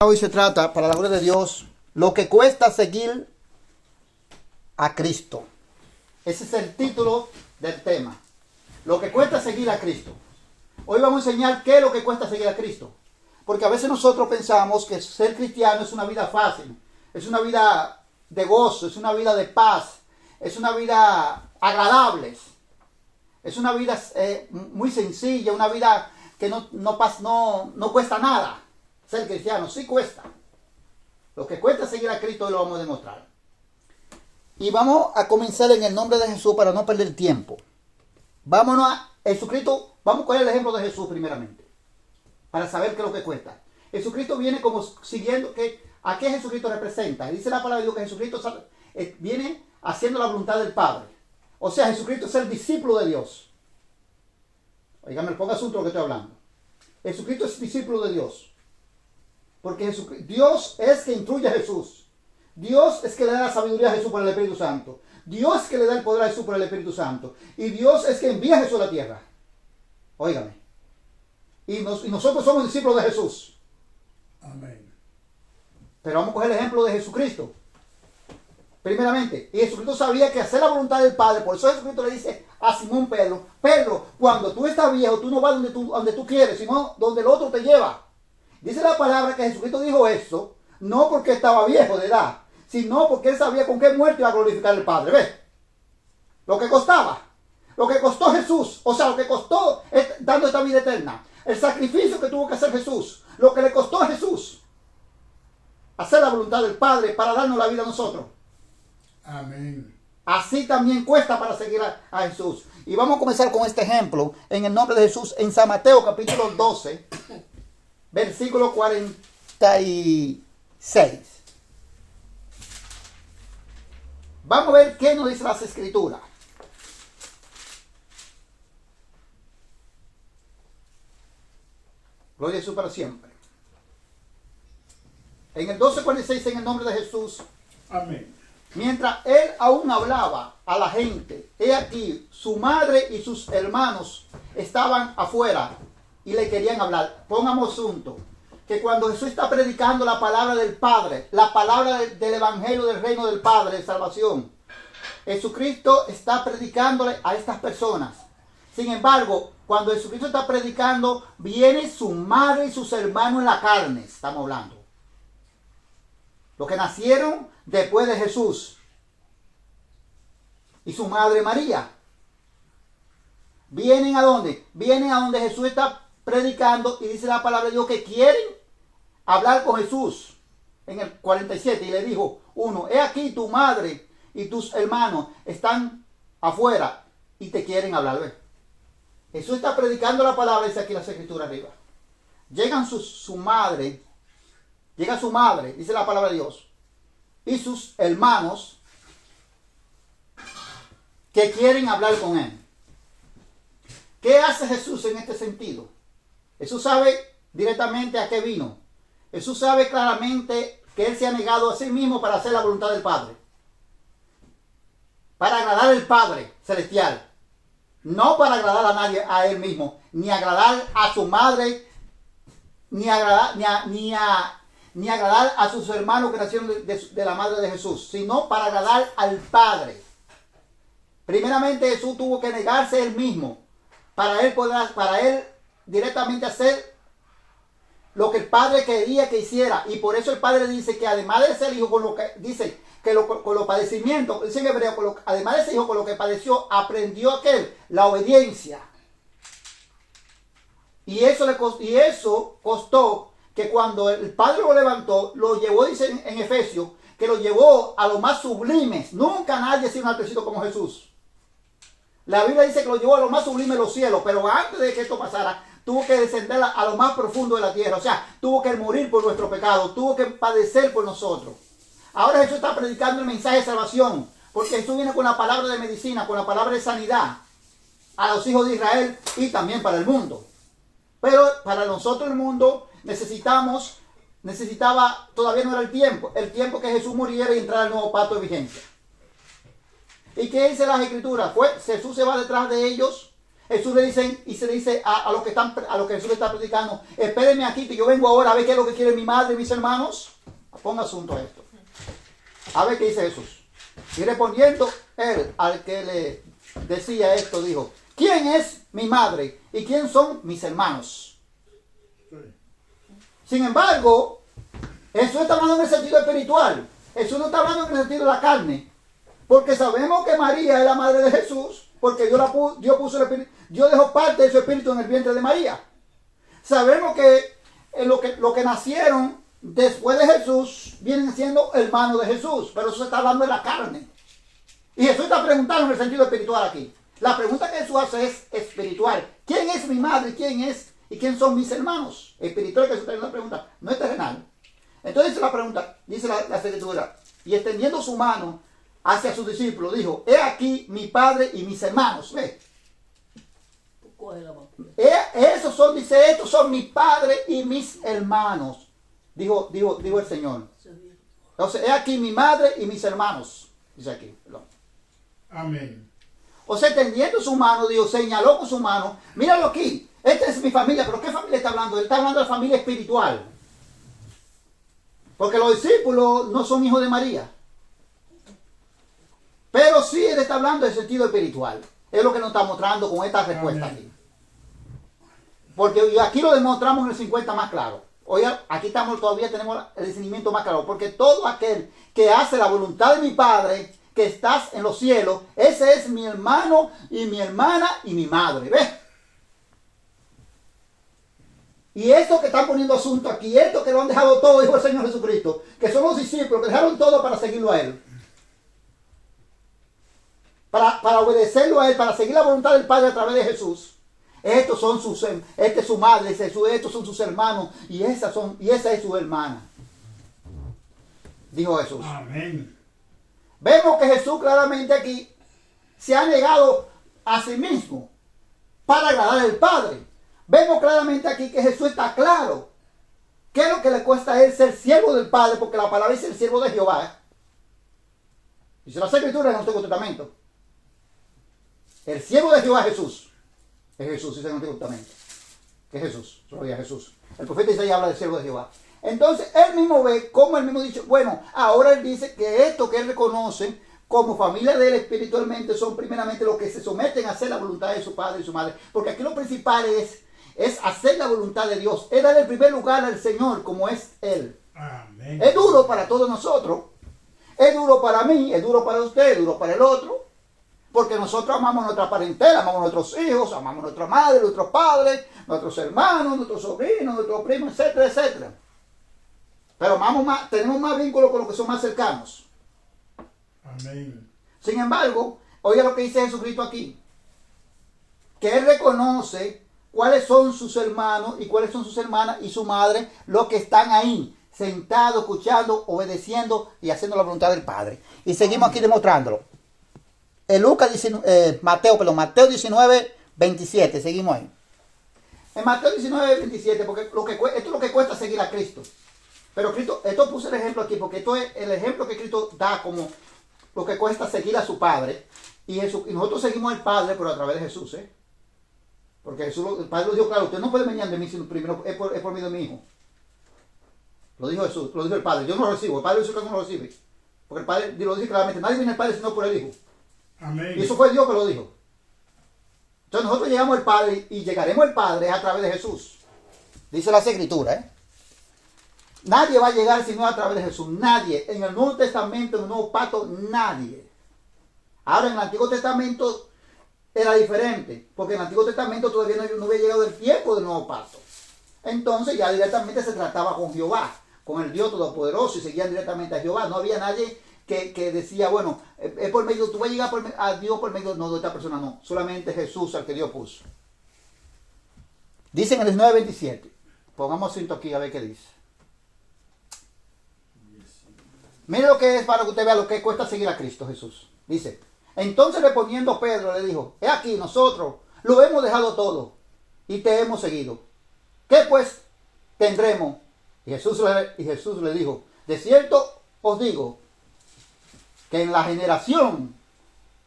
Hoy se trata, para la gloria de Dios, lo que cuesta seguir a Cristo. Ese es el título del tema. Lo que cuesta seguir a Cristo. Hoy vamos a enseñar qué es lo que cuesta seguir a Cristo. Porque a veces nosotros pensamos que ser cristiano es una vida fácil, es una vida de gozo, es una vida de paz, es una vida agradable, es una vida muy sencilla, una vida que no cuesta nada. Ser cristiano sí cuesta. Lo que cuesta seguir a Cristo lo vamos a demostrar. Y vamos a comenzar en el nombre de Jesús para no perder tiempo. Vámonos a Jesucristo. Vamos a coger el ejemplo de Jesús primeramente, para saber qué es lo que cuesta. Jesucristo viene como siguiendo a qué Jesucristo representa. Dice la palabra de Dios que Jesucristo viene haciendo la voluntad del Padre. O sea, Jesucristo es el discípulo de Dios. Oiganme, ponga asunto lo que estoy hablando. Jesucristo es discípulo de Dios. Porque Dios es que instruye a Jesús. Dios es que le da la sabiduría a Jesús por el Espíritu Santo. Dios es que le da el poder a Jesús por el Espíritu Santo. Y Dios es que envía a Jesús a la tierra. Óigame. Y nosotros somos discípulos de Jesús. Amén. Pero vamos a coger el ejemplo de Jesucristo. Primeramente, y Jesucristo sabía que hacer la voluntad del Padre. Por eso Jesucristo le dice a Simón Pedro: Pedro, cuando tú estás viejo, tú no vas donde tú quieres, sino donde el otro te lleva. Dice la palabra que Jesucristo dijo eso, no porque estaba viejo de edad, sino porque él sabía con qué muerte iba a glorificar al Padre. ¿Ves? Lo que costaba, lo que costó Jesús, o sea, lo que costó dando esta vida eterna, el sacrificio que tuvo que hacer Jesús, lo que le costó a Jesús hacer la voluntad del Padre para darnos la vida a nosotros. Amén. Así también cuesta para seguir a Jesús. Y vamos a comenzar con este ejemplo en el nombre de Jesús en San Mateo capítulo 12. Versículo 46. Vamos a ver qué nos dice las Escrituras. Gloria a Jesús para siempre. En el 12:46, en el nombre de Jesús. Amén. Mientras él aún hablaba a la gente, he aquí, su madre y sus hermanos estaban afuera y le querían hablar. Pongamos asunto que cuando Jesús está predicando la palabra del Padre, la palabra del Evangelio del Reino del Padre de salvación, Jesucristo está predicándole a estas personas. Sin embargo, cuando Jesucristo está predicando, viene su madre y sus hermanos en la carne, estamos hablando. Los que nacieron después de Jesús. Y su madre María. ¿Vienen a dónde? Vienen a donde Jesús está predicando y dice la palabra de Dios que quieren hablar con Jesús. En el 47 y le dijo uno: he aquí tu madre y tus hermanos están afuera y te quieren hablar. ¿Ves? Jesús está predicando la palabra, dice aquí la escritura arriba. Llega su madre, dice la palabra de Dios, y sus hermanos que quieren hablar con él. ¿Qué hace Jesús en este sentido? Jesús sabe directamente a qué vino. Jesús sabe claramente que él se ha negado a sí mismo para hacer la voluntad del Padre. Para agradar al Padre celestial. No para agradar a nadie, a él mismo. Ni agradar a su madre, ni agradar a sus hermanos que nacieron de la madre de Jesús, sino para agradar al Padre. Primeramente Jesús tuvo que negarse él mismo para él directamente hacer lo que el Padre quería que hiciera. Y por eso el Padre dice que además de ser hijo, con los padecimientos, dice en hebreo, además de ser hijo, con lo que padeció, aprendió aquel la obediencia. Y eso costó que cuando el Padre lo levantó, lo llevó, dice en Efesios, que lo llevó a lo más sublimes. Nunca nadie ha sido un altrecido como Jesús. La Biblia dice que lo llevó a lo más sublime de los cielos, pero antes de que esto pasara, tuvo que descender a lo más profundo de la tierra. O sea, tuvo que morir por nuestro pecado, tuvo que padecer por nosotros. Ahora Jesús está predicando el mensaje de salvación, porque Jesús viene con la palabra de medicina, con la palabra de sanidad a los hijos de Israel y también para el mundo. Pero para nosotros el mundo todavía no era el tiempo que Jesús muriera y entrara al nuevo pacto de vigencia. ¿Y qué dice las Escrituras? Jesús se va detrás de ellos Jesús le dice, y se dice a los que Jesús le está predicando, espérenme aquí que yo vengo ahora a ver qué es lo que quiere mi madre y mis hermanos. Ponga asunto a esto. A ver qué dice Jesús. Y respondiendo él al que le decía esto, dijo, ¿quién es mi madre y quién son mis hermanos? Sin embargo, Jesús está hablando en el sentido espiritual. Jesús no está hablando en el sentido de la carne. Porque sabemos que María es la madre de Jesús, porque Dios dejó parte de su espíritu en el vientre de María. Sabemos que lo que nacieron después de Jesús vienen siendo hermanos de Jesús, pero eso se está hablando de la carne. Y Jesús está preguntando en el sentido espiritual aquí. La pregunta que Jesús hace es espiritual. ¿Quién es mi madre? ¿Quién son mis hermanos? Espiritual, que Jesús está haciendo la pregunta, no es terrenal. Entonces dice la pregunta, dice la escritura, y extendiendo su mano hacia sus discípulos, dijo, he aquí mi padre y mis hermanos. ¿Ve? Estos son mi padre y mis hermanos. Dijo el Señor. Entonces, he aquí mi madre y mis hermanos. Dice aquí. Perdón. Amén. O sea, extendiendo su mano, Dios señaló con su mano, míralo aquí, esta es mi familia, pero ¿qué familia está hablando? Él está hablando de la familia espiritual. Porque los discípulos no son hijos de María. Pero sí él está hablando del sentido espiritual. Es lo que nos está mostrando con esta respuesta aquí. Porque aquí lo demostramos en el 50 más claro. Oiga, aquí todavía tenemos el discernimiento más claro. Porque todo aquel que hace la voluntad de mi Padre, que estás en los cielos, ese es mi hermano y mi hermana y mi madre. ¿Ves? Y esto que están poniendo asunto aquí, esto que lo han dejado todo, dijo el Señor Jesucristo, que son los discípulos que dejaron todo para seguirlo a Él. Para obedecerlo a Él, para seguir la voluntad del Padre a través de Jesús. Esta es su madre, estos son sus hermanos y esa es su hermana. Dijo Jesús. Amén. Vemos que Jesús claramente aquí se ha negado a sí mismo para agradar al Padre. Vemos claramente aquí que Jesús está claro. ¿Qué es lo que le cuesta a Él ser siervo del Padre? Porque la palabra dice el siervo de Jehová. Dice la Escritura en el Antiguo Testamento. El siervo de Jehová es Jesús. Es Jesús, dice en el Antiguo Testamento. Es Jesús, solo ya Jesús. El profeta Isaías habla del siervo de Jehová. Entonces, él mismo ve cómo él mismo dice, bueno, ahora él dice que esto que él reconoce como familia de él espiritualmente son primeramente los que se someten a hacer la voluntad de su padre y su madre. Porque aquí lo principal es hacer la voluntad de Dios. Es dar el primer lugar al Señor como es Él. Amén. Es duro para todos nosotros. Es duro para mí, es duro para usted, es duro para el otro. Porque nosotros amamos nuestra parentela, amamos a nuestros hijos, amamos a nuestra madre, nuestros padres, nuestros hermanos, nuestros sobrinos, nuestros primos, etcétera, etcétera. Pero tenemos más vínculos con los que son más cercanos. Amén. Sin embargo, oiga lo que dice Jesucristo aquí. Que Él reconoce cuáles son sus hermanos y cuáles son sus hermanas y su madre, los que están ahí, sentados, escuchando, obedeciendo y haciendo la voluntad del Padre. Y seguimos aquí demostrándolo. Mateo 19, 27, seguimos ahí. En Mateo 19, 27, porque esto es lo que cuesta seguir a Cristo. Pero Cristo, esto puse el ejemplo aquí, porque esto es el ejemplo que Cristo da como lo que cuesta seguir a su Padre. Y nosotros seguimos al Padre, pero a través de Jesús, ¿eh? Porque Jesús, el Padre lo dijo claro, usted no puede venir de mí, sino primero es por medio de mi Hijo. Lo dijo Jesús, lo dijo el Padre. Yo no lo recibo, el Padre dice que no lo recibe. Porque el Padre lo dice claramente, nadie viene al Padre sino por el Hijo. Amén. Y eso fue Dios que lo dijo. Entonces nosotros llegamos al Padre y llegaremos al Padre a través de Jesús. Dice la Escritura, ¿eh? Nadie va a llegar sino a través de Jesús. Nadie. En el Nuevo Testamento, en el Nuevo Pacto, nadie. Ahora en el Antiguo Testamento era diferente. Porque en el Antiguo Testamento todavía no había llegado el tiempo del Nuevo Pacto. Entonces ya directamente se trataba con Jehová, con el Dios Todopoderoso, y seguían directamente a Jehová. No había nadie que decía, bueno, es por medio, tú vas a llegar a Dios por medio no, de esta persona, no. Solamente Jesús al que Dios puso. Dice en el 19:27. Pongamos cinto aquí a ver qué dice. Mire lo que es para que usted vea lo que cuesta seguir a Cristo Jesús. Dice, entonces respondiendo Pedro le dijo, he aquí nosotros lo hemos dejado todo y te hemos seguido. ¿Qué pues tendremos? Y Jesús le dijo, de cierto os digo que en la generación,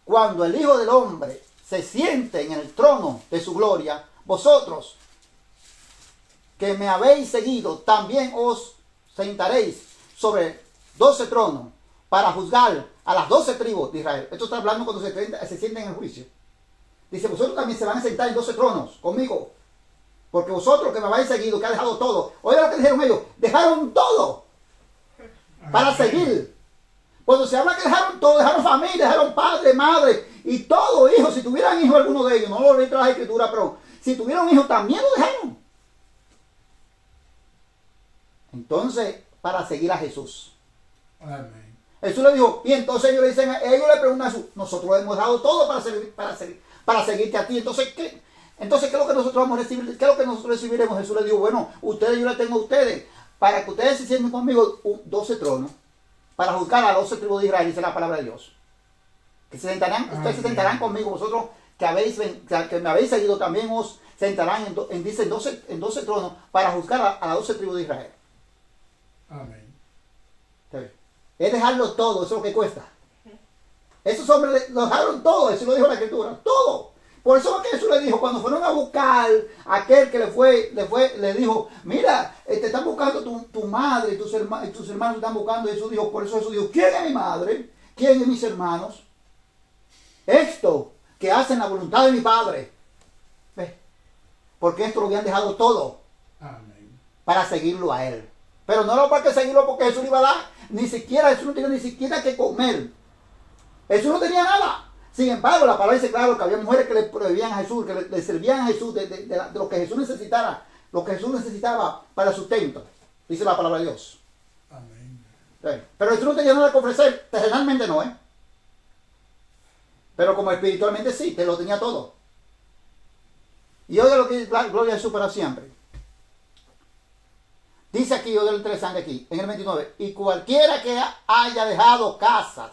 cuando el Hijo del Hombre se siente en el trono de su gloria, vosotros que me habéis seguido, también os sentaréis sobre 12 tronos para juzgar a las 12 tribus de Israel. Esto está hablando cuando se sienten en el juicio. Dice, vosotros también se van a sentar en 12 tronos conmigo. Porque vosotros que me habéis seguido, que ha dejado todo. Oiga lo que dijeron ellos. Dejaron todo para seguir. Cuando se habla que dejaron todo, dejaron familia, dejaron padre, madre y todo, hijos. Si tuvieran hijos alguno de ellos, no lo leí en la escritura, pero si tuvieran hijos también lo dejaron. Entonces, para seguir a Jesús. Amén. Jesús le dijo, y entonces ellos le preguntan a Jesús, nosotros hemos dejado todo para seguirte a ti. Entonces, ¿qué es lo que nosotros vamos a recibir? ¿Qué es lo que nosotros recibiremos? Jesús le dijo, bueno, ustedes yo les tengo a ustedes, para que ustedes se sienten conmigo 12 tronos, para juzgar a 12 tribus de Israel, dice la palabra de Dios. Que se sentarán, ustedes se sentarán conmigo, vosotros que me habéis seguido también os sentarán en 12 tronos para juzgar a las 12 tribus de Israel. Amén. Es dejarlo todo, eso es lo que cuesta. Esos hombres lo dejaron todo, eso lo dijo la escritura, todo. Por eso es que Jesús le dijo, cuando fueron a buscar a aquel que le dijo, mira, te están buscando tu madre y tus hermanos te están buscando. Y Jesús dijo, por eso Jesús dijo, ¿quién es mi madre? ¿Quién es mis hermanos? Esto que hacen la voluntad de mi Padre. ¿Ves? Porque esto lo habían dejado todo. Amén. Para seguirlo a él. Pero no era para que seguirlo porque Jesús le iba a dar. Jesús no tenía ni siquiera que comer. Jesús no tenía nada. Sin embargo, la palabra dice claro que había mujeres que le prohibían a Jesús, que le servían a Jesús de lo que Jesús necesitara, lo que Jesús necesitaba para el sustento. Dice la palabra de Dios. Amén. Pero Jesús no tenía nada que ofrecer, terrenalmente no, ¿eh? Pero como espiritualmente sí, te lo tenía todo. Y oiga lo que dice la gloria a Jesús para siempre. Dice aquí, oiga lo interesante aquí, en el 29, y cualquiera que haya dejado casas,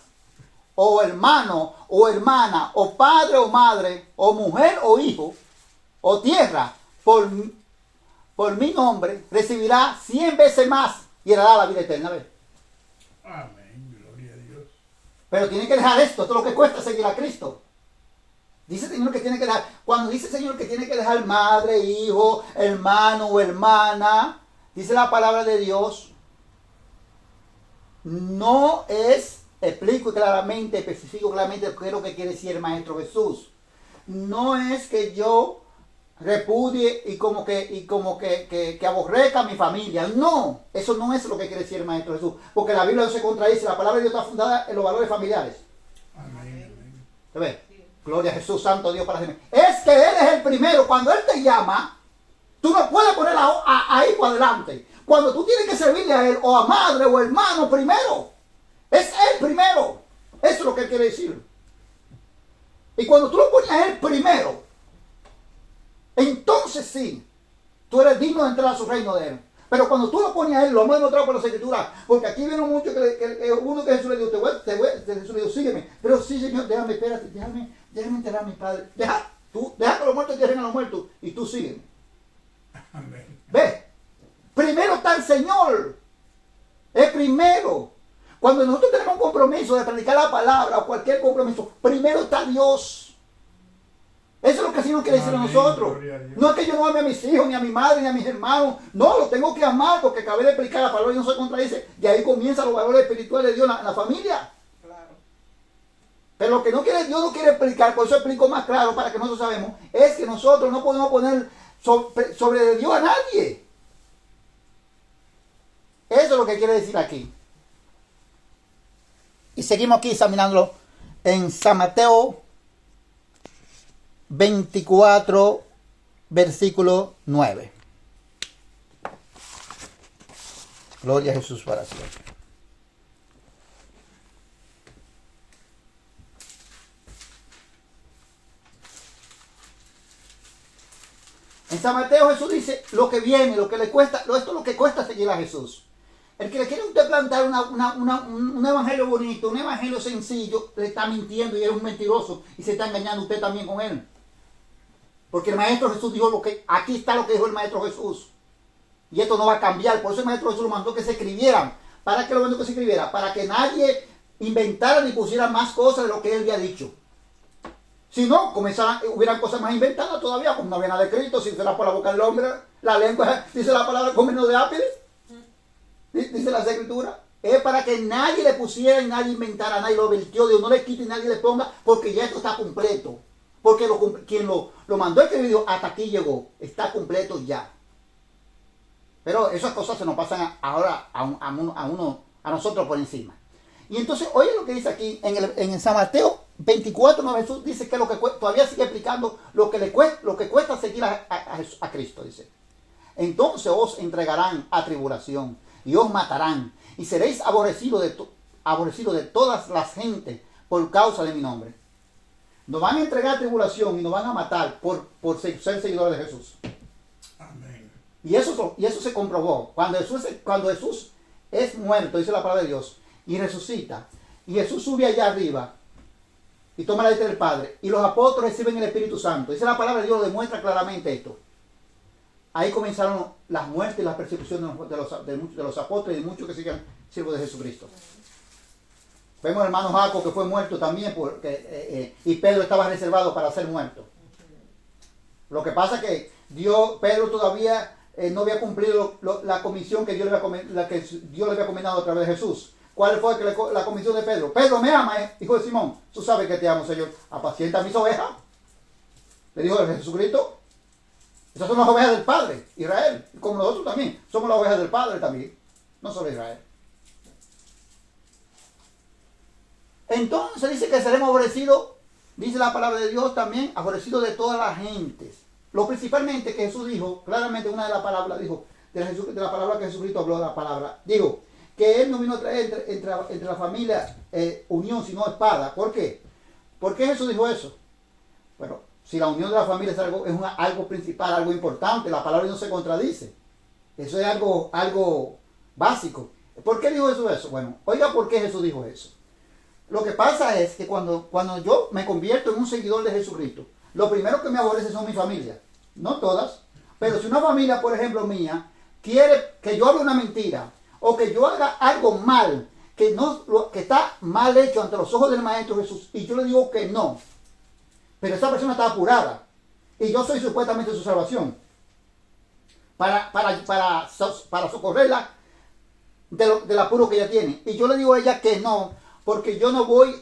o hermano, o hermana, o padre, o madre, o mujer, o hijo, o tierra, por mi nombre, recibirá 100 veces más y heredará la vida eterna. ¿Ves? Amén. Gloria a Dios. Pero tiene que dejar esto es lo que cuesta seguir a Cristo. Dice el Señor que tiene que dejar, cuando dice el Señor que tiene que dejar madre, hijo, hermano o hermana, dice la palabra de Dios, no es, explico claramente, especifico claramente qué es lo que quiere decir el Maestro Jesús. No es que yo repudie y como que aborrezca a mi familia. No, eso no es lo que quiere decir el Maestro Jesús. Porque la Biblia no se contradice, la palabra de Dios está fundada en los valores familiares. Amén. Amén. ¿Te ves? Gloria a Jesús, santo Dios para siempre. Es que Él es el primero. Cuando Él te llama, tú no puedes poner a hijo adelante. Cuando tú tienes que servirle a Él, o a madre o hermano primero. Es Él primero. Eso es lo que Él quiere decir. Y cuando tú lo pones a Él primero, entonces sí, tú eres digno de entrar a su reino de Él. Pero cuando tú lo pones a Él, lo hemos demostrado por las escrituras, porque aquí vieron mucho que uno que Jesús le dijo, Jesús le dijo, sígueme. Pero sí, Señor, déjame, espérate, déjame enterrar a mi padre. Deja que los muertos entierren a los muertos y tú sígueme. Amén. ¿Ves? Primero está el Señor. Es primero. Cuando nosotros tenemos un compromiso de predicar la palabra o cualquier compromiso, primero está Dios. Eso es lo que el Señor quiere decir a nosotros. No es que yo no ame a mis hijos, ni a mi madre, ni a mis hermanos. No, los tengo que amar porque acabé de explicar la palabra y no se contradice. Y ahí comienzan los valores espirituales de Dios en la familia. Claro. Pero lo que no quiere, Dios no quiere explicar, por eso explico más claro para que nosotros sabemos, es que nosotros no podemos poner sobre de Dios a nadie. Eso es lo que quiere decir aquí. Y seguimos aquí examinándolo en San Mateo 24, versículo 9. Gloria a Jesús para siempre. En San Mateo Jesús dice lo que viene, lo que le cuesta, esto es lo que cuesta seguir a Jesús. El que le quiere usted plantar un evangelio bonito, un evangelio sencillo, le está mintiendo y es un mentiroso y se está engañando usted también con él. Porque el Maestro Jesús dijo aquí está lo que dijo el Maestro Jesús. Y esto no va a cambiar. Por eso el Maestro Jesús lo mandó que se escribieran. ¿Para qué lo mandó que se escribiera? Para que nadie inventara ni pusiera más cosas de lo que él había dicho. Si no, hubieran cosas más inventadas todavía, como no había nada escrito, si será por la boca del hombre, la lengua, dice la palabra, comino de ápice, dice las escrituras. Es para que nadie le pusiera y nadie inventara, nadie lo vertió, Dios no le quite y nadie le ponga, porque ya esto está completo. Porque quien lo mandó a escribir dijo, hasta aquí llegó, está completo ya. Pero esas cosas se nos pasan ahora a nosotros por encima. Y entonces, oye lo que dice aquí en San Mateo 24, no, Jesús dice que todavía sigue explicando lo que cuesta seguir a Cristo, dice. Entonces os entregarán a tribulación y os matarán y seréis aborrecidos de todas las gentes por causa de mi nombre. Nos van a entregar a tribulación y nos van a matar por ser seguidores de Jesús. Amén. Y eso se comprobó. Cuando Jesús es muerto, dice la palabra de Dios, y resucita, y Jesús sube allá arriba y toma la letra del Padre, y los apóstoles reciben el Espíritu Santo. Dice la palabra de Dios, demuestra claramente esto. Ahí comenzaron las muertes y las persecuciones de los apóstoles y de muchos que siguen siervos de Jesucristo. Vemos al hermano Jacob que fue muerto también y Pedro estaba reservado para ser muerto. Lo que pasa es que Pedro todavía no había cumplido la comisión que Dios le había combinado a través de Jesús. ¿Cuál fue la comisión de Pedro? Pedro, me ama, hijo de Simón. Tú sabes que te amo, Señor. Apacienta mis ovejas. Le dijo Jesucristo. Esas son las ovejas del Padre, Israel. Como nosotros también. Somos las ovejas del Padre también. No solo Israel. Entonces dice que seremos aborrecidos, dice la palabra de Dios también, aborrecidos de todas las gentes. Lo principalmente que Jesús dijo, claramente una de las palabras, dijo, de la palabra que Jesucristo habló de la palabra, dijo, que Él no vino a traer entre la familia unión, sino espada. ¿Por qué? ¿Por qué Jesús dijo eso? Bueno, si la unión de la familia es algo principal, algo importante, la palabra no se contradice. Eso es algo básico. ¿Por qué dijo Jesús eso? Bueno, oiga por qué Jesús dijo eso. Lo que pasa es que cuando yo me convierto en un seguidor de Jesucristo, lo primero que me aborrece son mi familia. No todas, pero si una familia, por ejemplo, mía, quiere que yo hable una mentira o que yo haga algo mal, que está mal hecho ante los ojos del Maestro Jesús, y yo le digo que no, pero esa persona está apurada y yo soy supuestamente su salvación para socorrerla del apuro que ella tiene, y yo le digo a ella que no, porque yo no voy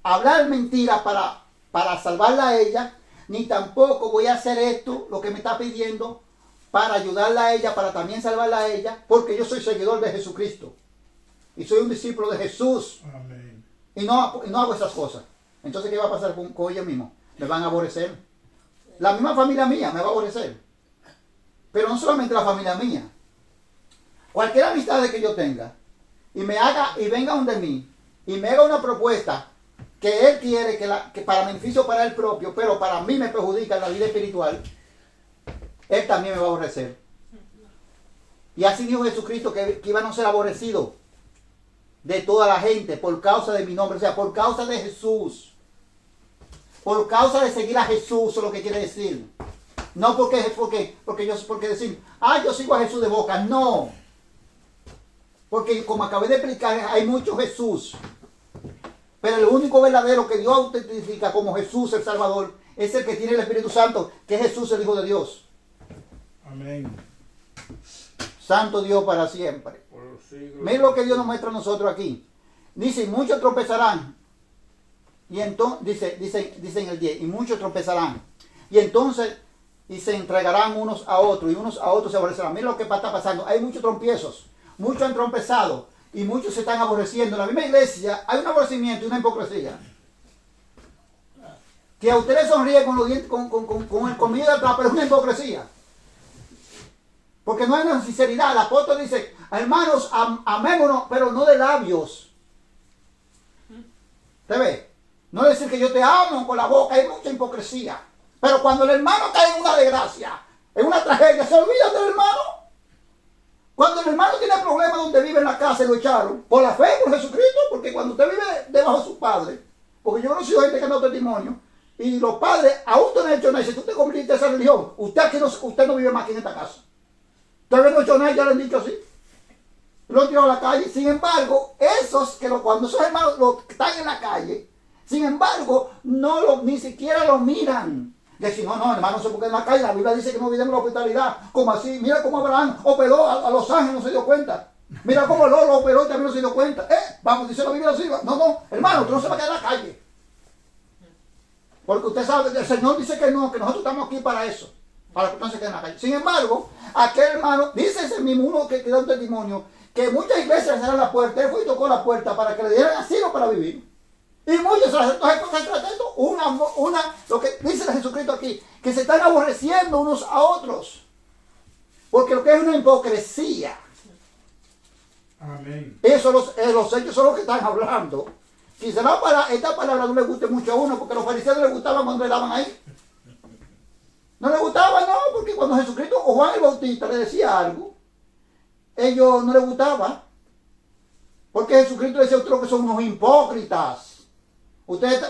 a hablar mentira para salvarla a ella, ni tampoco voy a hacer esto, lo que me está pidiendo, para ayudarla a ella, para también salvarla a ella, porque yo soy seguidor de Jesucristo. Y soy un discípulo de Jesús. Amén. Y no hago esas cosas. Entonces, ¿qué va a pasar con ella misma? Me van a aborrecer. La misma familia mía me va a aborrecer. Pero no solamente la familia mía. Cualquier amistad que yo tenga, y venga donde mí, y me haga una propuesta que él quiere que para beneficio para él propio, pero para mí me perjudica en la vida espiritual, él también me va a aborrecer. Y así dijo Jesucristo que iban a ser aborrecidos de toda la gente por causa de mi nombre, o sea, por causa de Jesús, por causa de seguir a Jesús, es lo que quiere decir. No porque decir, yo sigo a Jesús de boca, no. Porque como acabé de explicar, hay mucho Jesús. Pero el único verdadero que Dios autentifica como Jesús el Salvador es el que tiene el Espíritu Santo, que es Jesús el Hijo de Dios. Amén. Santo Dios para siempre. Miren lo que Dios nos muestra a nosotros aquí. Dice, muchos tropezarán. Y entonces, dice en el 10, y muchos tropezarán. Y entonces, y se entregarán unos a otros, y unos a otros se aborrecerán. Miren lo que está pasando. Hay muchos trompiezos. Muchos han trompezado. Y muchos se están aborreciendo. En la misma iglesia hay un aborrecimiento y una hipocresía. Que a ustedes sonríe con los dientes, con el colmillo de atrás, pero es una hipocresía. Porque no hay una sinceridad. El apóstol dice, hermanos, amémonos, pero no de labios. ¿Te ve? No decir que yo te amo con la boca, hay mucha hipocresía. Pero cuando el hermano cae en una desgracia, en una tragedia, se olvida del hermano. Cuando el hermano tiene problemas donde vive en la casa y lo echaron, por la fe, por Jesucristo, porque cuando usted vive debajo de su padre, porque yo conozco gente que ha dado testimonio, y los padres, aún no han hecho nada, si tú te convertiste a esa religión, usted no vive más aquí en esta casa. Todavía no ha hecho nada, ya le han dicho así. Lo han tirado a la calle. Sin embargo, cuando esos hermanos están en la calle, Sin embargo, ni siquiera lo miran. Decir, no, hermano, no sé por qué en la calle la Biblia dice que no olvidemos la hospitalidad. Como así, mira cómo Abraham operó a los ángeles, no se dio cuenta. Mira cómo Lot lo operó y también no se dio cuenta. Vamos, dice la Biblia así. No, hermano, tú no se va a quedar en la calle. Porque usted sabe, el Señor dice que no, que nosotros estamos aquí para eso. Para que no se quede en la calle. Sin embargo, aquel hermano, dice ese mismo uno que da un testimonio, que muchas iglesias cerraron la puerta, él fue y tocó la puerta para que le dieran asilo para vivir. Y muchos se trata de lo que dice Jesucristo aquí, que se están aborreciendo unos a otros. Porque lo que es una hipocresía. Amén. Eso los hechos son los que están hablando. Quizá esta palabra no le guste mucho a uno, porque a los fariseos no les gustaban cuando le daban ahí. No les gustaba, no, porque cuando Jesucristo o Juan el Bautista le decía algo, ellos no les gustaba. Porque Jesucristo decía a otros que son unos hipócritas. Usted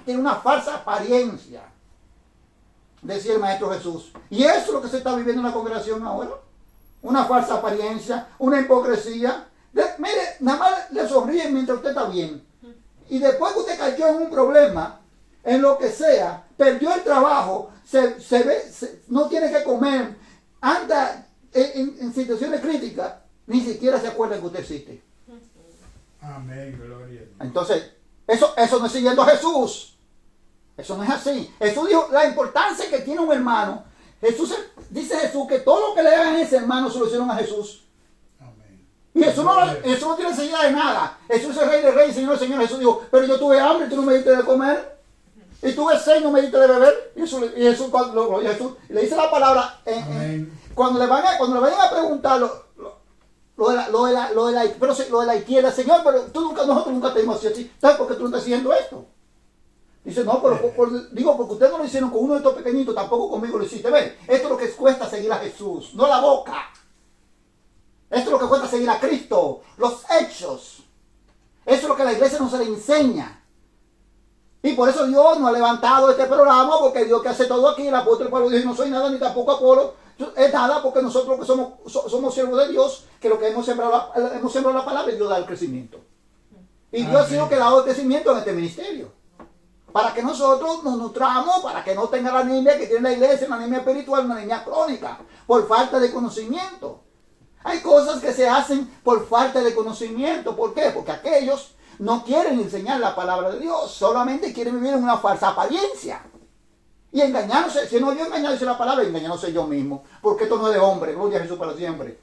tiene una falsa apariencia, decía el Maestro Jesús. Y eso es lo que se está viviendo en la congregación ahora. Una falsa apariencia, una hipocresía. Mire, nada más le sonríen mientras usted está bien. Y después que usted cayó en un problema, en lo que sea, perdió el trabajo, no tiene que comer, anda en situaciones críticas, ni siquiera se acuerda que usted existe. Amén, gloria a Dios. Entonces, eso no es siguiendo a Jesús. Eso no es así. Jesús dijo la importancia que tiene un hermano. Dice Jesús que todo lo que le hagan a ese hermano se lo hicieron a Jesús. Amén. Y eso no tiene enseñanza de nada. Jesús es el Rey de Reyes, Señor de Señores. Jesús dijo, pero yo tuve hambre y tú no me diste de comer. Y tuve sed y no me diste de beber. Y Jesús le dice la palabra. Cuando le vayan a preguntar lo de la izquierda, Señor, pero nosotros nunca te dimos así. ¿Sabes por qué tú no estás haciendo esto? Dice, no, pero porque ustedes no lo hicieron con uno de estos pequeñitos, tampoco conmigo lo hiciste. Ven, esto es lo que cuesta seguir a Jesús, no la boca. Esto es lo que cuesta seguir a Cristo, los hechos. Eso es lo que la iglesia no se le enseña. Y por eso Dios nos ha levantado este programa, porque Dios que hace todo aquí, el apóstol Pablo dijo, no soy nada, ni tampoco Apolo, es nada, porque nosotros que somos siervos de Dios, que lo que hemos sembrado la palabra, y Dios da el crecimiento. Y Dios ha sido que ha dado el crecimiento en este ministerio. Para que nosotros nos nutramos, para que no tenga la anemia que tiene la iglesia, una anemia espiritual, una anemia crónica, por falta de conocimiento. Hay cosas que se hacen por falta de conocimiento. ¿Por qué? Porque aquellos no quieren enseñar la palabra de Dios, solamente quieren vivir en una falsa apariencia. Y engañándose, si no yo engañándose la palabra, engañándose yo mismo. Porque esto no es de hombre, gloria a Jesús para siempre.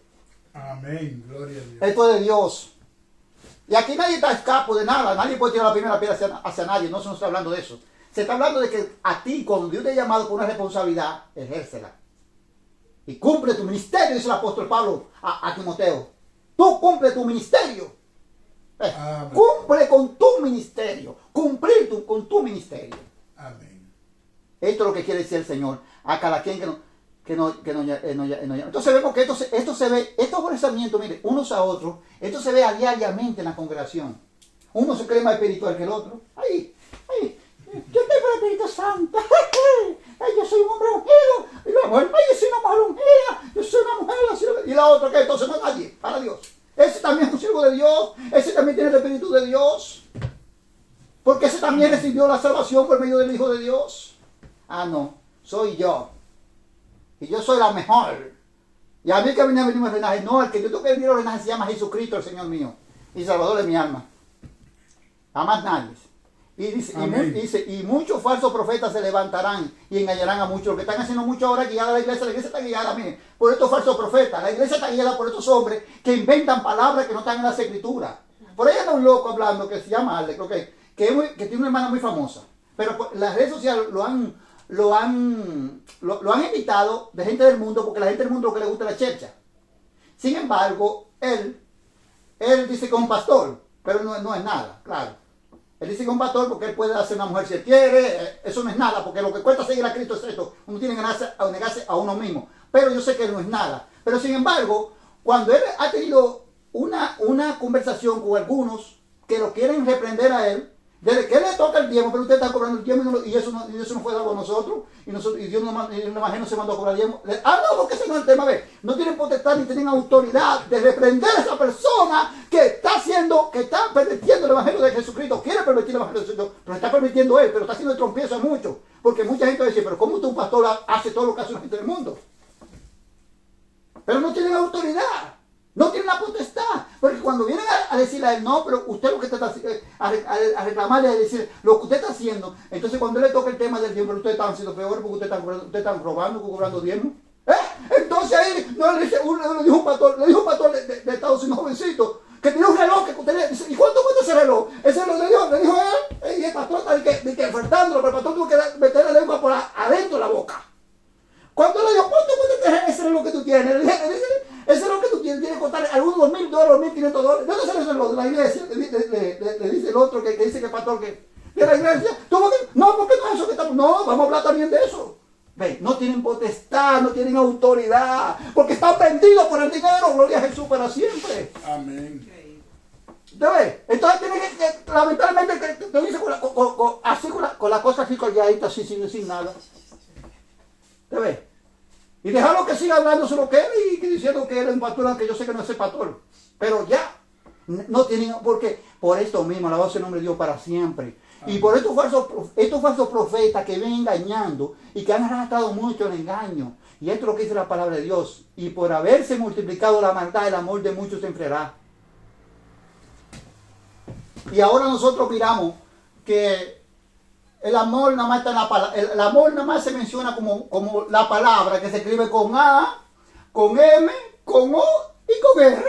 Amén, gloria a Dios. Esto es de Dios. Y aquí nadie está a escapo de nada, nadie puede tirar la primera piedra hacia nadie, no se nos está hablando de eso. Se está hablando de que a ti, cuando Dios te ha llamado con una responsabilidad, ejércela. Y cumple tu ministerio, dice el apóstol Pablo a Timoteo. Tú cumple tu ministerio. Cumple con tu ministerio. Cumplir con tu ministerio. Amén. Esto es lo que quiere decir el Señor. A cada quien que no llama. Entonces vemos que esto se ve, estos aborrecimientos, mire, unos a otros, esto se ve diariamente en la congregación. Uno se cree más espiritual que el otro. Yo tengo el Espíritu Santo. Yo soy un hombre ungido. Y la mujer, yo soy una mujer ungida. Yo soy una mujer así. Y la otra, que entonces no es nadie, para Dios. Ese también es un siervo de Dios. Ese también tiene el Espíritu de Dios. Porque ese también recibió la salvación por medio del Hijo de Dios. No, soy yo. Y yo soy la mejor. Y a mí que viene a venir el homenaje. No, el que yo tengo que venir al homenaje se llama Jesucristo, el Señor mío. Y Salvador de mi alma. A más nadie. Y dice, y muchos falsos profetas se levantarán y engañarán a muchos. Lo que están haciendo mucho ahora es guiar a la iglesia está guiada, miren, por estos falsos profetas. La iglesia está guiada por estos hombres que inventan palabras que no están en las escrituras. Por ahí anda un loco hablando que se llama Alde, creo que tiene una hermana muy famosa. Pero las redes sociales lo han invitado de gente del mundo, porque la gente del mundo lo que le gusta es la chercha. Sin embargo, él dice que es un pastor, pero no es nada, claro. Él dice que es un pastor porque él puede hacer una mujer si él quiere, eso no es nada, porque lo que cuesta seguir a Cristo es esto, uno tiene que negarse a uno mismo. Pero yo sé que no es nada. Pero sin embargo, cuando él ha tenido una conversación con algunos que lo quieren reprender a él, desde que él le toca el diezmo, pero usted está cobrando el diezmo y eso no fue dado a nosotros, y Dios no se mandó a cobrar el diezmo. No, porque ese no es el tema, no tienen potestad ni tienen autoridad de reprender a esa persona que está pervirtiendo el evangelio de Jesucristo, quiere pervertir el evangelio de Jesucristo pero está permitiendo él, pero está haciendo el trompiezo a muchos. Porque mucha gente dice, pero ¿cómo usted un pastor hace todo lo que hace la gente del mundo? Pero no tienen autoridad, no tienen la potestad. Porque cuando vienen a decirle a él, no, pero usted lo que está haciendo, a reclamarle, a decir lo que usted está haciendo, entonces cuando él le toca el tema del diezmo, ustedes están haciendo peor porque ustedes están robando, cobrando diezmo. Entonces ahí no, le dijo un pastor de Estados Unidos, jovencito, que tenía un reloj que usted dice, ¿y cuánto cuesta ese reloj? Ese reloj le dijo a él, y el pastor está que ofertándolo, pero el pastor tuvo que meter la lengua por adentro de la boca. Cuando le dijo, ¿cuánto cuesta ese reloj que tú tienes? Ese reloj que tú tienes tiene que costar algunos $2,000, $1,500. ¿De dónde sale ese reloj? De la iglesia. Le dice el otro que dice que el pastor que de la iglesia. No, ¿por qué no es eso que estamos? No, vamos a hablar también de eso. Ve, no tienen potestad, no tienen autoridad, porque están vendidos por el dinero, gloria a Jesús para siempre. Amén. ¿Te ves? Entonces tiene que lamentablemente, te dice con la cosa así colgadita, así, sin nada. ¿Te ves? Y dejarlo que siga hablando sobre lo que él y diciendo que él es un pastor, aunque yo sé que no es el pastor. Pero ya, no tienen, porque por esto mismo, alabado sea el nombre de Dios para siempre. Y por estos falsos profetas que ven engañando y que han arrastrado mucho el engaño. Y esto es lo que dice la palabra de Dios. Y por haberse multiplicado la maldad, el amor de muchos se enfriará. Y ahora nosotros miramos que el amor nada más está en la palabra. El amor nada más se menciona como la palabra que se escribe con A, con M, con O y con R.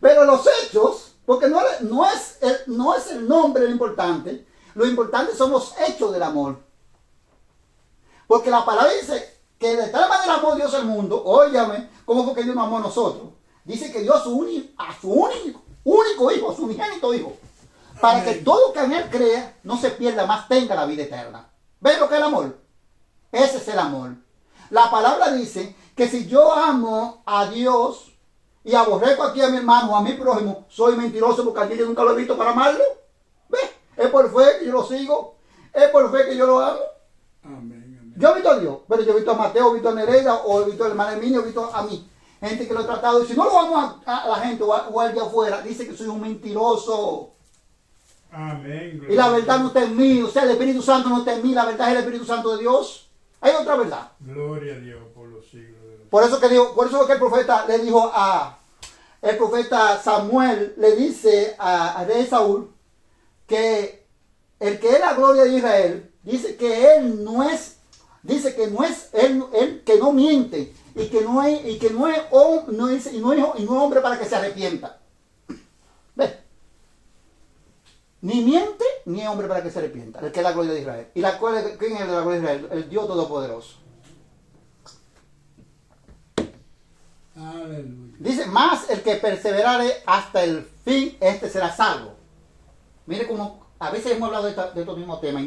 Pero los hechos, porque no es el nombre lo importante son los hechos del amor. Porque la palabra dice que de tal manera amó Dios al mundo, óyame, ¿cómo fue que Dios nos amó a nosotros? Dice que dio a su único hijo, a su unigénito hijo, para que todo que en él crea no se pierda, más tenga la vida eterna. ¿Ven lo que es el amor? Ese es el amor. La palabra dice que si yo amo a Dios y aborrezco aquí a mi hermano o a mi prójimo, soy mentiroso porque aquí yo nunca lo he visto para amarlo. ¿Ves? Es por fe que yo lo sigo, es por fe que yo lo amo. Amén. Yo he visto a Dios, pero yo he visto a Mateo, he visto a Nereida, o he visto al hermano Emilio, he visto a mí. Gente que lo he tratado, y si no lo amo a la gente o al de afuera, dice que soy un mentiroso. Amén. Y la verdad no está en mí, o sea, el Espíritu Santo no está en mí, la verdad es el Espíritu Santo de Dios. Hay otra verdad. Gloria a Dios por los siglos de los Por eso que el profeta le dijo el profeta Samuel le dice al rey Saúl que el que es la gloria de Israel, dice que él no es él que no miente y que no es hombre para que se arrepienta. ¿Ves? Ni miente ni es hombre para que se arrepienta, el que es la gloria de Israel. ¿Y quién es la gloria de Israel? El Dios Todopoderoso. Aleluya. Dice, más el que perseverare hasta el fin, este será salvo. Mire como a veces hemos hablado de estos mismos temas y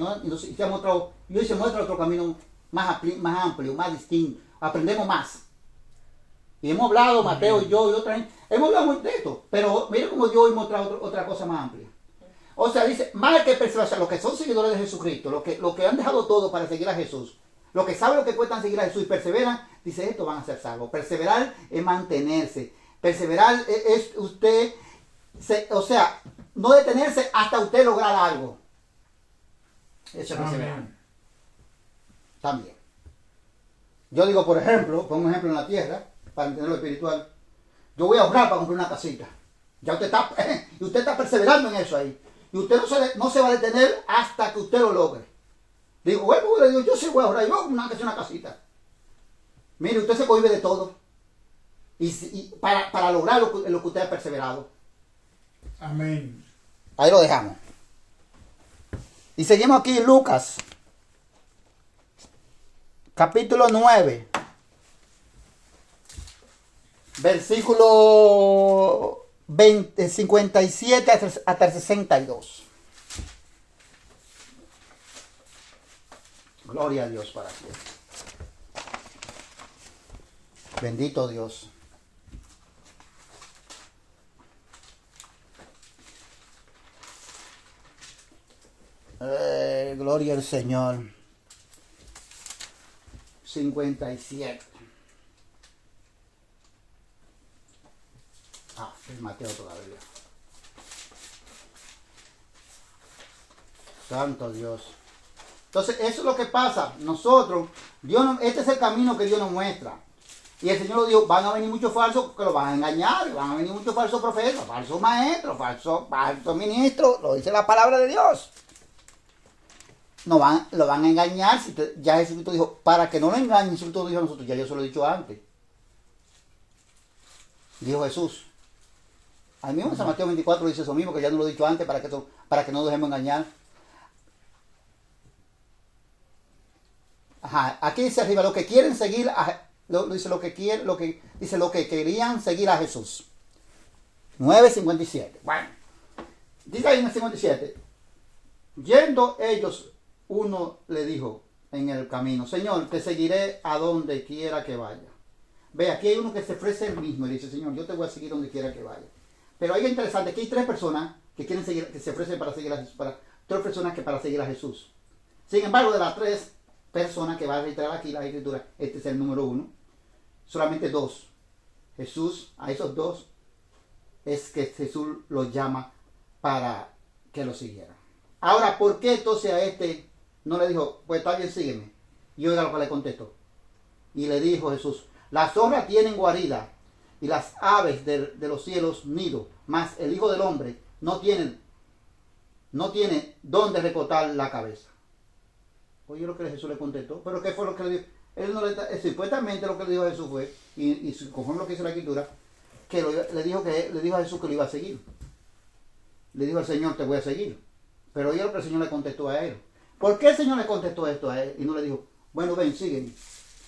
se muestra otro camino más amplio, más distinto. Aprendemos más. Y hemos hablado, Mateo y yo y otra gente, hemos hablado de esto. Pero mire como Dios hoy muestra otra cosa más amplia. O sea, dice, más el que persevera, los que son seguidores de Jesucristo, los que han dejado todo para seguir a Jesús, los que saben lo que cuesta seguir a Jesús y perseveran, dice, estos van a ser salvos. Perseverar es mantenerse. Perseverar es usted, o sea, no detenerse hasta usted lograr algo. Eso es perseverar. También. Yo digo, por ejemplo, pongo un ejemplo en la tierra, para entender lo espiritual. Yo voy a ahorrar para comprar una casita. Ya usted está perseverando en eso ahí. Y usted no se va a detener hasta que usted lo logre. Digo, bueno, yo sí voy a ahorrar, yo voy a hacer una casita. Mire, usted se cohíbe de todo. Y para lograr lo que usted ha perseverado. Amén. Ahí lo dejamos. Y seguimos aquí en Lucas. Capítulo 9. Versículo 57 hasta el 62. Gloria a Dios para siempre. Bendito Dios. Gloria al Señor. 57. Es Mateo todavía. Santo Dios. Entonces, eso es lo que pasa. Nosotros, este es el camino que Dios nos muestra. Y el Señor nos dijo, van a venir muchos falsos que lo van a engañar, van a venir muchos falsos profetas, falsos maestros, falsos ministros, lo dice la palabra de Dios. Lo van a engañar. Ya Jesucristo dijo, para que no lo engañen, Jesucristo dijo a nosotros, ya yo se lo he dicho antes. Dijo Jesús. Al mismo en San Mateo 24 dice eso mismo, que ya no lo he dicho antes, para que no nos dejemos engañar. Ajá, aquí dice arriba, lo que quieren seguir dice lo que querían seguir a Jesús. 9:57. Bueno, dice ahí en el 57. Yendo ellos, uno le dijo en el camino, Señor, te seguiré a donde quiera que vaya. Ve, aquí hay uno que se ofrece el mismo y dice, Señor, yo te voy a seguir donde quiera que vaya. Pero hay interesante, aquí hay tres personas que quieren seguir, que se ofrecen para seguir a Jesús, tres personas que para seguir a Jesús. Sin embargo, de las tres personas que va a reiterar aquí la Escritura, este es el número 1. Solamente 2. Jesús, a esos 2, es que Jesús los llama para que lo siguieran. Ahora, ¿por qué entonces a este no le dijo, pues está bien, sígueme? Y oiga lo que le contestó. Y le dijo Jesús, las zorras tienen guarida y las aves de los cielos nido, mas el Hijo del Hombre no tiene dónde recostar la cabeza. Oye lo que Jesús le contestó, pero ¿qué fue lo que le dijo? Supuestamente lo que le dijo a Jesús fue, y conforme lo que dice la Escritura, que le dijo a Jesús que lo iba a seguir. Le dijo al Señor, te voy a seguir. Pero oye lo que el Señor le contestó a él. ¿Por qué el Señor le contestó esto a él? Y no le dijo, bueno, ven, sígueme.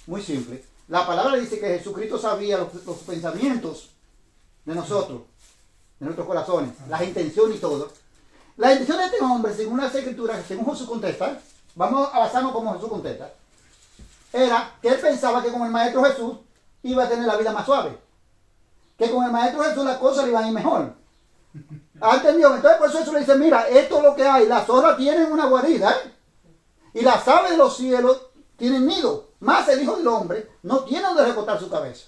Muy simple. La palabra dice que Jesucristo sabía los pensamientos de nosotros, de nuestros corazones, las intenciones y todo. La intención de este hombre, según las Escrituras, según Jesús contesta, vamos a basarnos como Jesús contesta, era que él pensaba que con el Maestro Jesús iba a tener la vida más suave. Que con el Maestro Jesús las cosas le iban a ir mejor. ¿Ha entendido? Entonces por eso Jesús le dice, mira, esto es lo que hay. Las zorras tienen una guarida, y las aves de los cielos tienen nido. Más el Hijo del Hombre no tiene donde recostar su cabeza.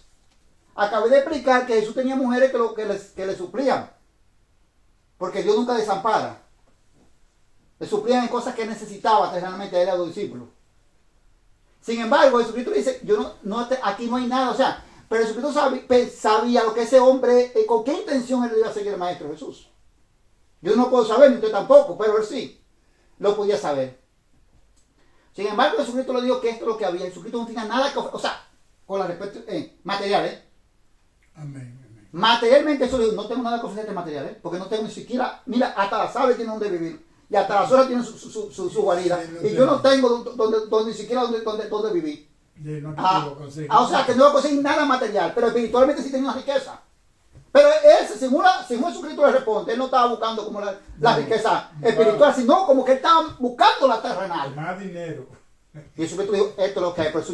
Acabé de explicar que Jesús tenía mujeres que le suplían. Porque Dios nunca desampara. Le suplían en cosas que necesitaba realmente él a los discípulos. Sin embargo, Jesucristo dice, aquí no hay nada, o sea, pero Jesucristo sabía lo que ese hombre, con qué intención él iba a seguir al Maestro Jesús. Yo no puedo saber, ni usted tampoco, pero él sí lo podía saber. Sin embargo, Jesucristo le dijo que esto es lo que había. Jesucristo no tenía nada que ofrecer, o sea, con la respuesta material, Amén, amén. Materialmente eso le dijo, no tengo nada que ofrecerte material, porque no tengo ni siquiera, mira, hasta las aves tienen donde vivir. Y hasta las horas tienen su guarida. Y yo no tengo ni siquiera donde vivir. O sea, que no conseguir nada material. Pero espiritualmente sí tenía una riqueza. Pero él, según Jesucristo le responde, él no estaba buscando como la riqueza espiritual, sino como que él estaba buscando la terrenal. Más dinero. Y Jesucristo dijo, esto es lo que hay. Pero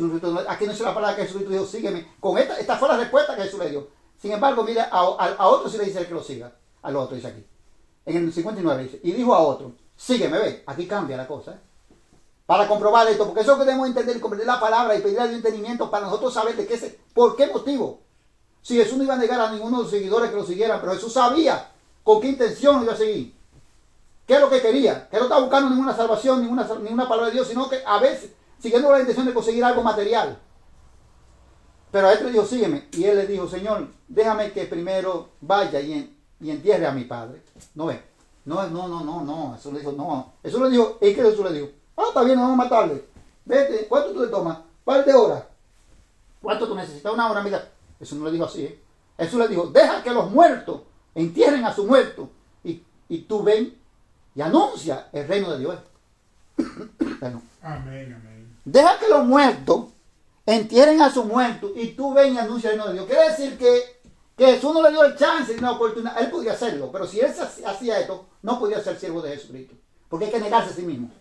aquí no dice la palabra que Jesucristo dijo, sígueme. Con esta fue la respuesta que Jesús le dio. Sin embargo, mira, a otro sí le dice que lo siga. Al otro dice aquí. En el 59 dice, y dijo a otro, sígueme, ve, aquí cambia la cosa, para comprobar esto, porque eso que debemos entender y comprender la palabra y pedir al entendimiento para nosotros saber por qué motivo. Si Jesús no iba a negar a ninguno de los seguidores que lo siguieran, pero Jesús sabía con qué intención lo iba a seguir, qué es lo que quería, que no estaba buscando ninguna salvación, ninguna palabra de Dios, sino que a veces siguiendo la intención de conseguir algo material. Pero a él le dijo, sígueme, y él le dijo, Señor, déjame que primero vaya y entierre a mi padre. No ve. No, Jesús le dijo, no. Jesús le dijo, ¿y qué Jesús le dijo? Está bien, no vamos a matarle. Vete, ¿cuánto tú te tomas? ¿Par de horas? ¿Cuánto tú necesitas? Una hora, mira. Jesús no le dijo así, Jesús le dijo, deja que los muertos entierren a su muerto. Y tú ven y anuncia el reino de Dios. Bueno. Amén, amén. Deja que los muertos entierren a su muerto y tú ven y anuncia el reino de Dios. Quiere decir que Jesús no le dio el chance ni la oportunidad. Él podía hacerlo, pero si él hacía esto, no podía ser siervo de Jesucristo. Porque hay que negarse a sí mismo.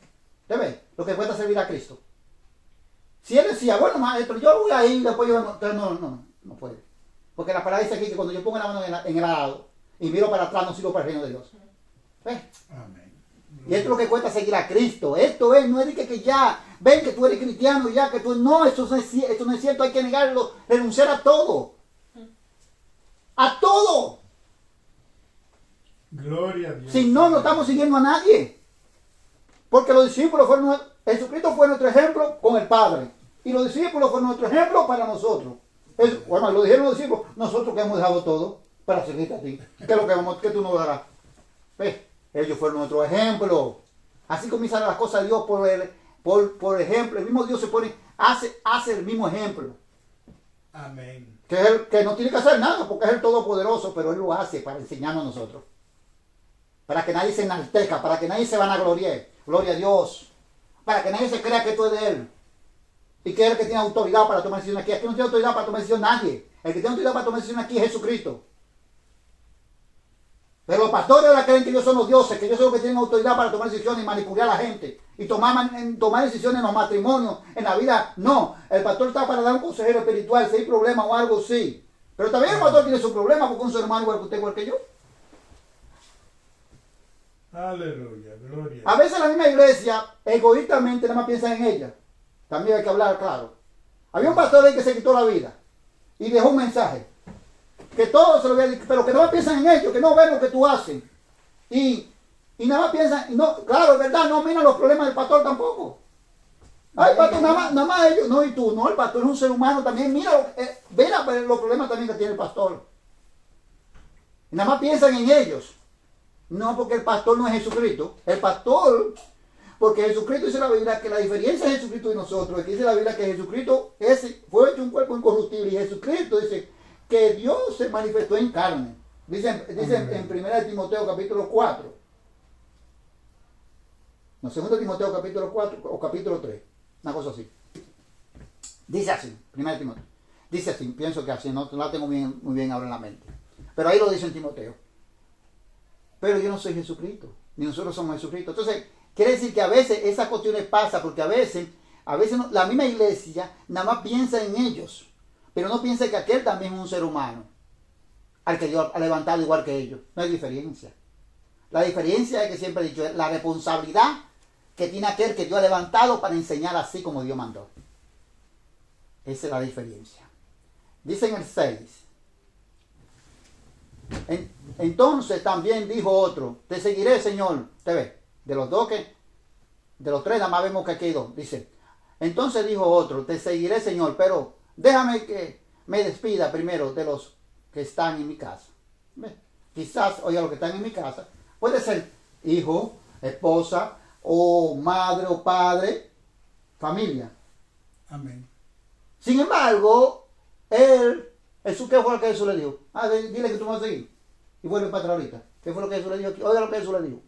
¿Te ves? Lo que cuesta servir a Cristo. Si él decía, bueno, maestro, yo voy a ir, después yo... No puede. Porque la palabra dice aquí que cuando yo pongo la mano en el arado y miro para atrás, no sirvo para el reino de Dios. ¿Ves? Amén. Y esto es lo que cuesta seguir a Cristo. Esto es, no es que ya, ven que tú eres cristiano, ya que tú... No, esto no es cierto, hay que negarlo, renunciar a todo. A todo. Gloria a Dios. Si no, no estamos siguiendo a nadie. Porque los discípulos fueron, Jesucristo fue nuestro ejemplo con el Padre. Y los discípulos fueron nuestro ejemplo para nosotros. Bueno, lo dijeron los discípulos, nosotros que hemos dejado todo para seguirte a ti. ¿Qué es lo que tú nos darás? ¿Ves? Ellos fueron nuestro ejemplo. Así comienzan las cosas de Dios por ejemplo. El mismo Dios se pone, hace el mismo ejemplo. Amén. Que no tiene que hacer nada porque es el Todopoderoso, pero Él lo hace para enseñarnos a nosotros. Para que nadie se enaltezca, para que nadie se vanaglorie. Gloria a Dios. Para que nadie se crea que tú eres de Él. Y que es el que tiene autoridad para tomar decisiones aquí. Aquí no tiene autoridad para tomar decisiones nadie. El que tiene autoridad para tomar decisiones aquí es Jesucristo. Pero los pastores ahora creen que ellos son los dioses, que ellos son los que tienen autoridad para tomar decisiones y manipular a la gente. Y tomar decisiones en los matrimonios, en la vida. No, el pastor está para dar un consejero espiritual, si hay problema o algo, sí. Pero también el pastor tiene su problema porque es un ser humano igual que usted, igual que yo. Aleluya, gloria. A veces la misma iglesia, egoístamente, nada más piensa en ella. También hay que hablar claro. Había un pastor ahí que se quitó la vida y dejó un mensaje. Que todos se lo había dicho, pero que nada más piensan en ellos, que no ven lo que tú haces. Y nada más piensan, y no, claro, es verdad, no miran los problemas del pastor tampoco. Ay, pastor, nada más ellos, no, y tú, no, el pastor es un ser humano también, mira los problemas también que tiene el pastor. Y nada más piensan en ellos. No, porque el pastor no es Jesucristo. El pastor, porque Jesucristo dice la Biblia que la diferencia de Jesucristo y nosotros, es que dice la Biblia que Jesucristo fue hecho un cuerpo incorruptible y Jesucristo dice que Dios se manifestó en carne. Dice en 1 Timoteo capítulo 4. No, 2 Timoteo capítulo 4 o capítulo 3. Una cosa así. Dice así, 1 Timoteo. Dice así, pienso que así, no la tengo muy bien ahora en la mente. Pero ahí lo dice en Timoteo. Pero yo no soy Jesucristo, ni nosotros somos Jesucristo. Entonces, quiere decir que a veces esas cuestiones pasan, porque a veces la misma iglesia nada más piensa en ellos, pero no piensa que aquel también es un ser humano, al que Dios ha levantado igual que ellos. No hay diferencia. La diferencia es que siempre he dicho, es la responsabilidad que tiene aquel que Dios ha levantado para enseñar así como Dios mandó. Esa es la diferencia. Dice en el 6. Entonces también dijo otro, te seguiré, Señor. ¿Te ves? De los tres nada más vemos que aquí hay dos. Dice, entonces dijo otro, te seguiré, Señor, pero déjame que me despida primero de los que están en mi casa. ¿Ves? Quizás, oiga, los que están en mi casa, puede ser hijo, esposa, o madre, o padre, familia. Amén. Sin embargo, Jesús, ¿qué fue lo que Jesús le dijo? Dile que tú me vas a seguir. Y vuelve para atrás ahorita. ¿Qué fue lo que Jesús le dijo aquí? Oiga lo que Jesús le dijo.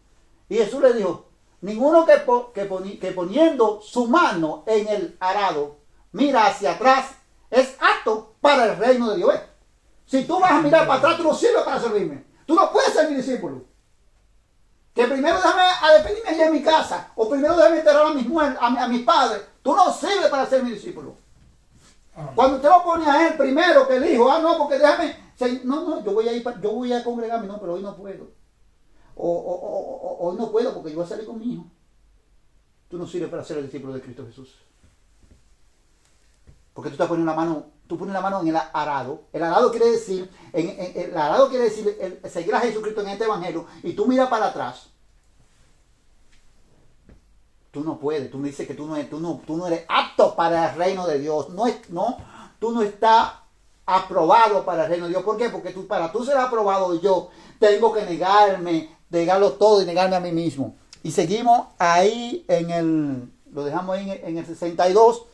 Y Jesús le dijo, ninguno que poniendo su mano en el arado mira hacia atrás es apto para el reino de Dios. Si tú vas a mirar para atrás, tú no sirves para servirme. Tú no puedes ser mi discípulo. Que primero déjame a despedirme allá en mi casa. O primero déjame enterrar a mis muertos, a mis padres. Tú no sirves para ser mi discípulo. Cuando usted lo pone a él primero que el hijo, no, porque déjame, no, yo voy a congregarme, no, pero hoy no puedo. O hoy no puedo porque yo voy a salir con mi hijo. Tú no sirves para ser el discípulo de Cristo Jesús. Porque tú pones la mano en el arado. El arado quiere decir, seguir a Jesucristo en este evangelio, y tú miras para atrás. Tú no puedes, tú me dices que tú no eres apto para el reino de Dios. Tú no estás aprobado para el reino de Dios. ¿Por qué? Porque para tú ser aprobado, yo tengo que negarlo todo y negarme a mí mismo. Y seguimos ahí lo dejamos ahí en el 62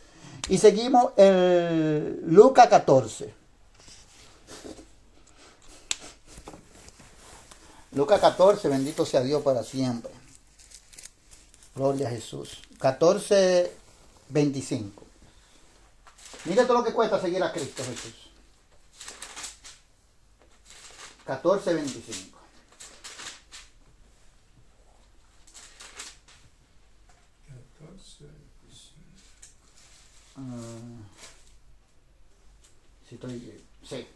y seguimos en Lucas 14. Lucas 14, bendito sea Dios para siempre. Gloria a Jesús. 14, 25. Mira todo lo que cuesta seguir a Cristo Jesús. 14, 25. Sí.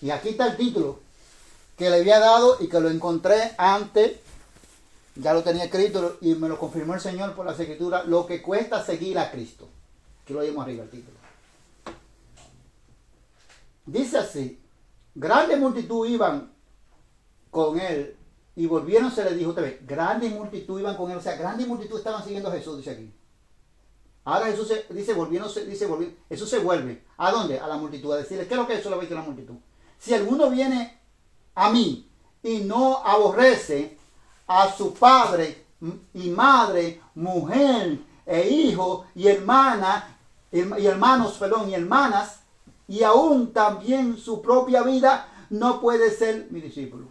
Y aquí está el título que le había dado y que lo encontré antes. Ya lo tenía escrito y me lo confirmó el Señor por las Escrituras. Lo que cuesta seguir a Cristo. Aquí lo vemos arriba el título. Dice así: grande multitud iban con él Y volvieron, se les dijo otra vez, grande multitud iban con él, o sea, grande multitud estaban siguiendo a Jesús, dice aquí. Ahora Jesús Jesús se vuelve. ¿A dónde? A la multitud, a decirle, ¿qué es lo que Jesús le va a decir a la multitud? Si alguno viene a mí y no aborrece a su padre y madre, mujer e hijo y hermanas, y hermanas, y aún también su propia vida, no puede ser mi discípulo.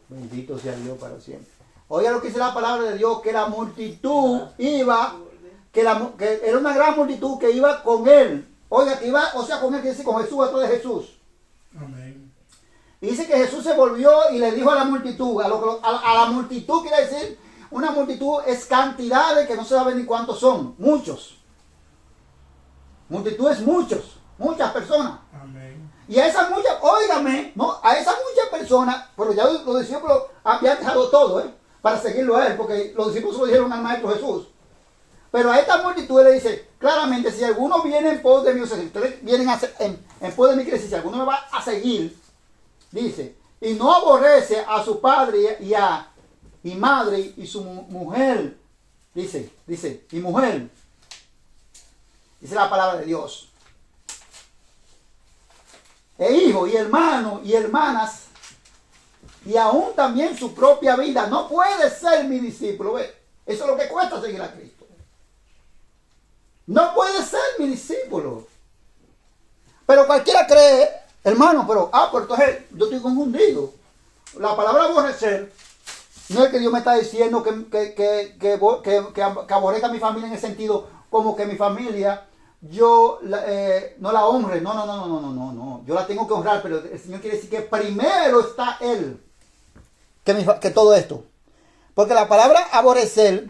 Bendito sea Dios para siempre. Oiga lo que dice la palabra de Dios, que la multitud iba, que era una gran multitud que iba con él. Oiga, que iba, o sea, con él, que dice con Jesús, atrás de Jesús. Amén. Y dice que Jesús se volvió y le dijo a la multitud, a la multitud quiere decir, una multitud es cantidades que no se sabe ni cuántos son, muchos. Multitud es muchas personas. Amén. Y a esas muchas, óigame, ¿no? A esas muchas personas, pero ya los discípulos habían dejado todo, para seguirlo a él, porque los discípulos se lo dijeron al Maestro Jesús. Pero a esta multitud le dice, claramente, si alguno viene en pos de mí, o sea, si ustedes vienen en pos de mí, quiere decir, si alguno me va a seguir, dice, y no aborrece a su padre y madre y su mujer, dice, y mujer, dice la palabra de Dios, e hijo y hermano y hermanas, y aún también su propia vida, no puede ser mi discípulo. ¿Ve? Eso es lo que cuesta seguir a Cristo. No puede ser mi discípulo. Pero cualquiera cree, hermano, pero entonces yo estoy confundido. La palabra aborrecer no es que Dios me está diciendo que aborrezca a mi familia en el sentido como que mi familia yo no la honre. No. Yo la tengo que honrar, pero el Señor quiere decir que primero está Él que todo esto. Porque la palabra aborrecer,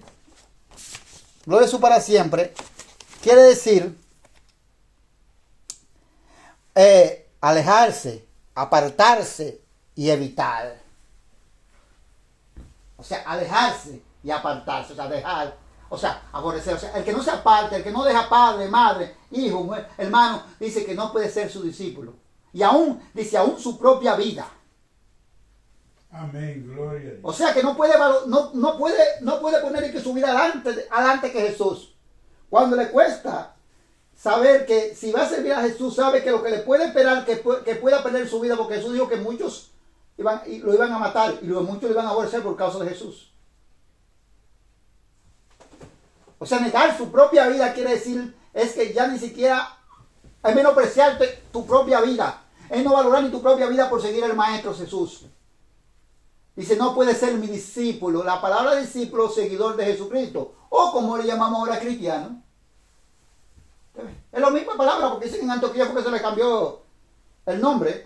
gloria a su para siempre, quiere decir alejarse, apartarse y evitar. O sea, alejarse y apartarse, o sea, dejar, o sea, aborrecer. O sea, el que no se aparte, el que no deja padre, madre, hijo, mujer, hermano, dice que no puede ser su discípulo. Y aún, dice, aún su propia vida. Amén, gloria a Dios. O sea que no puede poner que su vida adelante que Jesús. Cuando le cuesta saber que si va a servir a Jesús, sabe que lo que le puede esperar, que pueda perder su vida, porque Jesús dijo que muchos lo iban a matar y muchos lo iban a aborrecer por causa de Jesús. O sea, negar su propia vida quiere decir es que ya ni siquiera es menospreciar tu propia vida. Es no valorar ni tu propia vida por seguir al Maestro Jesús. Dice, no puede ser mi discípulo. La palabra discípulo, seguidor de Jesucristo. O como le llamamos ahora cristiano. Es la misma palabra, porque dicen en Antioquía porque se le cambió el nombre.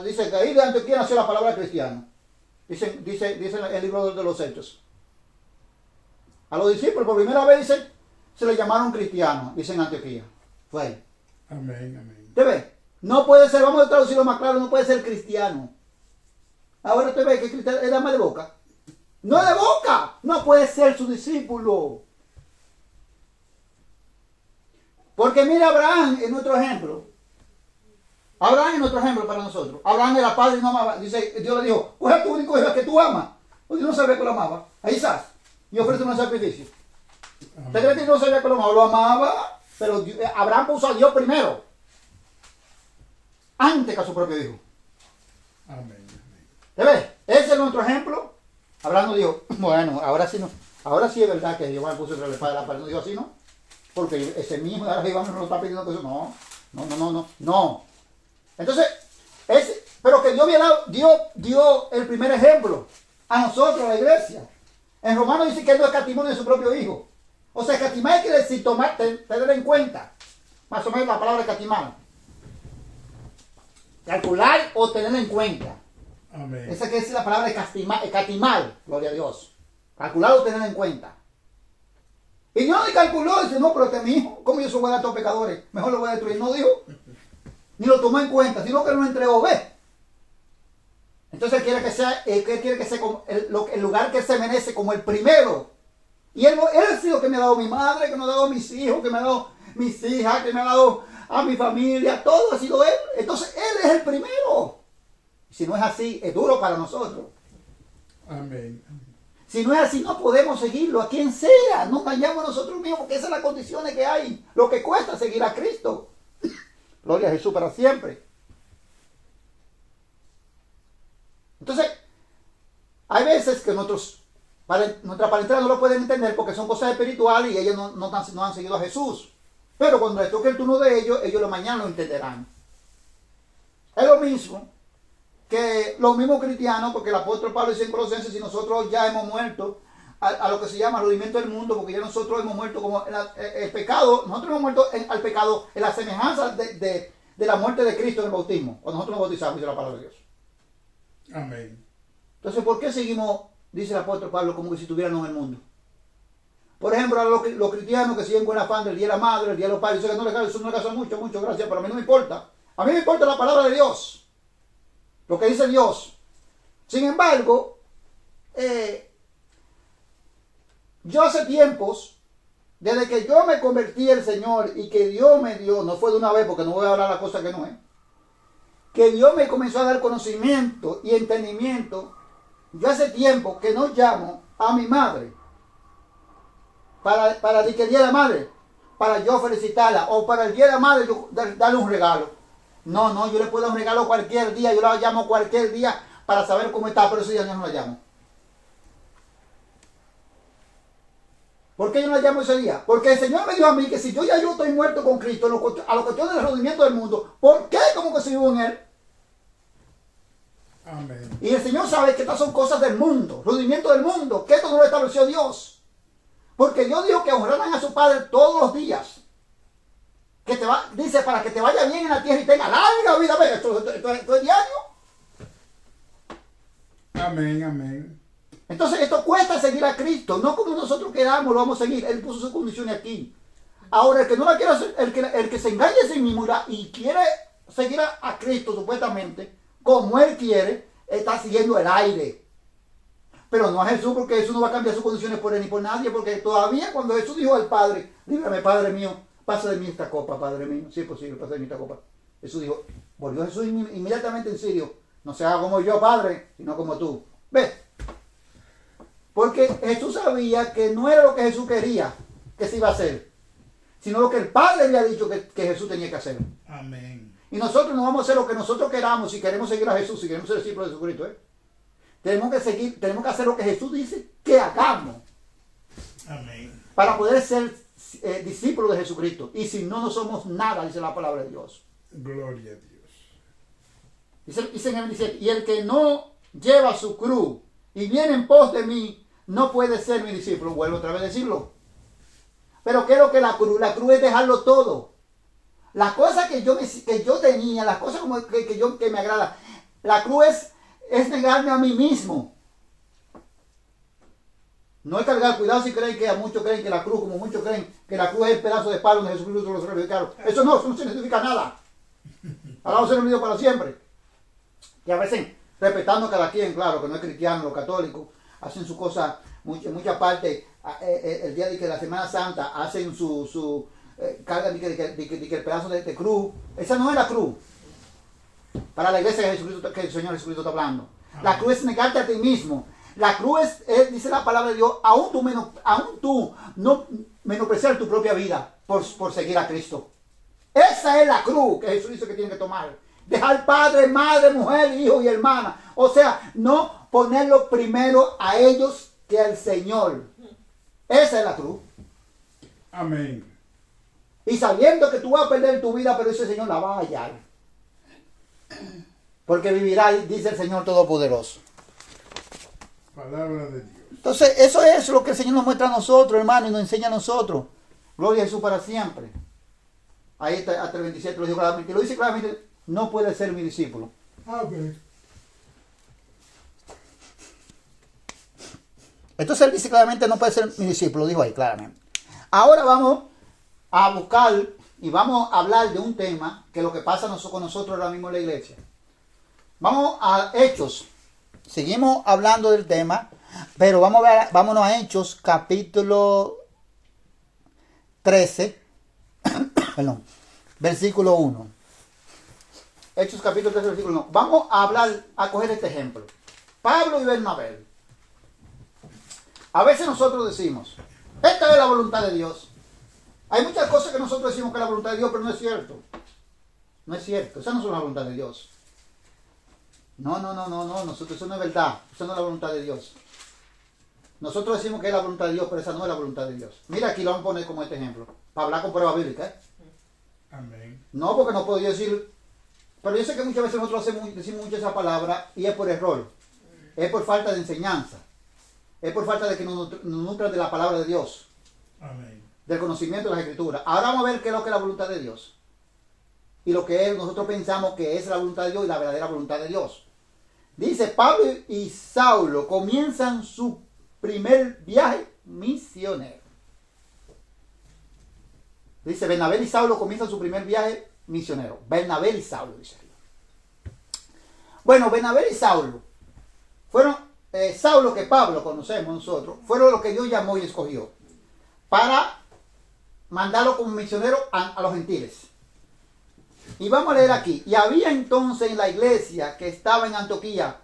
Dice que ahí de Antioquía nació la palabra cristiano. Dice el libro de los Hechos. A los discípulos por primera vez dice, se le llamaron cristianos, dice en Antioquía. Fue ahí. Amén. ¿Te ves? No puede ser, vamos a traducirlo más claro, no puede ser cristiano. Ahora te ves que cristiano es dama de boca. No es de boca, no puede ser su discípulo. Porque mira Abraham en nuestro ejemplo. Abraham es nuestro ejemplo para nosotros. Abraham era padre y no amaba. Dice, Dios le dijo, coge a tu único hijo que tú amas. Pues Dios no sabía que lo amaba. A Isaac. Y ofrece un sacrificio. ¿Usted cree que no sabía que lo amaba? Lo amaba, pero Abraham puso a Dios primero. Antes que a su propio hijo. Amén. ¿Te ves? Ese es nuestro ejemplo. Abraham no dijo, bueno, ahora sí no. Ahora sí es verdad que Jehová puso entre la espada y la pared. No dijo así, ¿no? Porque ese mismo ahora Jehová no lo está pidiendo que eso. No. Entonces, pero que Dios dio el primer ejemplo a nosotros, a la iglesia. En Romanos dice que él no escatimó de su propio hijo. O sea, escatimar quiere decir tener en cuenta. Más o menos la palabra escatimar. Calcular o tener en cuenta. Amén. Esa quiere decir la palabra escatimar. Gloria a Dios. Calcular o tener en cuenta. Y Dios le calculó, dice, no, pero este es mi hijo. ¿Cómo yo soy buena a todos pecadores? Mejor lo voy a destruir. No dijo. Ni lo tomó en cuenta, sino que lo entregó. ¿Ves? Entonces él quiere que sea como el lugar que se merece como el primero. Y él ha sido que me ha dado mi madre, que me ha dado mis hijos, que me ha dado mis hijas, que me ha dado a mi familia. Todo ha sido él. Entonces él es el primero. Si no es así, es duro para nosotros. Amén. Si no es así, no podemos seguirlo a quien sea. No engañamos a nosotros mismos, porque esas son las condiciones que hay. Lo que cuesta seguir a Cristo. Gloria a Jesús para siempre. Entonces, hay veces que nuestra parentela no lo pueden entender porque son cosas espirituales y ellos no han seguido a Jesús. Pero cuando les toque el turno de ellos lo mañana lo entenderán. Es lo mismo que los mismos cristianos, porque el apóstol Pablo dice en Colosenses, si nosotros ya hemos muerto a lo que se llama el rudimento del mundo, porque ya nosotros hemos muerto como el pecado, nosotros hemos muerto al pecado en la semejanza de la muerte de Cristo en el bautismo, cuando nosotros nos bautizamos, dice la palabra de Dios. Amén. Entonces, ¿por qué seguimos, dice el apóstol Pablo, como que si estuviéramos en el mundo? Por ejemplo, a los cristianos que siguen con el afán del día de la madre, el día de los padres, eso no le caso mucho, gracias, pero a mí no me importa. A mí me importa la palabra de Dios, lo que dice Dios. Sin embargo, yo hace tiempos, desde que yo me convertí al Señor y que Dios me dio, no fue de una vez porque no voy a hablar la cosa que no es, que Dios me comenzó a dar conocimiento y entendimiento, yo hace tiempo que no llamo a mi madre para el día de la madre, para yo felicitarla, o para el día de la madre yo darle un regalo. No, yo le puedo dar un regalo cualquier día, yo la llamo cualquier día para saber cómo está, pero ese día yo no la llamo. ¿Por qué yo no la llamo ese día? Porque el Señor me dijo a mí que si yo estoy muerto con Cristo, a lo cuestión del rendimiento del mundo, ¿por qué como que se vivo en Él? Amén. Y el Señor sabe que estas son cosas del mundo, rudimiento del mundo, que esto no lo estableció Dios. Porque Dios dijo que honraran a su Padre todos los días. Dice, para que te vaya bien en la tierra y tenga larga vida. ¿Ves? Esto es diario. Amén, amén. Entonces esto cuesta seguir a Cristo, no como nosotros queramos, lo vamos a seguir. Él puso sus condiciones aquí. Ahora, el que no la quiere hacer, el que se engaña a sí mismo y quiere seguir a Cristo supuestamente, como Él quiere, está siguiendo el aire. Pero no a Jesús, porque Jesús no va a cambiar sus condiciones por él ni por nadie, porque todavía cuando Jesús dijo al Padre, líbrame, Padre mío, pasa de mí esta copa, Padre mío, si es posible, pasa de mí esta copa. Jesús dijo, volvió Jesús inmediatamente en serio, no se haga como yo, Padre, sino como tú. ¿Ves? Porque Jesús sabía que no era lo que Jesús quería que se iba a hacer, sino lo que el Padre había dicho que Jesús tenía que hacer. Amén. Y nosotros no vamos a hacer lo que nosotros queramos si queremos seguir a Jesús, si queremos ser discípulos de Jesucristo, Tenemos que hacer lo que Jesús dice que hagamos. Amén. Para poder ser discípulos de Jesucristo. Y si no, no somos nada, dice la palabra de Dios. Gloria a Dios. Dice en el 27, y el que no lleva su cruz y viene en pos de mí, no puede ser mi discípulo. Vuelvo otra vez a decirlo. Pero ¿qué es lo que la cruz? La cruz es dejarlo todo. Las cosas que yo tenía, las cosas como que me agrada. La cruz es negarme a mí mismo. No es cargar, cuidado si creen que muchos creen que la cruz, como muchos creen que la cruz es el pedazo de palo donde Jesucristo lo sacrificaron. Eso no significa nada. Alabado sea el Dios para siempre. Y a veces, respetando a cada quien, claro, que no es cristiano, los católicos, hacen su cosa, mucha parte, el día de que la Semana Santa, hacen su carga de que el pedazo de cruz. Esa no es la cruz. Para la iglesia que el Señor Jesucristo está hablando. La cruz es negarte a ti mismo. La cruz es, dice la palabra de Dios, aún tú no menospreciar tu propia vida por seguir a Cristo. Esa es la cruz que Jesús dice que tiene que tomar. Dejar padre, madre, mujer, hijo y hermana. O sea, no ponerlo primero a ellos que al Señor. Esa es la cruz. Amén. Y sabiendo que tú vas a perder tu vida, pero ese Señor la va a hallar. Porque vivirá, dice el Señor Todopoderoso. Palabra de Dios. Entonces, eso es lo que el Señor nos muestra a nosotros, hermano, y nos enseña a nosotros. Gloria a Jesús para siempre. Ahí está, hasta el 27 lo dijo claramente. Lo dice claramente, no puede ser mi discípulo. Amén. Entonces él dice claramente, no puede ser mi discípulo, lo dijo ahí claramente. Ahora vamos a buscar y vamos a hablar de un tema que es lo que pasa con nosotros ahora mismo en la iglesia. Vamos a Hechos. Seguimos hablando del tema, pero vámonos a Hechos capítulo 13, perdón, versículo 1. Hechos capítulo 13, versículo 1. Vamos a coger este ejemplo. Pablo y Bernabé A veces nosotros decimos, esta es la voluntad de Dios. Hay muchas cosas que nosotros decimos que es la voluntad de Dios, pero no es cierto. No es cierto, esa no es la voluntad de Dios. No, nosotros, eso no es verdad, eso no es la voluntad de Dios. Nosotros decimos que es la voluntad de Dios, pero esa no es la voluntad de Dios. Mira, aquí lo vamos a poner como este ejemplo, para hablar con prueba bíblica. Amén. No, porque no puedo yo decir, pero yo sé que muchas veces nosotros decimos mucho esa palabra y es por error, es por falta de enseñanza, es por falta de que nos nutran de la palabra de Dios, Amén. del conocimiento de las Escrituras. Ahora vamos a ver qué es lo que es la voluntad de Dios y lo que es, nosotros pensamos que es la voluntad de Dios y la verdadera voluntad de Dios. Dice, Pablo y Saulo comienzan su primer viaje misionero. Dice, Bernabé y Saulo comienzan su primer viaje misionero. Bernabé y Saulo, dice. Bueno, Bernabé y Saulo fueron, Saulo, que Pablo conocemos nosotros, fueron los que Dios llamó y escogió para mandarlo como misionero a los gentiles. Y vamos a leer aquí. Y había entonces en la iglesia que estaba en Antioquía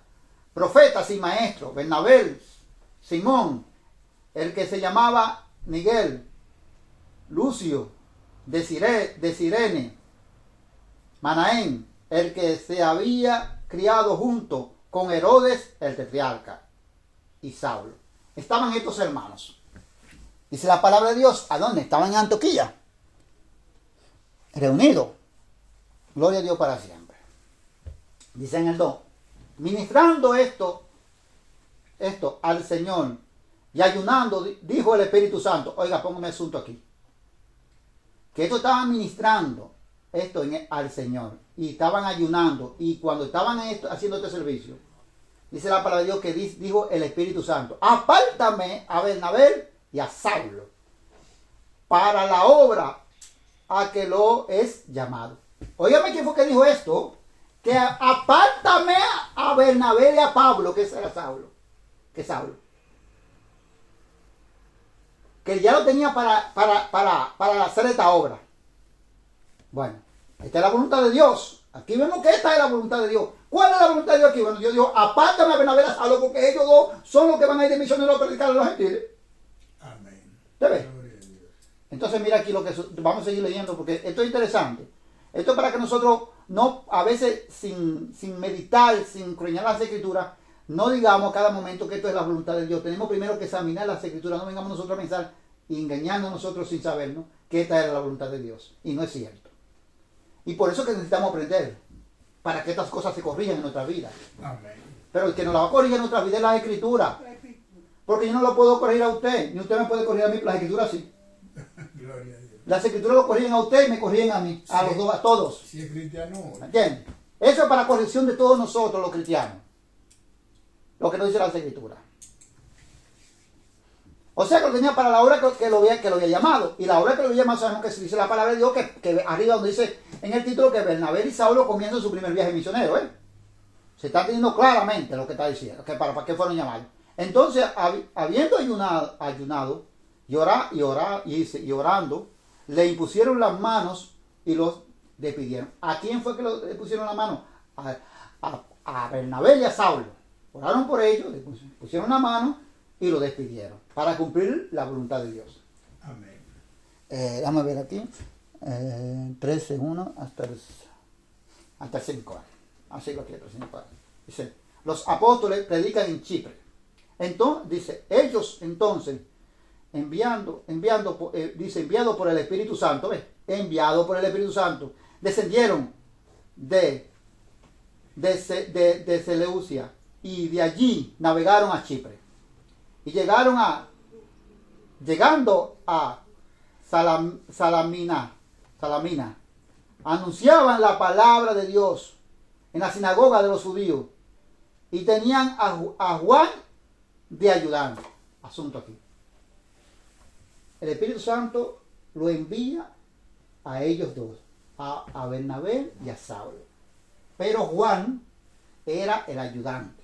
profetas y maestros, Bernabé, Simón, el que se llamaba Miguel, Lucio, de Cirene, Manaén, el que se había criado junto con Herodes el tetrarca, y Saulo. Estaban estos hermanos. Dice la palabra de Dios, ¿a dónde? Estaban en Antioquía, reunidos. Gloria a Dios para siempre. Dice en el 2, ministrando esto al Señor y ayunando, dijo el Espíritu Santo. Oiga, póngame el asunto aquí. Que esto estaban ministrando al Señor y estaban ayunando, y cuando estaban haciendo este servicio, dice la palabra de Dios que dijo el Espíritu Santo, apártame a Bernabé y a Saulo para la obra a que lo es llamado. Óigame, ¿quién fue que dijo esto? Que apártame a Bernabé y a Pablo, que era Saulo. Que Saulo. Que ya lo tenía para hacer esta obra. Bueno, esta es la voluntad de Dios. Aquí vemos que esta es la voluntad de Dios. ¿Cuál es la voluntad de Dios aquí? Bueno, Dios dijo, apártame a Bernabé y a Saulo, porque ellos dos son los que van a ir de misioneros a predicar a los gentiles. Amén. ¿Te ves? Entonces mira aquí lo que vamos a seguir leyendo, porque esto es interesante. Esto es para que nosotros no, a veces sin meditar, sin cruñar las escrituras, no digamos a cada momento que esto es la voluntad de Dios. Tenemos primero que examinar las escrituras, no vengamos nosotros a pensar y engañando a nosotros sin sabernos que esta era la voluntad de Dios. Y no es cierto. Y por eso que necesitamos aprender, para que estas cosas se corrijan en nuestra vida. Amén. Pero el que nos la va a corregir en nuestra vida es la escritura. Porque yo no lo puedo corregir a usted, ni usted me puede corregir a mí, las escrituras sí. Gloria a Dios. Las escrituras lo corrigen a usted y me corrigen a mí, a los dos, a todos. Si es cristiano, ¿Entiendes? Eso es para corrección de todos nosotros los cristianos. Lo que nos dice las escrituras. O sea que lo tenía para la obra que lo había llamado. Y la obra que lo había llamado sabemos que se dice la palabra de Dios, que arriba donde dice en el título que Bernabé y Saulo comienzan su primer viaje misionero. Se está teniendo claramente lo que está diciendo, que para qué fueron llamados. Entonces, habiendo ayunado y orando, le impusieron las manos y los despidieron. ¿A quién fue que le pusieron las manos? A Bernabé y a Saulo. Oraron por ellos, le pusieron la mano y lo despidieron para cumplir la voluntad de Dios. amén. Déjame ver aquí. 13:1 hasta el 5. Así lo quiero, 5. Dice, los apóstoles predican en Chipre. Entonces, dice, ellos entonces, enviado por el Espíritu Santo, enviado por el Espíritu Santo, descendieron de Seleucia y de allí navegaron a Chipre. Y llegando a Salamina, anunciaban la palabra de Dios en la sinagoga de los judíos y tenían a Juan de ayudante. Asunto aquí. El Espíritu Santo lo envía a ellos dos, a Bernabé y a Saulo. Pero Juan era el ayudante.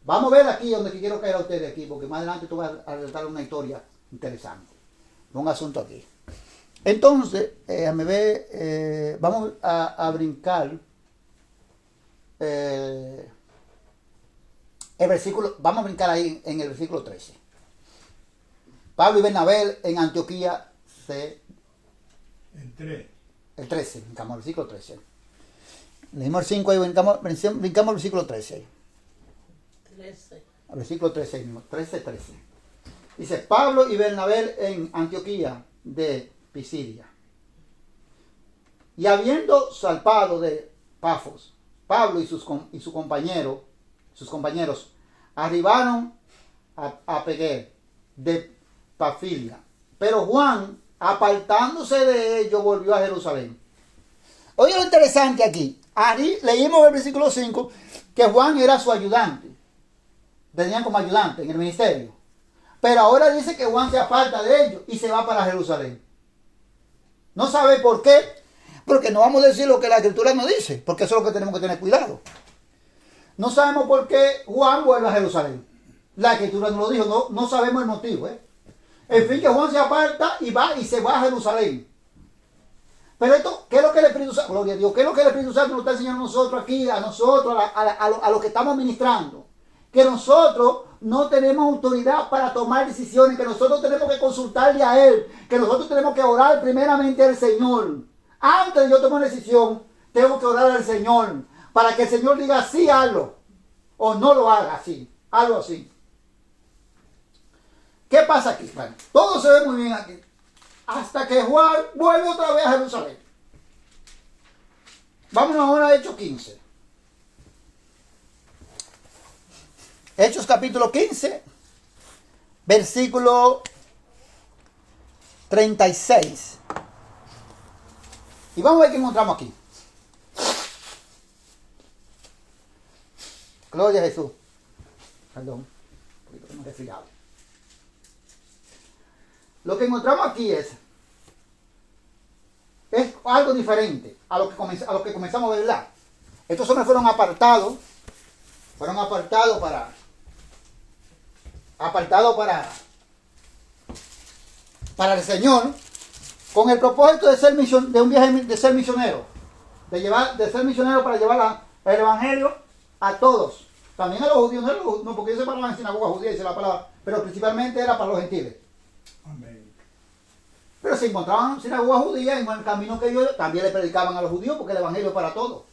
Vamos a ver aquí donde quiero caer a ustedes aquí, porque más adelante tú vas a relatar una historia interesante. Un asunto aquí. Entonces, vamos a brincar el versículo, vamos a brincar ahí en el versículo 13. Pablo y Bernabé en Antioquía Entré. el 13, brincamos al versículo 13. Leímos el 5 y brincamos al versículo 13. 13. Al versículo 13 mismo, 13. Dice, Pablo y Bernabé en Antioquía de Pisidia. Y habiendo salpado de Pafos, Pablo y sus compañeros arribaron a Pegué de Pafilia. Pero Juan, apartándose de ellos, volvió a Jerusalén. Oye lo interesante aquí. Leímos en el versículo 5 que Juan era su ayudante. Tenían como ayudante en el ministerio. Pero ahora dice que Juan se aparta de ellos y se va para Jerusalén. No sabe por qué, porque no vamos a decir lo que la Escritura nos dice, porque eso es lo que tenemos que tener cuidado. No sabemos por qué Juan vuelve a Jerusalén. La Escritura nos lo dijo, no sabemos el motivo. En fin, que Juan se aparta y se va a Jerusalén. Pero esto, ¿qué es lo que el Espíritu Santo, gloria a Dios, qué es lo que el Espíritu Santo nos está enseñando a nosotros aquí, a nosotros, a lo que estamos ministrando? Que nosotros no tenemos autoridad para tomar decisiones, que nosotros tenemos que consultarle a Él, que nosotros tenemos que orar primeramente al Señor. Antes de yo tomar una decisión, tengo que orar al Señor, para que el Señor diga sí, hazlo, o no lo haga así, algo así. ¿Qué pasa aquí? Bueno, todo se ve muy bien aquí. Hasta que Juan vuelve otra vez a Jerusalén. Vámonos ahora a Hechos 15. Hechos capítulo 15, versículo 36. Y vamos a ver qué encontramos aquí. Gloria a Jesús. Perdón, un poquito que me he resfriado. Lo que encontramos aquí es algo diferente a lo que comenzamos a ver. Estos hombres fueron apartados para el Señor, con el propósito de ser misionero, de ser misionero para llevar el evangelio a todos, también a los judíos, no porque ellos se paraban en sinagoga judía, dice la palabra, pero principalmente era para los gentiles. Amén. Pero se encontraban en sinagoga judía, en el camino que ellos también le predicaban a los judíos, porque el evangelio es para todos.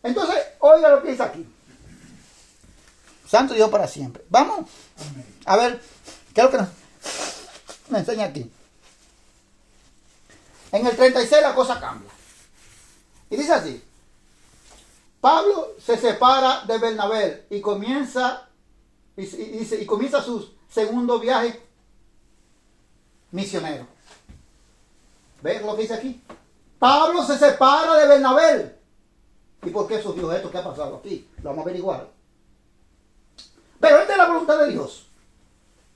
Entonces, oiga lo que dice aquí. Santo Dios para siempre. Vamos a ver qué es lo que nos enseña aquí. En el 36 la cosa cambia. Y dice así. Pablo se separa de Bernabé y comienza su segundo viaje misionero. ¿Ves lo que dice aquí? Pablo se separa de Bernabé. ¿Y por qué surgió esto? ¿Qué ha pasado aquí? Lo vamos a averiguar. Pero esta es la voluntad de Dios.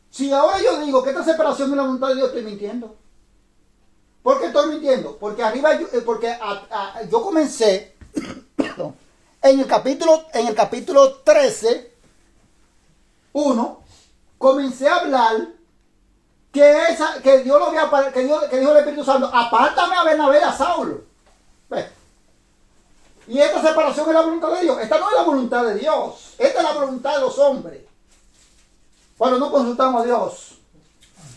Si ahora yo digo que esta separación es la voluntad de Dios, estoy mintiendo. ¿Por qué estoy mintiendo? Porque yo comencé en el capítulo 13, 1, comencé a hablar que Dios que dijo el Espíritu Santo, apártame a Bernabé y a Saulo. ¿Ves? Y esta separación es la voluntad de Dios. Esta no es la voluntad de Dios. Esta es la voluntad de los hombres. Cuando no consultamos a Dios.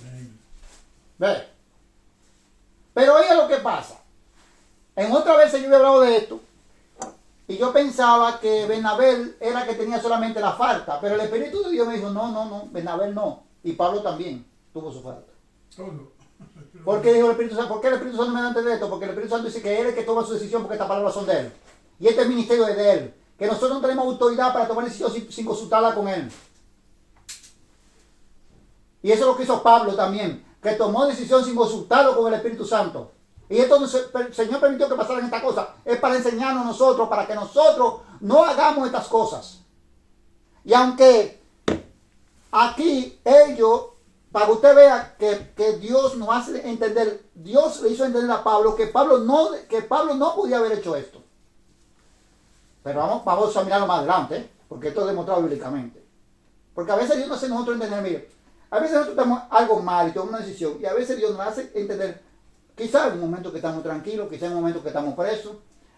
Amén. ¿Ve? Pero oiga lo que pasa. En otra vez yo había hablado de esto. Y yo pensaba que Bernabé era que tenía solamente la falta. Pero el Espíritu de Dios me dijo, no, Bernabé no. Y Pablo también tuvo su falta. Todo. ¿Por qué dijo el Espíritu Santo? ¿Por qué el Espíritu Santo me da a entender esto? Porque el Espíritu Santo dice que él es el que toma su decisión, porque estas palabras son de él. Y este ministerio es de él. Que nosotros no tenemos autoridad para tomar decisión sin consultarla con él. Y eso es lo que hizo Pablo también. Que tomó decisión sin consultarlo con el Espíritu Santo. Y esto el Señor permitió que pasaran estas cosas. Es para enseñarnos a nosotros, para que nosotros no hagamos estas cosas. Y aunque aquí ellos, para que usted vea que Dios nos hace entender, Dios le hizo entender a Pablo que Pablo no podía haber hecho esto. Pero vamos a mirarlo más adelante, porque esto es demostrado bíblicamente. Porque a veces Dios nos hace nosotros entender, mire, a veces nosotros tenemos algo mal y tomamos una decisión, y a veces Dios nos hace entender, quizás en un momento que estamos tranquilos, quizás en un momento que estamos presos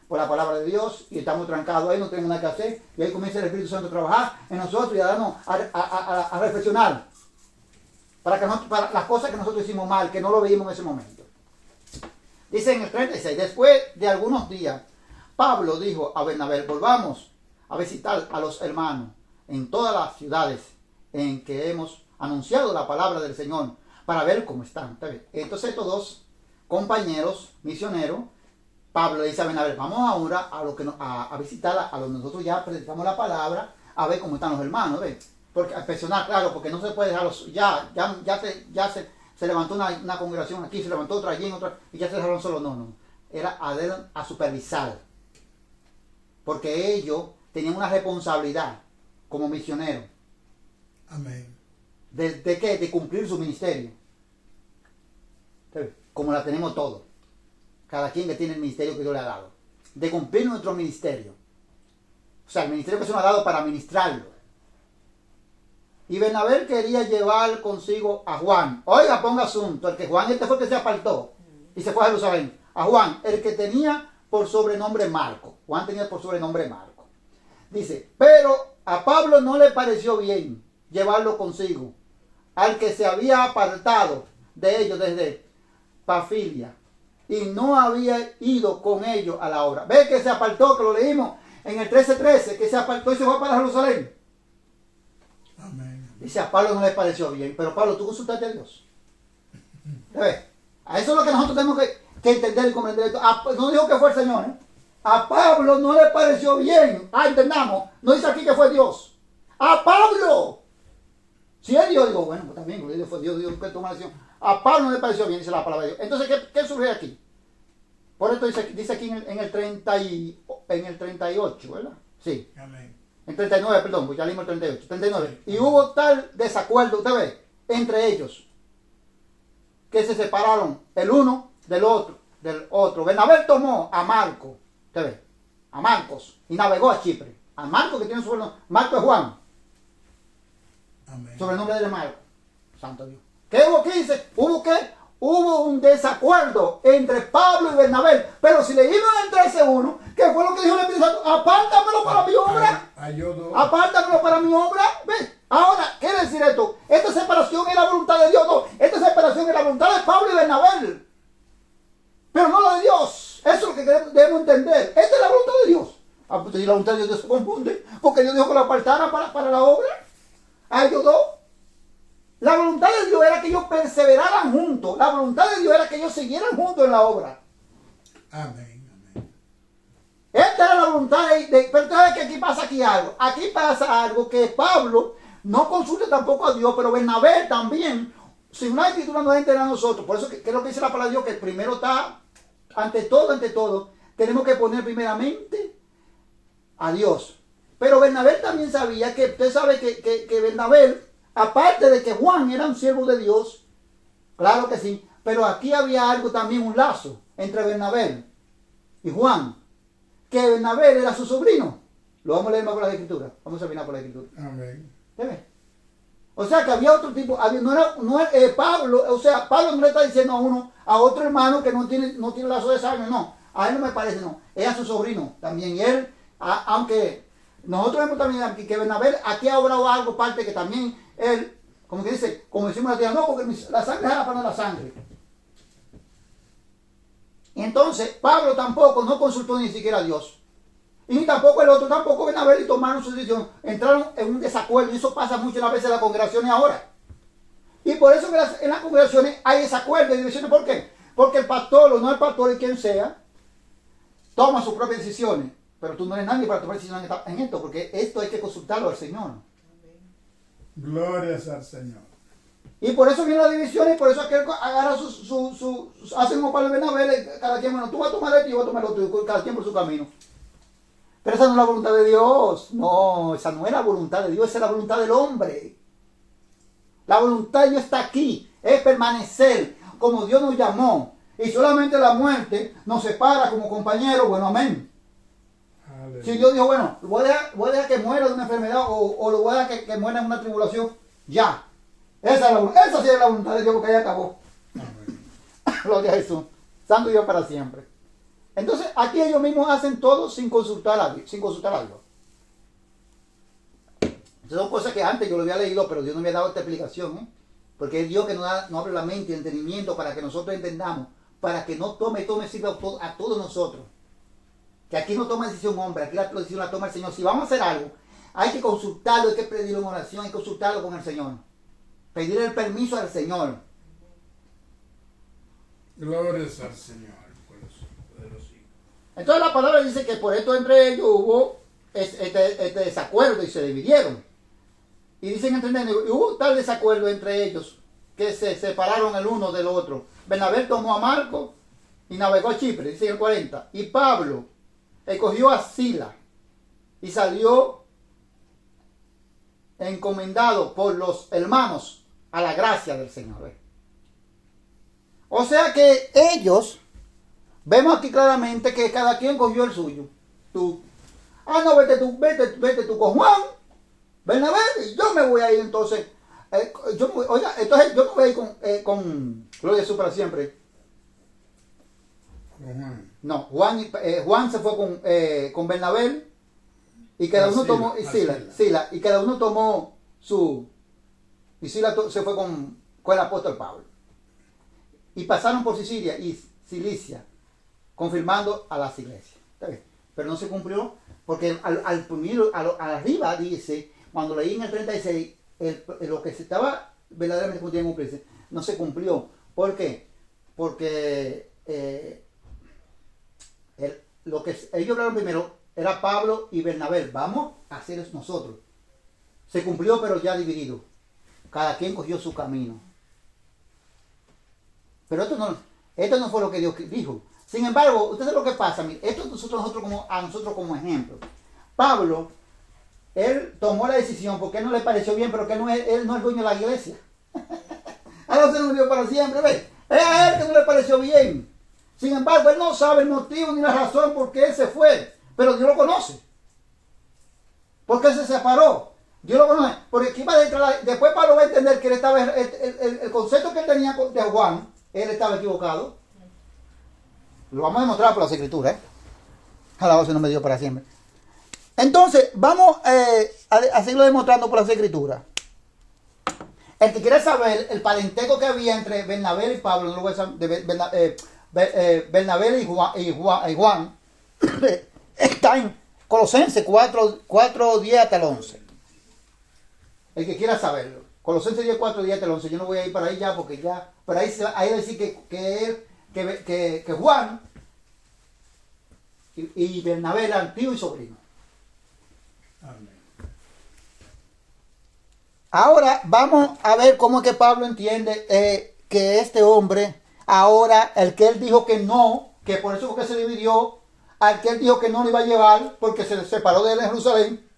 por la palabra de Dios, y estamos trancados ahí, no tenemos nada que hacer, y ahí comienza el Espíritu Santo a trabajar en nosotros y a darnos a reflexionar. para las cosas que nosotros hicimos mal, que no lo veíamos en ese momento. Dice en el 36, después de algunos días, Pablo dijo a Bernabé, volvamos a visitar a los hermanos en todas las ciudades en que hemos anunciado la palabra del Señor, para ver cómo están. ¿Está bien? Entonces estos dos compañeros misioneros, Pablo le dice a Bernabé, vamos ahora a visitar a donde nosotros ya predicamos la palabra, a ver cómo están los hermanos, ¿ves? Porque a inspeccionar, claro, porque no se puede dejarlos, se levantó una congregación aquí, se levantó otra allí, otra, y ya se dejaron solo, no. Era a supervisar. Porque ellos tenían una responsabilidad como misioneros. Amén. ¿De qué? De cumplir su ministerio. Como la tenemos todos. Cada quien que tiene el ministerio que Dios le ha dado. De cumplir nuestro ministerio. O sea, el ministerio que se nos ha dado para ministrarlo. Y Bernabé quería llevar consigo a Juan. Oiga, ponga asunto. El que Juan, este fue el que se apartó y se fue a Jerusalén. A Juan, el que tenía por sobrenombre Marco. Juan tenía por sobrenombre Marco. Dice, pero a Pablo no le pareció bien llevarlo consigo, al que se había apartado de ellos desde Pafilia y no había ido con ellos a la obra. Ve que se apartó, que lo leímos en el 13:13, que se apartó y se fue para Jerusalén. Amén. Dice, a Pablo no le pareció bien, pero Pablo, tú consultaste a Dios. ¿Ves? A eso es lo que nosotros tenemos que entender y comprender esto. No dijo que fue el Señor, ¿eh? A Pablo no le pareció bien. Entendamos. No dice aquí que fue Dios. A Pablo. Si es Dios, digo, bueno, pues también, porque fue Dios que tomó la decisión. A Pablo no le pareció bien, dice la palabra de Dios. Entonces, ¿qué surge aquí? Por esto dice aquí en el 38, ¿verdad? Sí. Amén. En 39, perdón, pues ya leímos el 38. 39. Y hubo tal desacuerdo, usted ve, entre ellos, que se separaron el uno del otro. Bernabé tomó a Marco, usted ve, a Marcos, y navegó a Chipre. A Marco, que tiene su sobrenombre. Marco es Juan. Amén. Sobrenombre de Marco. Santo Dios. ¿Qué hubo? ¿Qué dice? ¿Hubo qué? Hubo un desacuerdo entre Pablo y Bernabé. Pero si leímos en el 13:1, ¿qué fue lo que dijo el Espíritu Santo? Apártamelo para mi obra. Apártamelo para mi obra. ¿Ves? Ahora, ¿qué quiere decir esto? Esta separación es la voluntad de Dios. No, esta separación es la voluntad de Pablo y Bernabé. Pero no la de Dios. Eso es lo que debemos entender. Esta es la voluntad de Dios. Pues si la voluntad de Dios se confunde, porque Dios dijo que lo apartara para la obra. A ellos dos. La voluntad de Dios era que ellos perseveraran juntos. La voluntad de Dios era que ellos siguieran juntos en la obra. Amén. Amén. Esta era la voluntad pero sabes que aquí pasa algo. Aquí pasa algo que Pablo no consulta tampoco a Dios, pero Bernabé también. Si una escritura no es entera a nosotros, por eso que es lo que dice la palabra de Dios, que primero está, ante todo, tenemos que poner primeramente a Dios. Pero Bernabé también sabía que, usted sabe que Bernabé, aparte de que Juan era un siervo de Dios, claro que sí, pero aquí había algo también, un lazo entre Bernabé y Juan, que Bernabé era su sobrino. Lo vamos a leer más por la escritura, vamos a examinar por la escritura. Amén. ¿Ve? O sea que había otro tipo, Pablo, o sea, Pablo no le está diciendo a otro hermano que no tiene lazo de sangre, no, a él no me parece, no, es a su sobrino también, y él, aunque nosotros vemos también aquí que Bernabé aquí ha obrado algo, parte que también él, como que dice, como decimos la tía, no, porque la sangre es la pana de la sangre. Y entonces Pablo tampoco no consultó ni siquiera a Dios. Y tampoco el otro, tampoco Bernabé, y tomaron su decisión. Entraron en un desacuerdo, y eso pasa muchas veces en las congregaciones ahora. Y por eso en las congregaciones hay desacuerdo y divisiones. ¿Por qué? Porque el pastor, o no el pastor, y quien sea, toma sus propias decisiones. Pero tú no eres nadie para tomar decisiones en esto, porque esto hay que consultarlo al Señor. Gloria al Señor. Y por eso viene la división, y por eso aquel agarra hacen como Pablo y Bernabé, cada quien, bueno, tú vas a tomar esto y yo voy a tomar lo tuyo, cada quien por su camino. Pero esa no es la voluntad de Dios. No, esa no es la voluntad de Dios, esa es la voluntad del hombre. La voluntad de Dios está aquí, es permanecer como Dios nos llamó. Y solamente la muerte nos separa como compañeros, bueno, amén. Aleluya. Si Dios dijo, bueno, voy a dejar que muera de una enfermedad o lo voy a dejar que muera en una tribulación, ya. Esa sí es la voluntad de Dios, porque ahí acabó. Amén. Gloria a Jesús. Santo Dios para siempre. Entonces, aquí ellos mismos hacen todo sin consultar a Dios. Estas son cosas que antes yo lo había leído, pero Dios no me había dado esta explicación. Porque es Dios que nos abre la mente y entendimiento para que nosotros entendamos, para que no tome sirva a todos nosotros. Que aquí no toma decisión hombre, aquí la decisión la toma el Señor. Si vamos a hacer algo, hay que consultarlo, hay que pedirlo en oración, hay que consultarlo con el Señor. Pedirle el permiso al Señor. Glorias al Señor por los hijos. Entonces la palabra dice que por esto entre ellos hubo este desacuerdo y se dividieron. Y dicen y hubo tal desacuerdo entre ellos que se separaron el uno del otro. Bernabé tomó a Marco y navegó a Chipre, dice el 40. Y Pablo escogió a Sila y salió encomendado por los hermanos a la gracia del Señor. O sea que ellos, vemos aquí claramente que cada quien cogió el suyo. Tú, no, vete tú con Juan, Bernabé, y yo me voy a ir entonces. Entonces yo me voy a ir con Gloria a Jesús para siempre. Juan. No, Juan se fue con Bernabé y cada uno tomó, y Sila, y cada uno tomó y Sila se fue con el apóstol Pablo. Y pasaron por Sicilia y Cilicia, confirmando a las iglesias. ¿Está bien? Pero no se cumplió, porque arriba dice, cuando leí en el 36, lo que se estaba verdaderamente cumpliendo, no se cumplió. ¿Por qué? Porque lo que ellos hablaron primero era Pablo y Bernabé. Vamos a hacer eso nosotros. Se cumplió, pero ya dividido. Cada quien cogió su camino. Pero esto no fue lo que Dios dijo. Sin embargo, ustedes saben lo que pasa. Esto a nosotros como ejemplo. Pablo, él tomó la decisión porque él no le pareció bien, pero que él no es dueño de la iglesia. A Dios se nos dio para siempre, ¿ves? Es a él que no le pareció bien. Sin embargo, él no sabe el motivo ni la razón por qué él se fue. Pero Dios lo conoce. ¿Por qué se separó? Dios lo conoce. Porque aquí después Pablo va a entender que él estaba, el concepto que él tenía de Juan, él estaba equivocado. Lo vamos a demostrar por las escrituras. Alabado sea el nombre de Dios para siempre. Entonces, vamos a seguirlo demostrando por las escrituras. El que quiera saber el parentesco que había entre Bernabé y Pablo, Bernabé y Juan, está en Colosenses 4, 10 hasta el 11. El que quiera saberlo. Colosenses 10, 4, 10 hasta el 11. Yo no voy a ir para ahí ya porque ya. Pero ahí va a decir que Juan y Bernabé eran tío y sobrino. Amén. Ahora vamos a ver cómo es que Pablo entiende que este hombre, ahora el que él dijo que no, que por eso fue que se dividió, al que él dijo que no lo iba a llevar porque se separó de él en Jerusalén.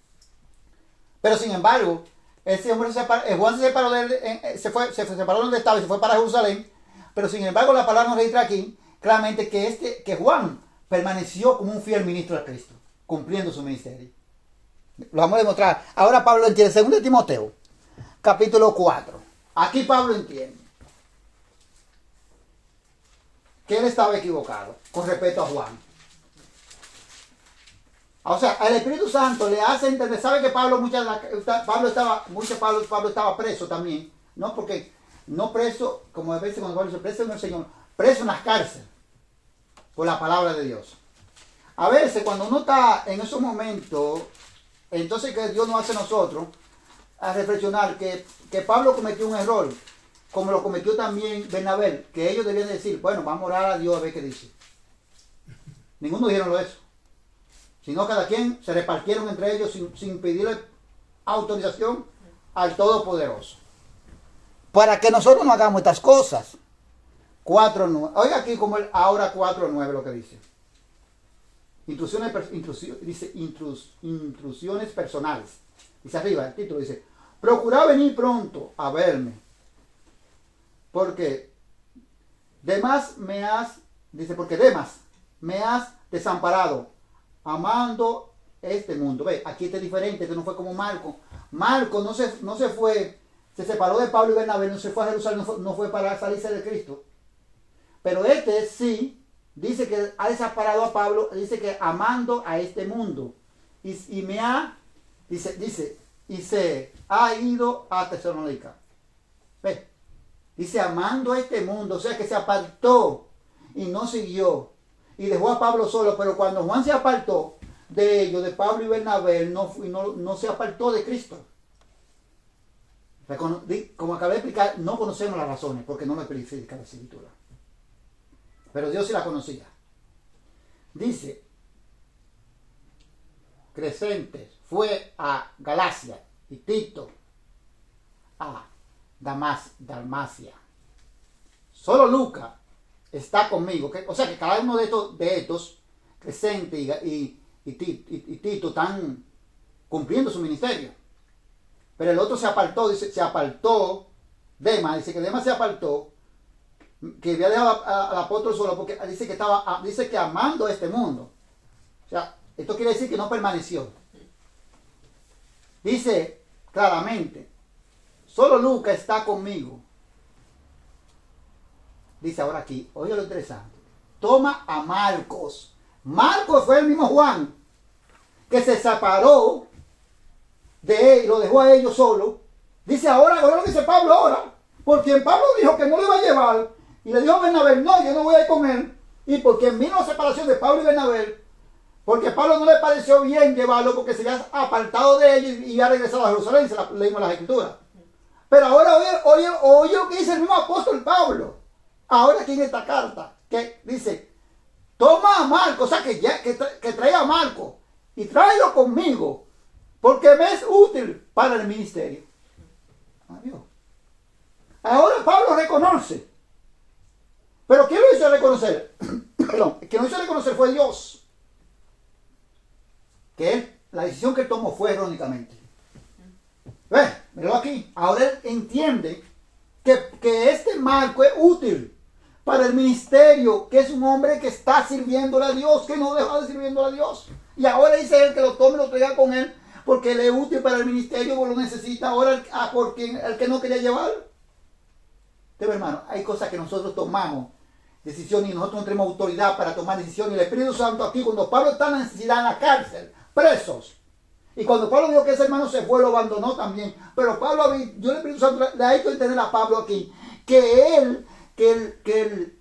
Pero sin embargo, ese hombre Juan se separó de él, se separó de donde estaba y se fue para Jerusalén. Pero sin embargo, la palabra nos registra aquí claramente que Juan permaneció como un fiel ministro de Cristo, cumpliendo su ministerio. Lo vamos a demostrar. Ahora Pablo entiende, 2 Timoteo, capítulo 4. Aquí Pablo entiende que él estaba equivocado con respecto a Juan. O sea, el Espíritu Santo le hace entender, sabe que Pablo estaba preso también, no porque no preso, como a veces cuando Pablo dice preso en el Señor, preso en las cárceles por la palabra de Dios. A veces cuando uno está en esos momentos, entonces que Dios nos hace a nosotros a reflexionar que Pablo cometió un error, como lo cometió también Bernabé, que ellos debían decir, bueno, vamos a orar a Dios a ver qué dice. Ninguno dijeron eso. Sino cada quien se repartieron entre ellos sin pedirle autorización al Todopoderoso. Para que nosotros no hagamos estas cosas. 4:9. Oiga aquí como ahora 4:9 lo que dice. Intrusiones personales. Dice arriba, el título dice, procurad venir pronto a verme. Porque Demas me has desamparado, amando este mundo. Ve, aquí está diferente, este no fue como Marco. Marco no se fue, se separó de Pablo y Bernabé, no se fue a Jerusalén, no fue para salirse de Cristo. Pero este sí, dice que ha desamparado a Pablo, dice que amando a este mundo. Y se ha ido a Tesalónica. Ve, Dice, amando a este mundo, o sea que se apartó y no siguió. Y dejó a Pablo solo, pero cuando Juan se apartó de ellos, de Pablo y Bernabé, no se apartó de Cristo. Como acabé de explicar, no conocemos las razones, porque no lo especifica la Escritura. Pero Dios sí la conocía. Dice, Crescentes fue a Galacia y Tito a Dalmacia. Solo Lucas está conmigo. O sea que cada uno de estos Crescente y Tito están cumpliendo su ministerio. Pero el otro se apartó, dice, se apartó, Demas, dice que Demas se apartó, que había dejado al apóstol solo porque dice que amando a este mundo. O sea, esto quiere decir que no permaneció. Dice claramente, solo Lucas está conmigo. Dice ahora aquí, oye lo interesante, toma a Marcos. Marcos fue el mismo Juan que se separó de él, lo dejó a ellos solo. Dice ahora lo que dice Pablo ahora, porque Pablo dijo que no lo iba a llevar, y le dijo a Bernabé, no, yo no voy a ir con él, y porque vino la separación de Pablo y Bernabé, porque a Pablo no le pareció bien llevarlo, porque se había apartado de ellos y había regresado a Jerusalén, leímos las Escrituras. Pero ahora oye lo que dice el mismo apóstol Pablo, ahora aquí en esta carta, que dice, toma a Marco, o sea que traiga a Marco, y tráelo conmigo, porque me es útil para el ministerio. Adiós. Ahora Pablo reconoce. Pero ¿quién lo hizo reconocer? Perdón, el que lo hizo reconocer fue Dios. Que la decisión que él tomó fue errónicamente. ¿Ves? Míralo aquí. Ahora él entiende que este Marco es útil para el ministerio, que es un hombre que está sirviéndole a Dios, que no deja de sirviéndole a Dios. Y ahora dice él que lo tome y lo traiga con él, porque él es útil para el ministerio, porque lo necesita ahora porque el que no quería llevar. Pero hermano, hay cosas que nosotros tomamos decisiones y nosotros no tenemos autoridad para tomar decisiones. Y el Espíritu Santo aquí, cuando Pablo está en la necesidad en la cárcel, presos, y cuando Pablo vio que ese hermano se fue, lo abandonó también. Pero Pablo, yo el Espíritu Santo le ha hecho entender a Pablo aquí que el que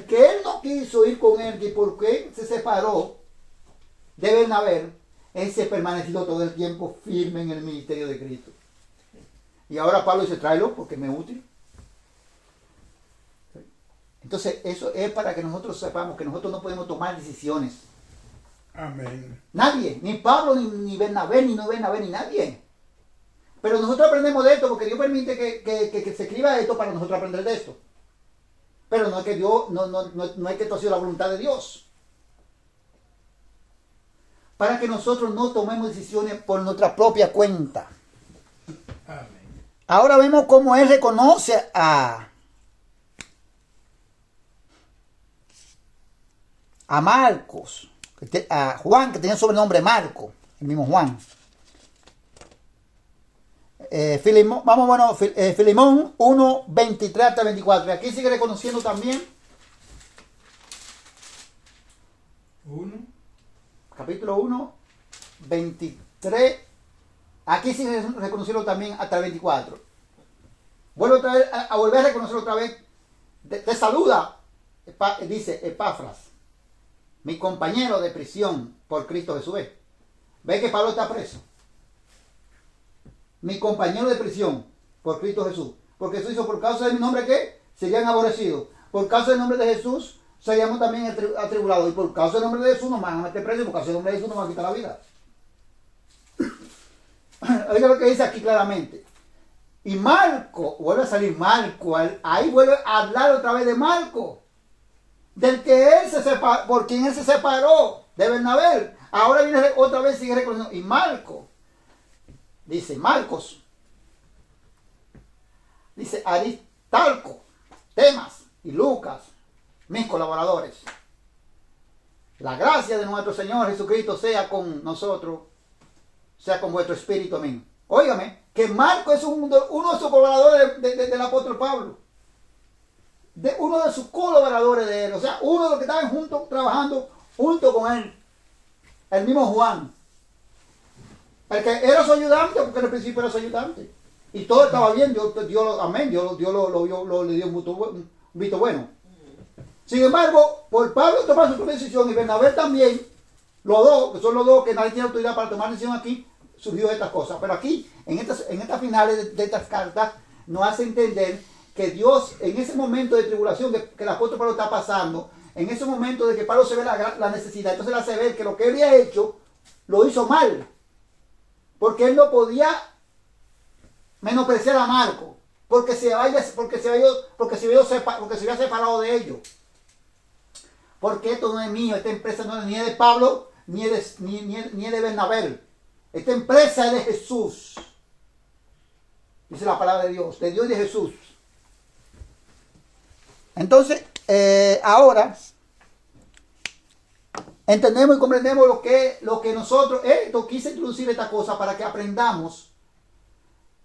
él no quiso ir con él, y porque se separó de Bernabé, él se ha permanecido todo el tiempo firme en el ministerio de Cristo. Y ahora Pablo dice, tráelo porque me es útil. Entonces eso es para que nosotros sepamos que nosotros no podemos tomar decisiones. Amén. Nadie, ni Pablo, ni Bernabé, ni nadie. Pero nosotros aprendemos de esto porque Dios permite que se escriba esto para nosotros aprender de esto. Pero no es que Dios, no es que esto ha sido la voluntad de Dios. Para que nosotros no tomemos decisiones por nuestra propia cuenta. Amén. Ahora vemos cómo él reconoce a Marcos, a Juan, que tenía el sobrenombre Marco, el mismo Juan. Filemón 1, 23 hasta 24. Y aquí sigue reconociendo también. 1. Capítulo 1, 23. Aquí sigue reconociendo también hasta el 24. Vuelve otra vez a volver a reconocerlo otra vez. Te saluda, dice Epafras, mi compañero de prisión por Cristo Jesús. Ve que Pablo está preso. Mi compañero de prisión por Cristo Jesús. Porque Jesús hizo por causa de mi nombre que serían aborrecidos. Por causa del nombre de Jesús seríamos también atribulados. Y por causa del nombre de Jesús nos van a meter preso. Y por causa del nombre de Jesús nos van a quitar la vida. Oiga lo que dice aquí claramente. Y Marco, vuelve a salir Marco. Ahí vuelve a hablar otra vez de Marco. Del que él se separó, por quien él se separó de Bernabé. Ahora viene otra vez, sigue reconociendo. Y Marco. Dice Marcos, dice Aristarco, Demas y Lucas, mis colaboradores. La gracia de nuestro Señor Jesucristo sea con nosotros, sea con vuestro espíritu. Amén. Óigame, que Marcos es uno de sus colaboradores del apóstol Pablo. Uno de sus colaboradores de él. O sea, uno de los que estaban juntos, trabajando junto con él. El mismo Juan. El que era su ayudante, porque en el principio era su ayudante. Y todo estaba bien, amén, Dios le dio un visto bueno. Sin embargo, por Pablo tomar su propia decisión y Bernabé también, los dos, que son los dos que nadie tiene autoridad para tomar decisión aquí, surgió estas cosas. Pero aquí, en estas finales de estas cartas, nos hace entender que Dios, en ese momento de tribulación que el apóstol Pablo está pasando, en ese momento de que Pablo se ve la necesidad, entonces le hace ver que lo que él había hecho, lo hizo mal. Porque él no podía menospreciar a Marco, porque se había separado de ellos. Porque esto no es mío, esta empresa no es ni de Pablo, ni es de Bernabé. Esta empresa es de Jesús. Dice la palabra de Dios y de Jesús. Entonces, ahora entendemos y comprendemos lo que nosotros, quise introducir esta cosa para que aprendamos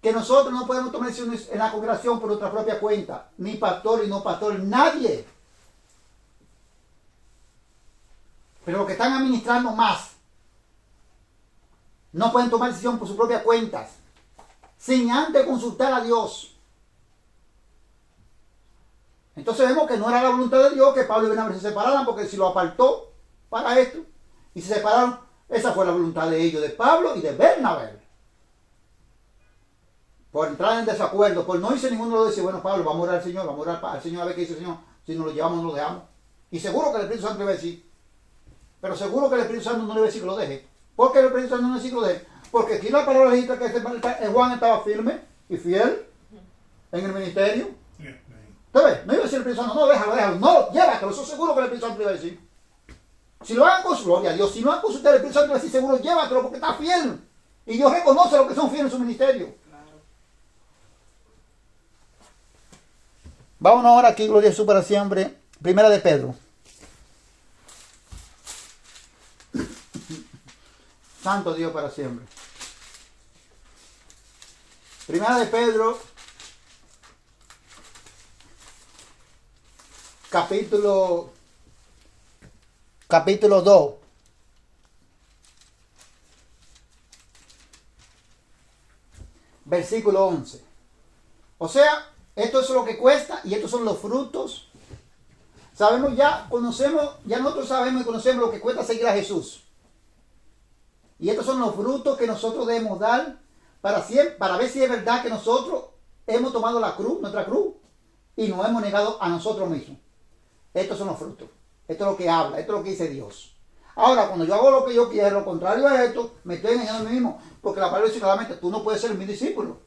que nosotros no podemos tomar decisiones en la congregación por nuestra propia cuenta, ni pastor y no pastor, nadie. Pero los que están administrando más no pueden tomar decisión por sus propias cuentas sin antes consultar a Dios. Entonces vemos que no era la voluntad de Dios que Pablo y Bernabé se separaran, porque si lo apartó para esto y se separaron, esa fue la voluntad de ellos, de Pablo y de Bernabé. Por entrar en desacuerdo, por no irse ninguno de los dice, bueno, Pablo, vamos a orar al Señor, vamos a orar al Señor a ver qué dice el Señor, si nos lo llevamos no lo dejamos. Y seguro que el Espíritu Santo le va a decir, pero seguro que el Espíritu Santo no le va a decir que lo deje. ¿Por qué el Espíritu Santo no le va a decir que lo deje? Porque aquí la palabra dice que Juan estaba firme y fiel en el ministerio. ¿Sabes? No iba a decir el Espíritu Santo, no, déjalo, no, llévatelo, eso seguro que el Espíritu Santo le va a decir. Si lo hagan con su gloria a Dios, si no han consultado el Espíritu Santo le va a decir seguro, llévatelo porque está fiel. Y Dios reconoce a los que son fieles en su ministerio. Vamos ahora aquí, gloria a Jesús para siempre. Primera de Pedro. Santo Dios para siempre. Primera de Pedro, capítulo 2. Versículo 11. O sea, esto es lo que cuesta y estos son los frutos. Sabemos ya, nosotros sabemos y conocemos lo que cuesta seguir a Jesús. Y estos son los frutos que nosotros debemos dar para ver si es verdad que nosotros hemos tomado la cruz, nuestra cruz, y nos hemos negado a nosotros mismos. Estos son los frutos. Esto es lo que habla, esto es lo que dice Dios. Ahora, cuando yo hago lo que yo quiero, lo contrario a esto, me estoy engañando a mí mismo. Porque la palabra dice claramente, tú no puedes ser mi discípulo.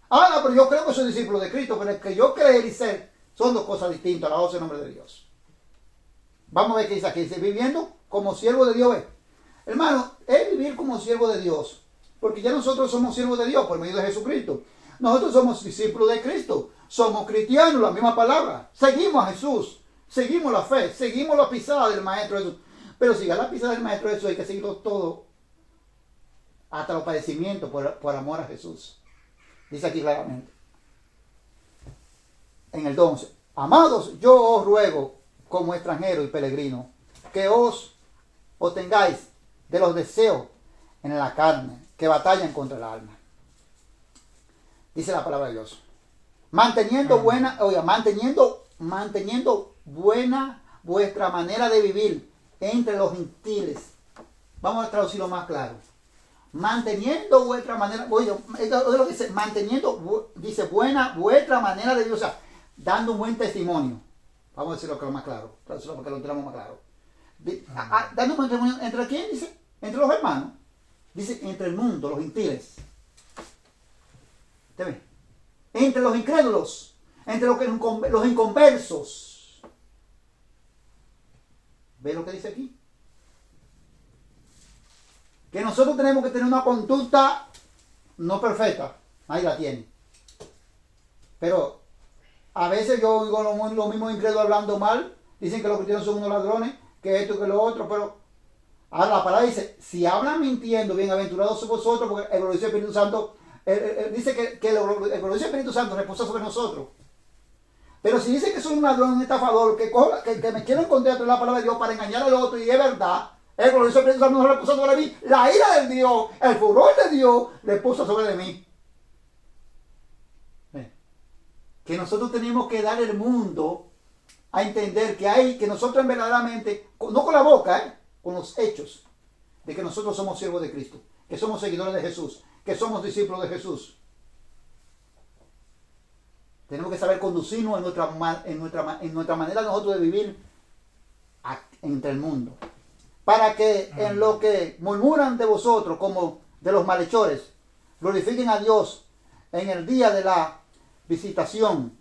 Ahora, pero yo creo que soy discípulo de Cristo, pero el que yo creer y ser son dos cosas distintas. Alabado sea el nombre de Dios. Vamos a ver qué dice aquí. Dice, viviendo como siervo de Dios. Hermano, es vivir como siervo de Dios. Porque ya nosotros somos siervos de Dios por medio de Jesucristo. Nosotros somos discípulos de Cristo. Somos cristianos, la misma palabra. Seguimos a Jesús. Seguimos la fe. Seguimos la pisada del Maestro Jesús. Pero si la pisada del Maestro Jesús hay que seguirlo todo. Hasta los padecimientos por amor a Jesús. Dice aquí claramente. En el 11. Amados, yo os ruego como extranjero y peregrino que os tengáis de los deseos en la carne que batallan contra el alma. Dice la palabra de Dios. Manteniendo buena vuestra manera de vivir entre los gentiles. Vamos a traducirlo más claro. Manteniendo vuestra manera, oye, es lo que dice, dice vuestra manera de vivir, o sea, dando un buen testimonio. Vamos a decirlo más claro, traducirlo porque lo tenemos más claro. Dando un buen testimonio, ¿entre quién dice? Entre los hermanos. Dice, entre el mundo, los gentiles. ¿Te ven? Entre los incrédulos, entre los inconversos. ¿Ves lo que dice aquí? Que nosotros tenemos que tener una conducta no perfecta. Nadie la tiene. Pero a veces yo oigo los mismos incrédulos hablando mal. Dicen que los cristianos son unos ladrones, que esto y que lo otro. Pero ahora la palabra dice, si hablan mintiendo, bienaventurados son vosotros, porque el glorioso Espíritu Santo, dice que el glorioso Espíritu Santo reposa sobre nosotros. Pero si dice que soy un ladrón, un estafador, que me quiero encontrar en la palabra de Dios para engañar al otro, y es verdad, el glorioso Espíritu Santo no reposa sobre mí. La ira de Dios, el furor de Dios reposa sobre de mí. que nosotros tenemos que dar el mundo a entender que nosotros verdaderamente, no con la boca, con los hechos, de que nosotros somos siervos de Cristo, que somos seguidores de Jesús, que somos discípulos de Jesús. Tenemos que saber conducirnos en nuestra manera nosotros de vivir entre el mundo. Para que en lo que murmuran de vosotros como de los malhechores, glorifiquen a Dios en el día de la visitación,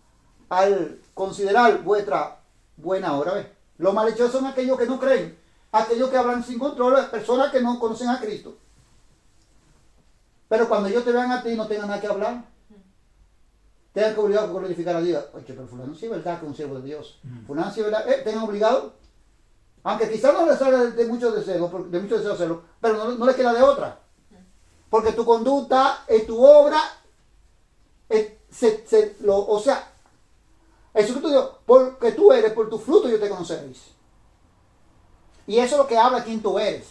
al considerar vuestra buena obra. ¿Ves? Los malhechores son aquellos que no creen, aquellos que hablan sin control, personas que no conocen a Cristo. Pero cuando ellos te vean a ti, no tengan nada que hablar. Tengan que obligar a glorificar a Dios. Oye, pero fulano sí es verdad que es un siervo de Dios. Fulano sí es verdad. Tengan obligado. Aunque quizás no les salga de mucho deseo hacerlo, pero no les queda de otra. Porque tu conducta, tu obra, o sea, Jesucristo dijo, porque tú eres, por tu fruto yo te conoceréis. Y eso es lo que habla quién tú eres.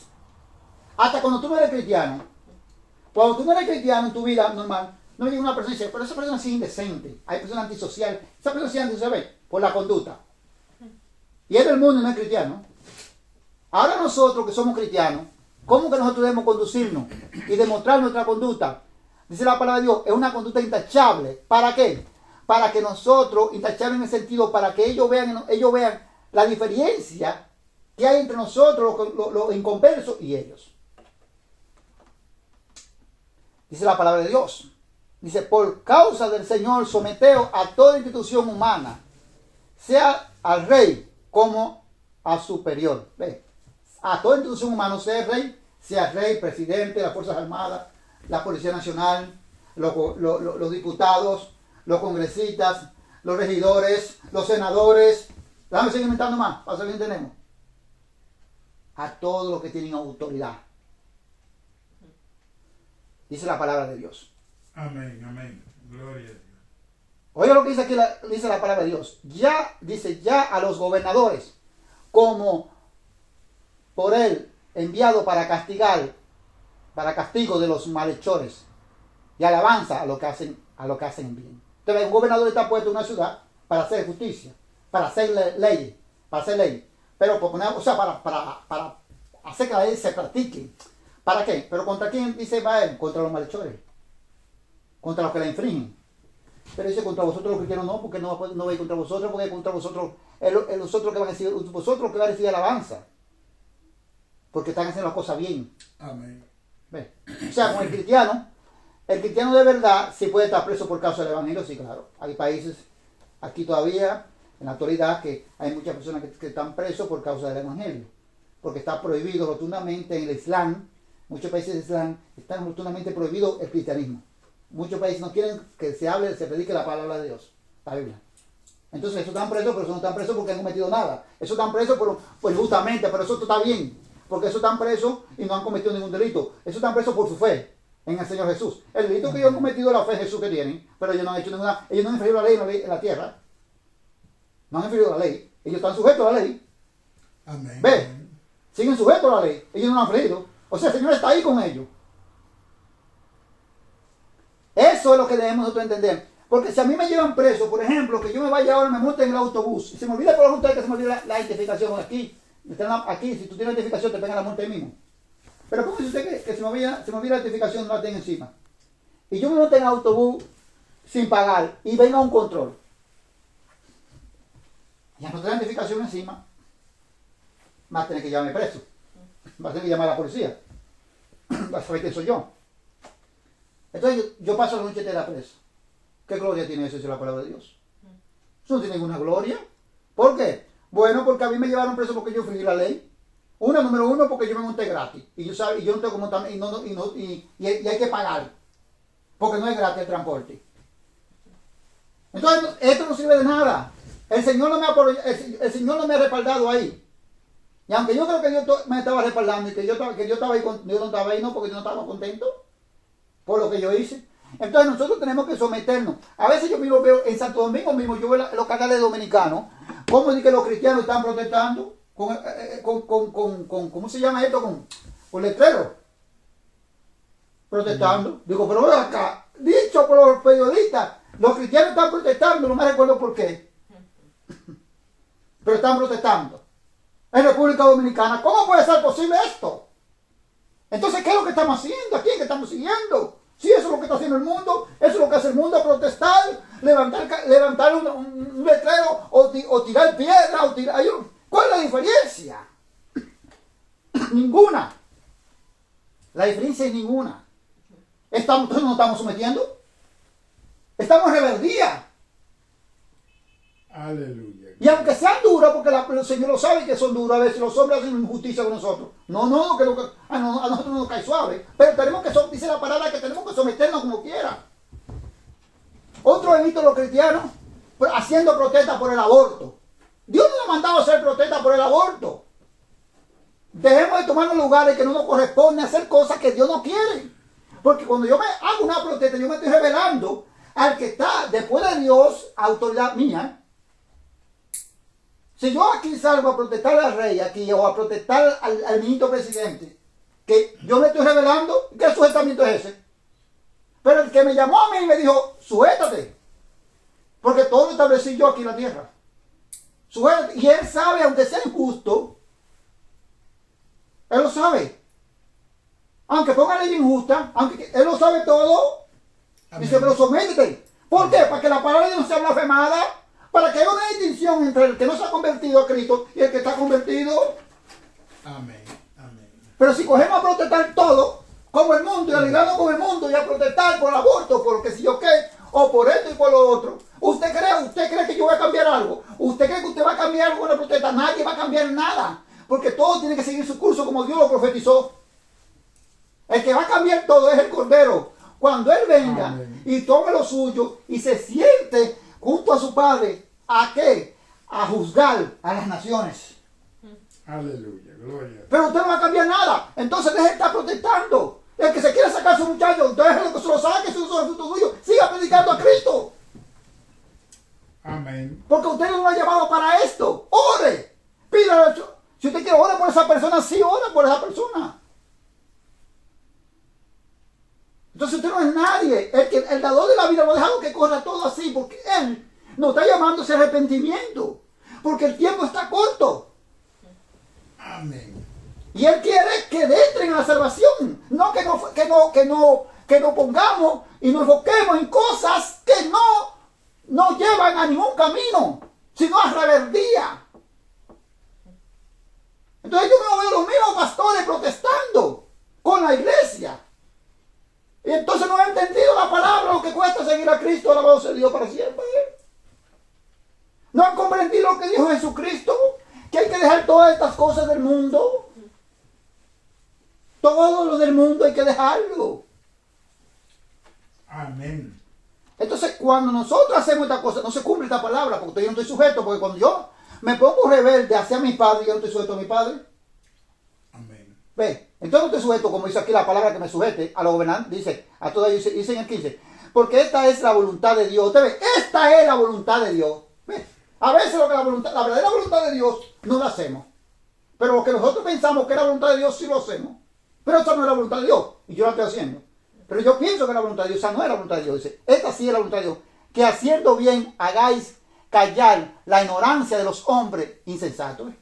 Hasta cuando tú no eres cristiano. Cuando tú no eres cristiano en tu vida normal, no llega una persona y dice, pero esa persona es indecente. Hay personas antisociales. Esa persona es antisocial por la conducta. Y es del mundo y no es cristiano. Ahora nosotros que somos cristianos, ¿cómo que nosotros debemos conducirnos y demostrar nuestra conducta? Dice la palabra de Dios, es una conducta intachable. ¿Para qué? Para que nosotros, intachable en el sentido, para que ellos vean la diferencia que hay entre nosotros, los inconversos y ellos. Dice la palabra de Dios. Dice, por causa del Señor, someteos a toda institución humana, sea al rey como a superior. ¿Ve? A toda institución humana, sea rey, presidente, las Fuerzas Armadas, la Policía Nacional, los diputados, los congresistas, los regidores, los senadores. Déjame seguir inventando más, para saber quién tenemos. A todos los que tienen autoridad. Dice la palabra de Dios. Amén, amén. Gloria a Dios. Oiga lo que dice aquí, dice la palabra de Dios. Ya a los gobernadores, como por él enviado para castigo de los malhechores y alabanza a lo que hacen bien. Entonces, un gobernador está puesto en una ciudad para hacer justicia, para hacer leyes, pero para hacer que la ley se practique. ¿Para qué? ¿Pero contra quién dice va él? Contra los malhechores, contra los que la infringen. Pero dice contra vosotros los cristianos no, porque no va a ir contra vosotros, porque contra vosotros, nosotros que van a decir, vosotros que van a decir alabanza, porque están haciendo las cosas bien. Amén. ¿Ve? O sea, con el cristiano de verdad sí puede estar preso por causa del evangelio, sí, claro. Hay países, aquí todavía, en la actualidad, que hay muchas personas que están presos por causa del evangelio, porque está prohibido rotundamente en el Islam. Muchos países del Islam están rotundamente prohibido el cristianismo. Muchos países no quieren que se predique la palabra de Dios, la Biblia. Entonces, esos están presos, pero esos no están presos porque han cometido nada. Esos están presos por justamente, pero eso está bien. Porque esos están presos y no han cometido ningún delito. Esos están presos por su fe en el Señor Jesús. El delito que ellos han cometido es la fe en Jesús que tienen, pero ellos no han hecho ninguna, ellos no han infringido la ley en la tierra. No han infringido la ley. Ellos están sujetos a la ley. Amén. ¿Ve? Siguen sujetos a la ley. Ellos no la han infringido. O sea, el Señor está ahí con ellos. Eso es lo que debemos nosotros entender. Porque si a mí me llevan preso, por ejemplo, que yo me vaya ahora, me monte en el autobús, y se me olvida por ustedes que se me olvida la identificación aquí. Aquí, si tú tienes identificación, te pegan la multa ahí mismo. Pero ¿cómo dice usted que se me olvida la identificación, no la tengo encima? Y yo me monte en el autobús sin pagar y venga un control. Ya no tengo la identificación encima, vas a tener que llevarme preso. Vas a tener que llamar a la policía. Vas a saber quién soy yo. Entonces yo paso la noche entera preso. ¿Qué gloria tiene eso si es la palabra de Dios? Eso no tiene ninguna gloria. ¿Por qué? Bueno, porque a mí me llevaron preso porque yo infringí la ley. Número uno, porque yo me monté gratis. Y yo no tengo que montarme y hay que pagar. Porque no es gratis el transporte. Entonces, esto no sirve de nada. El Señor no me ha respaldado ahí. Y aunque yo creo que Dios me estaba respaldando y que yo estaba ahí, Dios no estaba ahí, no, porque yo no estaba contento por lo que yo hice. Entonces nosotros tenemos que someternos. A veces yo mismo veo en Santo Domingo mismo, yo veo los canales dominicanos, cómo es que los cristianos están protestando con ¿cómo se llama esto? Con letreros. Protestando. Digo, pero acá, dicho por los periodistas, Los cristianos están protestando, no me recuerdo por qué. Pero están protestando. En República Dominicana, ¿cómo puede ser posible esto? Entonces, ¿qué es lo que estamos haciendo? ¿A quién que estamos siguiendo? Si eso es lo que está haciendo el mundo, eso es lo que hace el mundo, protestar, levantar un letrero o tirar piedra o tirar... ¿Cuál es la diferencia? Ninguna. La diferencia es ninguna. ¿Nosotros nos estamos sometiendo? Estamos en rebeldía. Aleluya. Y aunque sean duros, porque el Señor lo sabe que son duros, a veces los hombres hacen injusticia con nosotros. A nosotros no nos cae suave. Pero tenemos que, dice la palabra, que tenemos que someternos como quiera. Otro he visto los cristianos haciendo protesta por el aborto. Dios no nos ha mandado a hacer protesta por el aborto. Dejemos de tomar los lugares que no nos corresponde hacer cosas que Dios no quiere. Porque cuando yo me hago una protesta, yo me estoy revelando al que está después de Dios, autoridad mía. Si yo aquí salgo a protestar al rey aquí o a protestar al ministro presidente, que yo me estoy revelando, ¿qué sujetamiento es ese? Pero el que me llamó a mí me dijo, sujétate, porque todo lo establecí yo aquí en la tierra. Sujétate. Y él sabe, aunque sea injusto, él lo sabe. Aunque ponga ley injusta, aunque él lo sabe todo, Amén. dice, pero sométete. ¿Por qué? Para que la palabra de Dios no sea blasfemada, para que haya una distinción entre el que no se ha convertido a Cristo y el que está convertido. Amén. Amén. Pero si cogemos a protestar todo, como el mundo, y alegrarnos con el mundo, y a protestar por el aborto, por lo que si yo qué, o por esto y por lo otro, ¿usted cree que yo voy a cambiar algo? ¿Usted cree que usted va a cambiar algo con la protesta? Nadie va a cambiar nada, porque todo tiene que seguir su curso como Dios lo profetizó. El que va a cambiar todo es el Cordero. Cuando Él venga Amén. y tome lo suyo y se siente junto a su Padre, ¿a qué? A juzgar a las naciones. Aleluya. Gloria. Pero usted no va a cambiar nada. Entonces deje de estar protestando. El que se quiere sacar a su muchacho, déjelo que se lo saque, si eso es fruto suyo. Siga predicando a Cristo. Amén. Porque usted no lo ha llamado para esto. Ore. Pídale. Si usted quiere orar por esa persona, sí, ora por esa persona. Entonces usted no es nadie. El dador de la vida lo ha dejado que corra todo así, porque Él nos está llamando a ese arrepentimiento. Porque el tiempo está corto. Amén. Y Él quiere que entren a la salvación. No que nos pongamos y nos enfoquemos en cosas que no llevan a ningún camino, sino a rebeldía. Entonces yo no veo los mismos pastores protestando con la iglesia. Y entonces no han entendido la palabra, lo que cuesta seguir a Cristo, alabado sea Dios para siempre. No han comprendido lo que dijo Jesucristo, que hay que dejar todas estas cosas del mundo. Todo lo del mundo hay que dejarlo. Amén. Entonces cuando nosotros hacemos esta cosa, no se cumple esta palabra, porque yo no estoy sujeto, porque cuando yo me pongo rebelde hacia mi padre, yo no estoy sujeto a mi padre. Amén. Ve, entonces no estoy sujeto, como dice aquí la palabra que me sujete, a los gobernantes, dice, a todos ellos, dice en el 15, porque esta es la voluntad de Dios. Usted ve, esta es la voluntad de Dios. Ve, a veces la verdadera voluntad de Dios no la hacemos. Pero lo que nosotros pensamos que es la voluntad de Dios, sí lo hacemos. Pero esa no es la voluntad de Dios, y yo la estoy haciendo. Pero yo pienso que la voluntad de Dios, esa no es la voluntad de Dios. Dice, esta sí es la voluntad de Dios, que haciendo bien hagáis callar la ignorancia de los hombres insensatos.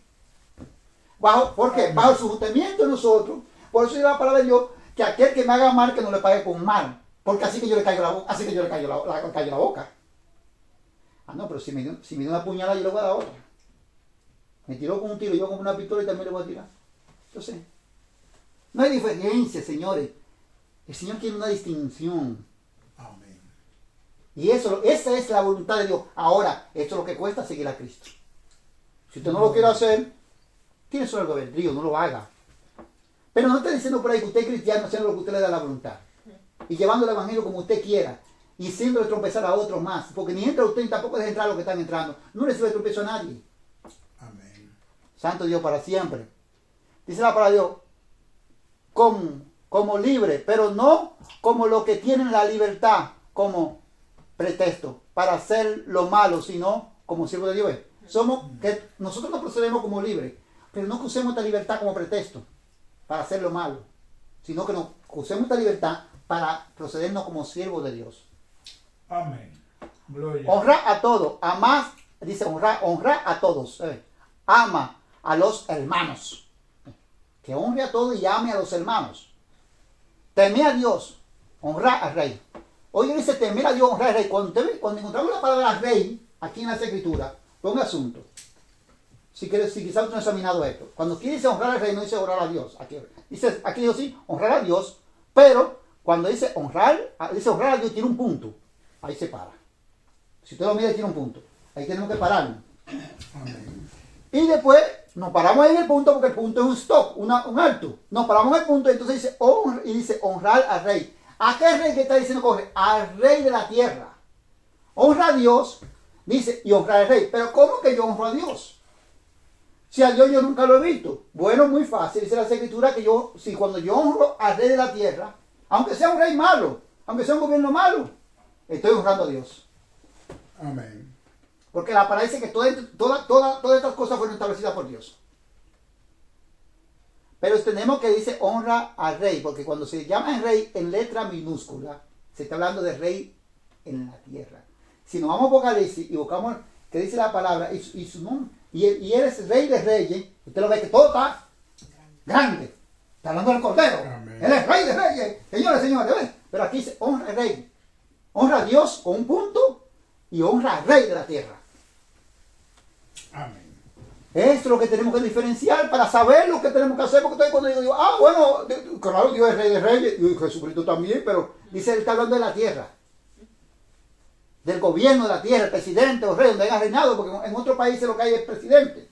¿Por qué? Bajo el sujetamiento de nosotros. Por eso dice la palabra de Dios, que aquel que me haga mal, que no le pague con mal. Porque así que yo le caigo la boca, así que yo le caigo la boca. Ah, no, pero si me dio una puñalada, yo le voy a dar otra. Me tiró con un tiro, yo con una pistola y también le voy a tirar. Entonces, no hay diferencia, señores. El Señor quiere una distinción. Amén. Y esa es la voluntad de Dios. Ahora, esto es lo que cuesta seguir a Cristo. Si usted no lo quiere hacer, tiene solo el albedrío, no lo haga. Pero no esté diciendo por ahí que usted es cristiano haciendo lo que usted le da la voluntad. Y llevando el evangelio como usted quiera. Y haciéndole tropezar a otros más. Porque ni entra usted ni tampoco deja entrar a los que están entrando. No le sirve tropiezo a nadie. Amén. Santo Dios para siempre. Dice la palabra de Dios. Como libre, pero no como los que tienen la libertad como pretexto para hacer lo malo, sino como siervo de Dios. Nosotros nos procedemos como libres, pero no que usemos esta libertad como pretexto para hacer lo malo, sino que usemos esta libertad para procedernos como siervos de Dios. Amén. Gloria. Honra a todos. Amás, dice honra a todos. Ama a los hermanos. Que honre a todos y ame a los hermanos. Teme a Dios. Honra al rey. Oye, dice temer a Dios, honrar al rey. Cuando encontramos la palabra rey aquí en las escrituras, fue un asunto. Si quizás usted no ha examinado esto. Cuando aquí dice honrar al rey, no dice honrar a Dios. Aquí dice sí, honrar a Dios, pero cuando dice honrar a Dios, tiene un punto. Ahí se para. Si usted lo mira, tiene un punto. Ahí tenemos que pararlo. Amén. Y después nos paramos ahí en el punto, porque el punto es un stop, un alto. Nos paramos en el punto y entonces dice honrar al rey. ¿A qué rey que está diciendo corre? Al rey de la tierra. Honra a Dios, dice, y honrar al rey. Pero ¿cómo que yo honro a Dios? Si a Dios yo nunca lo he visto. Bueno, muy fácil. Dice la escritura que cuando yo honro al rey de la tierra, aunque sea un rey malo, aunque sea un gobierno malo, estoy honrando a Dios. Amén. Porque la palabra dice que todas estas cosas fueron establecidas por Dios. Pero tenemos que dice honra al rey, porque cuando se llama rey en letra minúscula, se está hablando de rey en la tierra. Si nos vamos a Apocalipsis y buscamos que dice la palabra y su nombre, y él es rey de reyes, usted lo ve que todo está grande. Está hablando del Cordero. Amén. Él es rey de reyes. Señores, ¿ves? Pero aquí dice honra al rey. Honra a Dios con un punto y honra al rey de la tierra. Amén. Esto es lo que tenemos que diferenciar para saber lo que tenemos que hacer. Porque cuando digo, bueno, claro, Dios es rey de reyes, y Jesucristo también, pero dice, él está hablando de la tierra. Del gobierno de la tierra, el presidente o rey, donde haya reinado, porque en otros países lo que hay es presidente.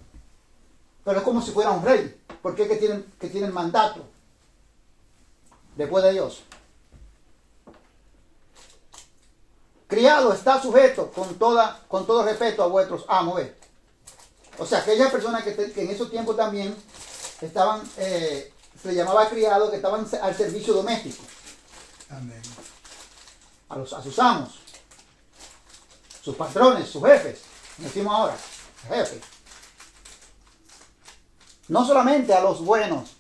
Pero es como si fuera un rey, porque es que tienen mandato después de Dios. Criado está sujeto con todo respeto a vuestros amos. O sea, aquellas personas que en esos tiempos también estaban, se le llamaba criado, que estaban al servicio doméstico. Amén. A sus amos, sus patrones, sus jefes. Decimos ahora, jefes. No solamente a los buenos,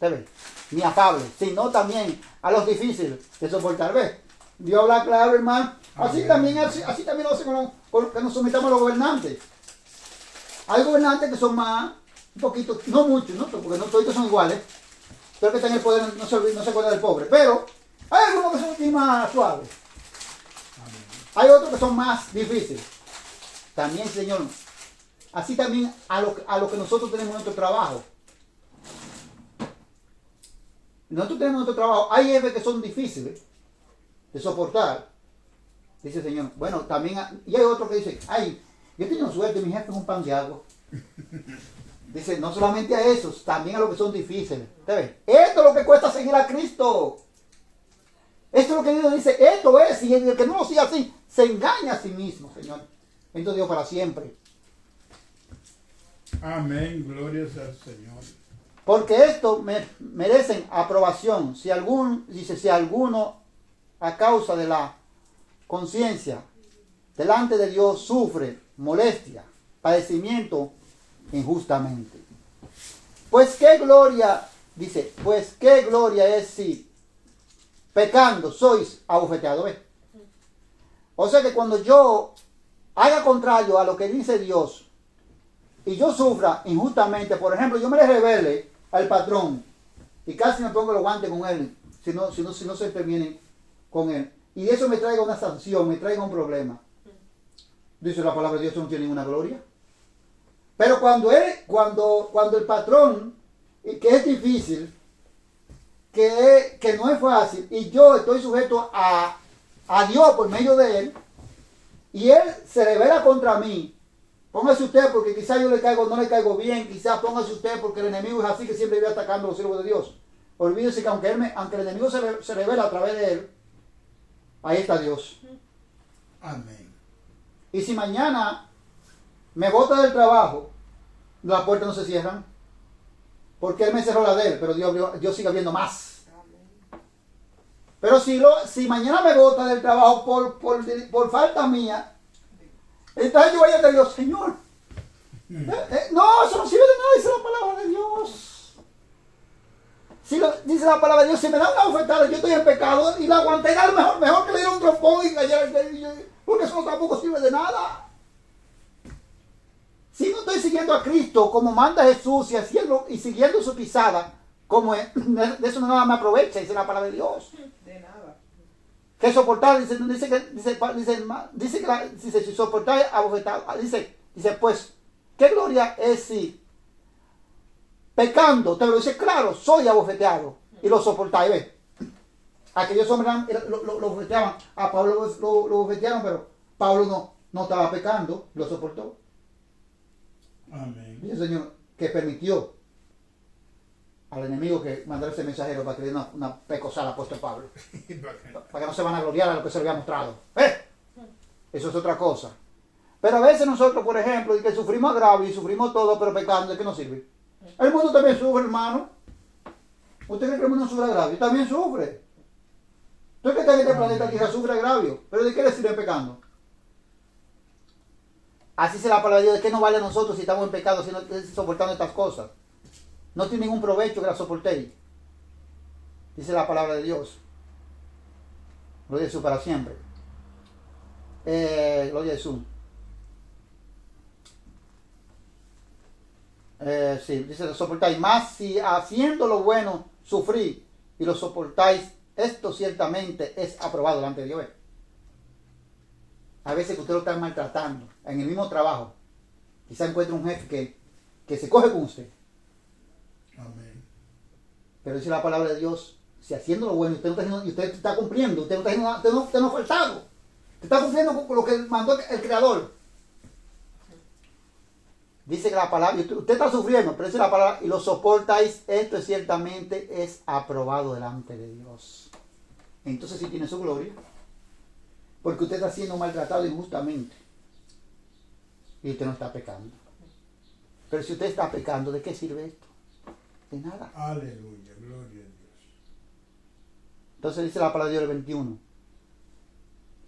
ni afables, sino también a los difíciles de soportar. ¿Ves? Dios habla claro, hermano. Así también lo hace con que nos sometamos a los gobernantes. Hay gobernantes que son más, un poquito, no muchos, ¿no? Porque no todos son iguales. Pero que están en el poder no se acuerda del pobre. Pero hay algunos que son aquí más suaves. Amén. Hay otros que son más difíciles. También, Señor, así también a lo que nosotros tenemos en nuestro trabajo. Nosotros tenemos nuestro trabajo. Hay jefes que son difíciles de soportar. Dice el Señor. Bueno, también, y hay otros que dicen, yo tengo suerte, mi jefe es un pan de agua. Dice, no solamente a esos, también a los que son difíciles. ¿Ustedes ven? Esto es lo que cuesta seguir a Cristo. Esto es lo que Dios dice, esto es, y el que no lo sigue así, se engaña a sí mismo, Señor. Bendito Dios para siempre. Amén. Glorias al Señor. Porque esto merecen aprobación. Si alguno a causa de la conciencia delante de Dios sufre molestia, padecimiento injustamente. Pues qué gloria, dice, pues qué gloria es si pecando sois abofeteados. ¿Ves? O sea que cuando yo haga contrario a lo que dice Dios y yo sufra injustamente, por ejemplo, yo me le revele al patrón y casi me pongo los guantes con él, si no se interviene con él, y eso me traiga una sanción, me traiga un problema. Dice la palabra de Dios, no tiene ninguna gloria. Pero cuando el patrón, que es difícil, que no es fácil, y yo estoy sujeto a Dios por medio de él, y él se revela contra mí, póngase usted porque quizás yo no le caigo bien, quizás póngase usted porque el enemigo es así que siempre vive atacando a los siervos de Dios. Olvídese que aunque el enemigo se revela a través de él, ahí está Dios. Amén. Y si mañana me bota del trabajo, las puertas no se cierran, porque él me cerró la de él, pero Dios sigue abriendo más. Pero si mañana me bota del trabajo por falta mía, entonces yo voy a decir, Señor, no, eso no sirve de nada, dice la palabra de Dios. Dice la palabra de Dios, si me da una oferta, yo estoy en pecado y la aguanté, mejor que le diera un trompón y Porque eso tampoco sirve de nada. Si no estoy siguiendo a Cristo como manda Jesús y siguiendo su pisada, como es, de eso nada me aprovecha, dice la palabra de Dios. De nada. Que soportar, dice si soportar abofetar, dice, pues, ¿qué gloria es si pecando? Te lo dice claro, soy abofeteado y lo soportáis, ¿ves? Aquellos hombres lo bofeteaban, a Pablo lo bofetearon, pero Pablo no estaba pecando, lo soportó. Amén. Y el Señor que permitió al enemigo que mandara ese mensajero para que le diera una pecosada al apóstol Pablo. Para que no se van a gloriar a lo que se le había mostrado. Eso es otra cosa. Pero a veces nosotros, por ejemplo, que sufrimos agravio y sufrimos todo, pero pecando, ¿de qué nos sirve? El mundo también sufre, hermano. ¿Usted cree que el mundo sufre agravio? También sufre. ¿Usted cree que este planeta Tierra sufre agravio? ¿Pero de qué le sirve pecando? Así se la palabra de Dios. ¿De qué nos vale a nosotros si estamos en pecado, si no soportando estas cosas? No tiene ningún provecho que la soportéis. Dice la palabra de Dios. Gloria a Jesús para siempre. Gloria a Jesús. Sí, dice, lo soportáis más si haciendo lo bueno sufrí y lo soportáis, esto ciertamente es aprobado delante de Dios. A veces que usted lo está maltratando en el mismo trabajo, quizá encuentre un jefe que se coge con usted. Amén. Pero dice la palabra de Dios, si haciendo lo bueno usted está cumpliendo, usted no ha faltado, usted está cumpliendo con lo que mandó el Creador. Dice que la palabra, usted está sufriendo, pero dice la palabra, y lo soportáis, esto ciertamente es aprobado delante de Dios. Entonces sí tiene su gloria, porque usted está siendo maltratado injustamente y usted no está pecando. Pero si usted está pecando, ¿de qué sirve esto? De nada. Aleluya, gloria a Dios. Entonces dice la palabra de Dios el 21.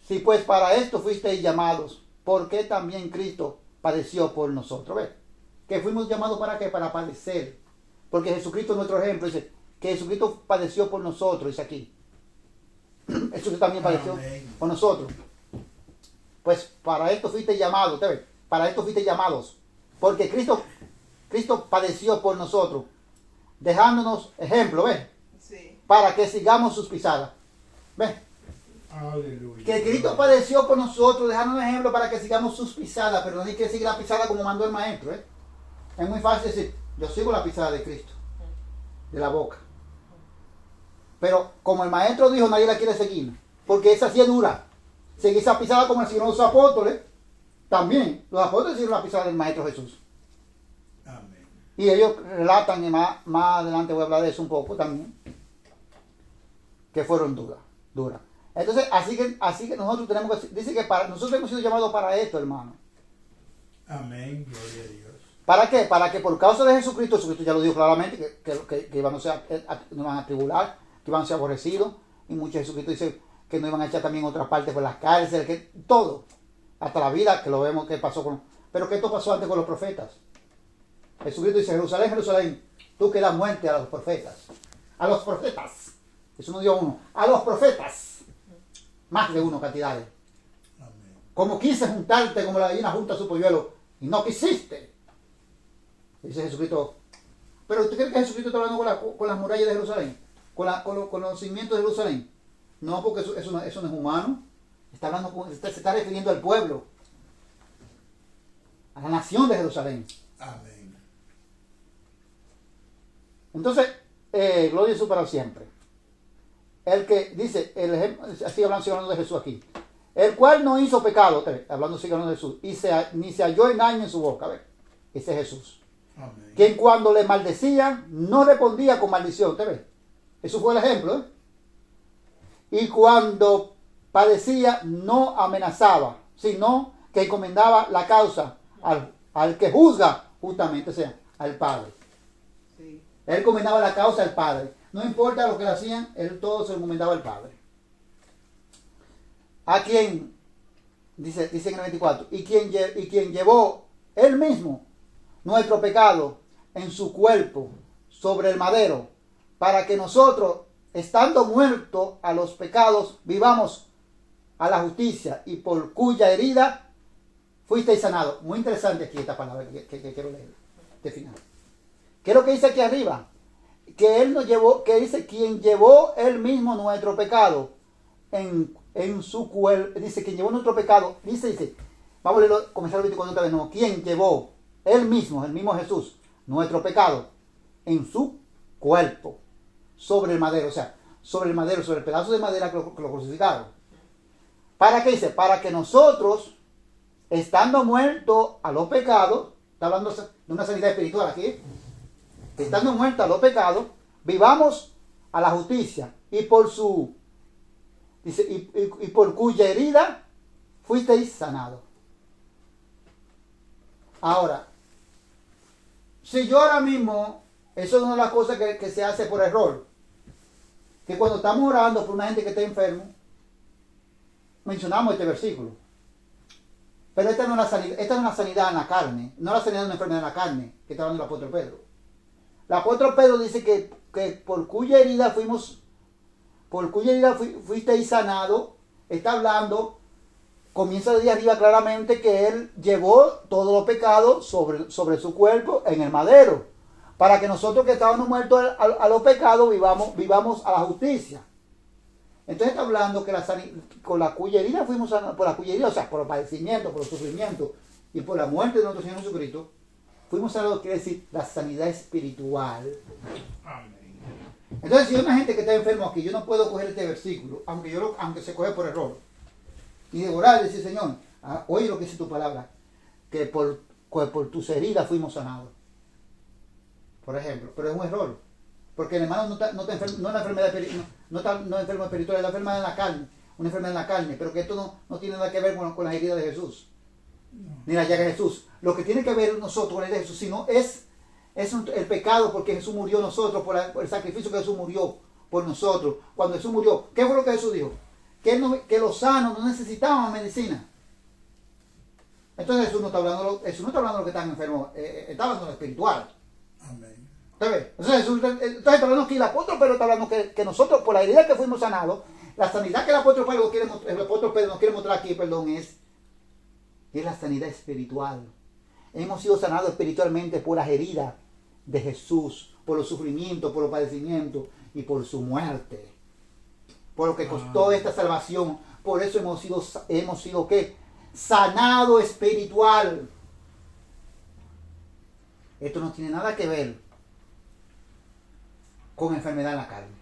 Si pues para esto fuisteis llamados, ¿por qué también Cristo padeció por nosotros? ¿Ves? Que fuimos llamados para qué? Para padecer. Porque Jesucristo es nuestro ejemplo. Dice que Jesucristo padeció por nosotros, dice aquí. Jesucristo también padeció por nosotros. Pues para esto fuiste llamados, ¿te ves? Para esto fuiste llamados. Porque Cristo padeció por nosotros, dejándonos ejemplo, ¿ves? Sí. Para que sigamos sus pisadas. ¿Ves? Aleluya. Que Cristo padeció por nosotros, dejándonos ejemplo para que sigamos sus pisadas, pero no hay que seguir la pisada como mandó el maestro, ¿eh? Es muy fácil decir, yo sigo la pisada de Cristo, de la boca. Pero como el maestro dijo, nadie la quiere seguir, porque esa sí es dura. Seguir esa pisada como el siguieron los apóstoles, también. Los apóstoles siguieron la pisada del maestro Jesús. Amén. Y ellos relatan, y más adelante voy a hablar de eso un poco también, que fueron duras. Entonces, así que nosotros tenemos que, dice que nosotros hemos sido llamados para esto, hermano. Amén, gloria a Dios. ¿Para qué? Para que por causa de Jesucristo ya lo dijo claramente, que iban a ser, no iban a tribular, que iban a ser aborrecidos, y muchos Jesucristo dice que no iban a echar también otras partes por las cárceles, que todo, hasta la vida, que lo vemos que pasó con, pero que esto pasó antes con los profetas. Jesucristo dice, Jerusalén, Jerusalén, tú que das muerte a los profetas. A los profetas. Eso no dio uno. A los profetas. Más de uno cantidades. Amén. Como quise juntarte como la gallina junta su polluelo y no quisiste. Dice Jesucristo. Pero ¿usted cree que Jesucristo está hablando con las murallas de Jerusalén? Con los cimientos de Jerusalén. No, porque eso no es humano. Está hablando se está refiriendo al pueblo. A la nación de Jerusalén. Amén. Entonces, gloria a Jesús para siempre. El que dice, sigue hablando de Jesús aquí. El cual no hizo pecado, sigue hablando de Jesús, y ni se halló engaño en su boca. ¿Ves? Ese es Jesús. Amén. Quien cuando le maldecían, no respondía con maldición. ¿Te ves? Eso fue el ejemplo. Y cuando padecía, no amenazaba, sino que encomendaba la causa al que juzga, justamente, o sea, al Padre. Sí. Él encomendaba la causa al Padre. No importa lo que le hacían, él todo se encomendaba al Padre. A quien, dice en el 24, y quien llevó él mismo nuestro pecado en su cuerpo sobre el madero, para que nosotros, estando muertos a los pecados, vivamos a la justicia y por cuya herida fuisteis sanados. Muy interesante aquí esta palabra que quiero leer, este final. ¿Qué es lo que dice aquí arriba? Que Él nos llevó, que dice, quien llevó Él mismo nuestro pecado en su cuerpo, dice, quien llevó nuestro pecado, dice, vamos a leerlo, comenzar el 24 otra vez, no, quien llevó Él mismo, el mismo Jesús, nuestro pecado en su cuerpo, sobre el madero, o sea, sobre el madero, sobre el pedazo de madera que lo crucificaron. ¿Para qué dice? Para que nosotros, estando muertos a los pecados, está hablando de una sanidad espiritual aquí, estando muertos a los pecados, vivamos a la justicia y por su, dice, y por cuya herida fuisteis sanados. Ahora, si yo ahora mismo, eso es una de las cosas que se hace por error, que cuando estamos orando por una gente que está enfermo, mencionamos este versículo. Pero esta no es una sanidad en la carne, no es la sanidad de una enfermedad en la carne, que está hablando el apóstol Pedro. El apóstol Pedro dice que por cuya herida fuisteis sanados, está hablando, comienza de arriba claramente que Él llevó todos los pecados sobre su cuerpo en el madero, para que nosotros que estábamos muertos a los pecados vivamos a la justicia. Entonces está hablando que con la cuya herida fuimos sanados, por la cuya herida, o sea, por el padecimiento, por el sufrimiento y por la muerte de nuestro Señor Jesucristo, fuimos sanados, quiere decir la sanidad espiritual. Amén. Entonces, si hay una gente que está enfermo aquí, yo no puedo coger este versículo, aunque se coge por error, y devorar y decir, Señor, oye lo que dice tu palabra, que por tus heridas fuimos sanados. Por ejemplo, pero es un error, porque el hermano no está enfermo, no es una enfermedad no es enfermo espiritual, es la enfermedad en la carne, una enfermedad en la carne, pero que esto no tiene nada que ver con las heridas de Jesús, ni la llaga de Jesús. Lo que tiene que ver nosotros con la herida de Jesús, sino es el pecado, porque Jesús murió nosotros, por el sacrificio que Jesús murió por nosotros. Cuando Jesús murió, ¿qué fue lo que Jesús dijo? Que los sanos no necesitaban medicina. Entonces Jesús no está hablando de lo que están enfermos, está hablando de lo espiritual. Amén. Entonces está hablando aquí el apóstol Pedro está hablando que nosotros, por la herida que fuimos sanados, la sanidad que el apóstol Pedro nos quiere mostrar aquí, es la sanidad espiritual. Hemos sido sanados espiritualmente por las heridas de Jesús, por los sufrimientos, por los padecimientos y por su muerte. Por lo que costó esta salvación. Por eso hemos sido ¿qué? Sanado espiritual. Esto no tiene nada que ver con enfermedad en la carne.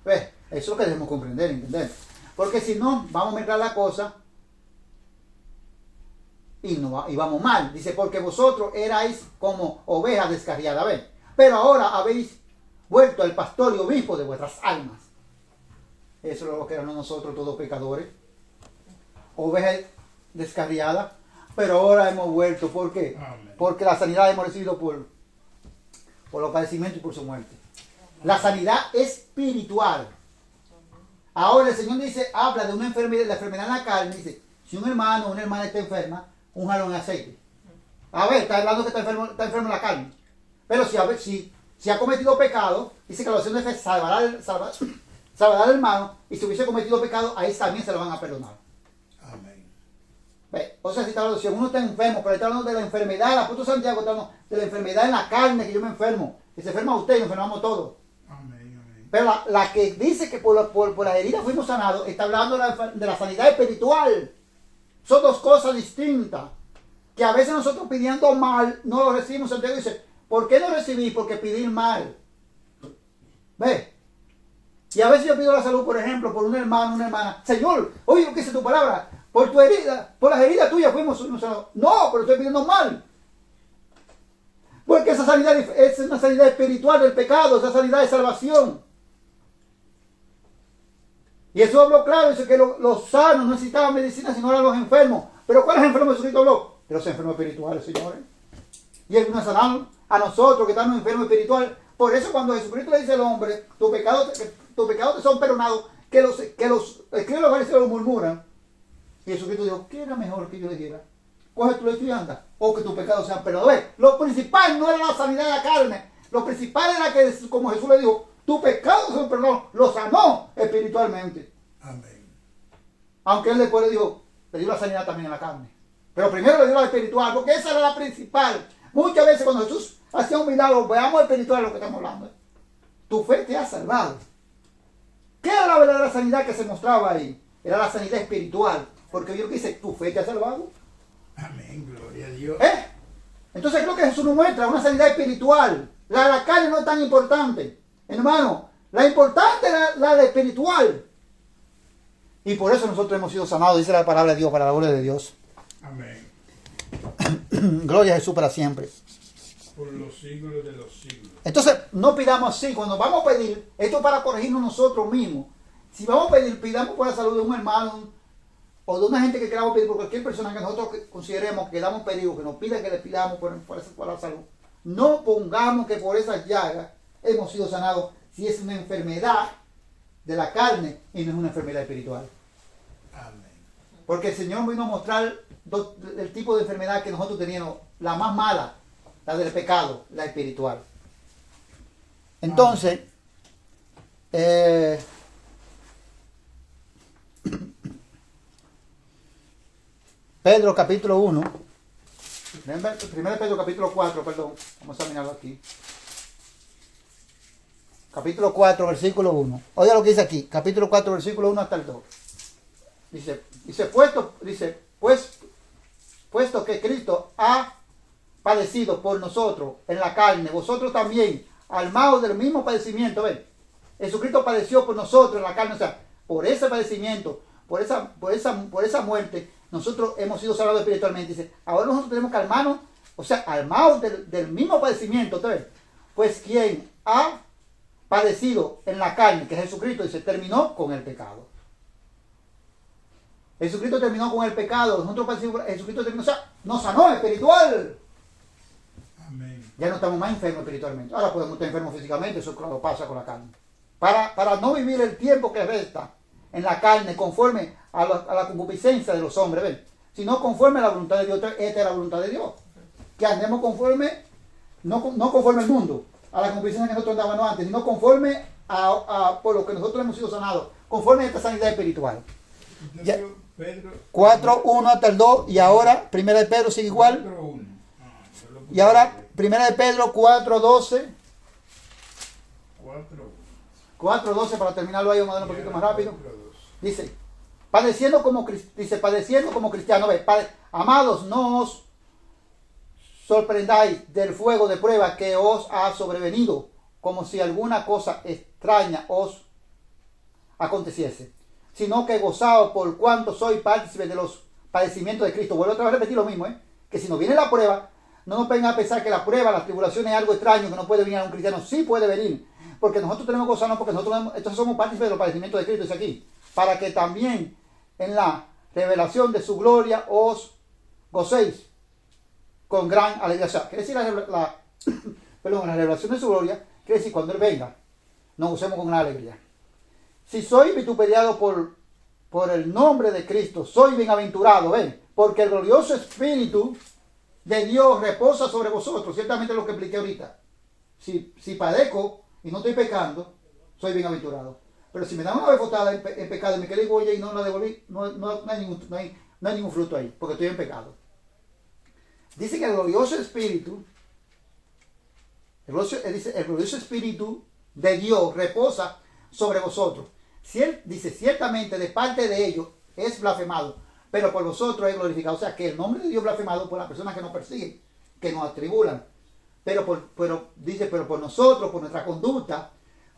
¿Ves? Eso es lo que debemos comprender, entender. Porque si no, vamos a mezclar la cosa y vamos mal. Dice, porque vosotros erais como ovejas descarriadas, ¿ves? Pero ahora habéis vuelto al pastor y obispo de vuestras almas. Eso es lo que éramos nosotros todos pecadores. Ovejas descarriadas. Pero ahora hemos vuelto. ¿Por qué? Amén. Porque la sanidad hemos recibido por los padecimientos y por su muerte. La sanidad espiritual. Ahora el Señor habla de una enfermedad, la enfermedad en la carne. Dice, si un hermano o una hermana está enferma, un jalón de aceite. A ver, está hablando que está enfermo en la carne. Pero si ha cometido pecado, dice que la oración de fe salvará al hermano, y si hubiese cometido pecado, ahí también se lo van a perdonar. Amén. ¿Ve? O sea, si uno está enfermo, pero está hablando de la enfermedad, el apóstol Santiago está hablando de la enfermedad en la carne, que yo me enfermo, que se enferma usted y nos enfermamos todos. Amén. Amén. Pero la que dice que por las heridas fuimos sanados, está hablando de la sanidad espiritual. Son dos cosas distintas, que a veces nosotros pidiendo mal, no lo recibimos. Santiago dice, ¿por qué no recibí? Porque pedí mal. ¿Ve? Y a veces yo pido la salud, por ejemplo, por un hermano, una hermana. Señor, oye lo que dice tu palabra. Por tu herida, por las heridas tuyas fuimos sanados. No, pero estoy pidiendo mal. Porque esa sanidad es una sanidad espiritual del pecado, esa sanidad de salvación. Y eso habló claro, dice que los sanos no necesitaban medicina, sino eran los enfermos. Pero ¿cuáles enfermos Jesucristo habló? De los enfermos espirituales, señores. Y Él vino a sanarnos a nosotros que estamos enfermos espirituales. Por eso cuando Jesucristo le dice al hombre, tus pecados te son perdonados, que los escribas de los fariseos murmuran. Y Jesucristo dijo, ¿qué era mejor que yo dijera? Coge tu lecho y anda, o que tus pecados sean perdonados. Lo principal no era la sanidad de la carne. Lo principal era que, como Jesús le dijo, tus pecados son perdonados. Lo sanó espiritualmente. Amén. Aunque él después le dijo, le dio la sanidad también en la carne. Pero primero le dio la espiritual, porque esa era la principal. Muchas veces cuando Jesús hacía un milagro, veamos espiritual lo que estamos hablando. Tu fe te ha salvado. ¿Qué era la verdadera sanidad que se mostraba ahí? Era la sanidad espiritual. Porque yo dice, tu fe te ha salvado. Amén, gloria a Dios. Entonces creo que Jesús nos muestra una sanidad espiritual. La de la carne no es tan importante. Hermano, la importante es la de espiritual. Y por eso nosotros hemos sido sanados, dice la palabra de Dios, para la gloria de Dios. Amén. Gloria a Jesús para siempre. Por los siglos de los siglos. Entonces, no pidamos así. Cuando vamos a pedir, esto es para corregirnos nosotros mismos. Si vamos a pedir, pidamos por la salud de un hermano o de una gente que queramos pedir, por cualquier persona que nosotros consideremos que damos pedido, que nos pida que le pidamos por la salud. No pongamos que por esas llagas hemos sido sanados si es una enfermedad de la carne y no es una enfermedad espiritual. Amén. Porque el Señor vino a mostrar el tipo de enfermedad que nosotros teníamos, la más mala, la del pecado, la espiritual. Entonces, Pedro capítulo 1, primero Pedro capítulo 4, perdón, vamos a mirarlo aquí. Capítulo 4, versículo 1. Oiga lo que dice aquí, capítulo 4, versículo 1 hasta el 2. Puesto que Cristo ha padecido por nosotros en la carne, vosotros también, armados del mismo padecimiento, ¿ven? Jesucristo padeció por nosotros en la carne, o sea, por ese padecimiento, por esa muerte, nosotros hemos sido salvados espiritualmente. Dice, ahora nosotros tenemos que armarnos, o sea, armados del mismo padecimiento, ¿ven? Pues quien ha padecido en la carne, que es Jesucristo, dice, terminó con el pecado. Jesucristo terminó con el pecado, nosotros padecimos, Jesucristo terminó, o sea, nos sanó espiritual. Amén. Ya no estamos más enfermos espiritualmente. Ahora podemos estar enfermos físicamente, eso claro pasa con la carne. Para no vivir el tiempo que resta en la carne conforme a la concupiscencia de los hombres, ¿ven? Sino conforme a la voluntad de Dios. Esta es la voluntad de Dios. Que andemos conforme, no conforme al mundo, a la concupiscencia que nosotros andábamos antes, sino conforme por lo que nosotros hemos sido sanados, conforme a esta sanidad espiritual. Ya, Pedro 4, 1 hasta el 2, y ahora, 1 de Pedro sigue igual. 4:1. Y ahora, 1 de Pedro 4, 12. 4:12 para terminarlo ahí, vamos a dar un poquito más rápido. Dice, padeciendo como cristianos, amados, no os sorprendáis del fuego de prueba que os ha sobrevenido, como si alguna cosa extraña os aconteciese, sino que gozaos por cuanto sois partícipes de los padecimientos de Cristo. Vuelvo otra vez a repetir lo mismo, que si nos viene la prueba, no nos vengan a pensar que la prueba, la tribulación es algo extraño que no puede venir a un cristiano. Sí puede venir, porque nosotros tenemos que gozarnos, porque entonces somos partícipes de los padecimientos de Cristo, dice aquí, para que también en la revelación de su gloria os gocéis con gran alegría. O sea, quiere decir la revelación de su gloria, quiere decir cuando Él venga, nos gocemos con gran alegría. Si soy vituperiado por el nombre de Cristo, soy bienaventurado, ven, porque el glorioso Espíritu de Dios reposa sobre vosotros. Ciertamente lo que expliqué ahorita. Si padezco y no estoy pecando, soy bienaventurado. Pero si me dan una bofetada en pecado y me quedé huella y no la devolví, no hay ningún fruto ahí, porque estoy en pecado. Dice que el glorioso Espíritu, el glorioso Espíritu de Dios reposa sobre vosotros. Dice, ciertamente de parte de ellos es blasfemado, pero por vosotros es glorificado. O sea, que el nombre de Dios es blasfemado por las personas que nos persiguen, que nos atribulan. Dice, pero por nosotros, por nuestra conducta,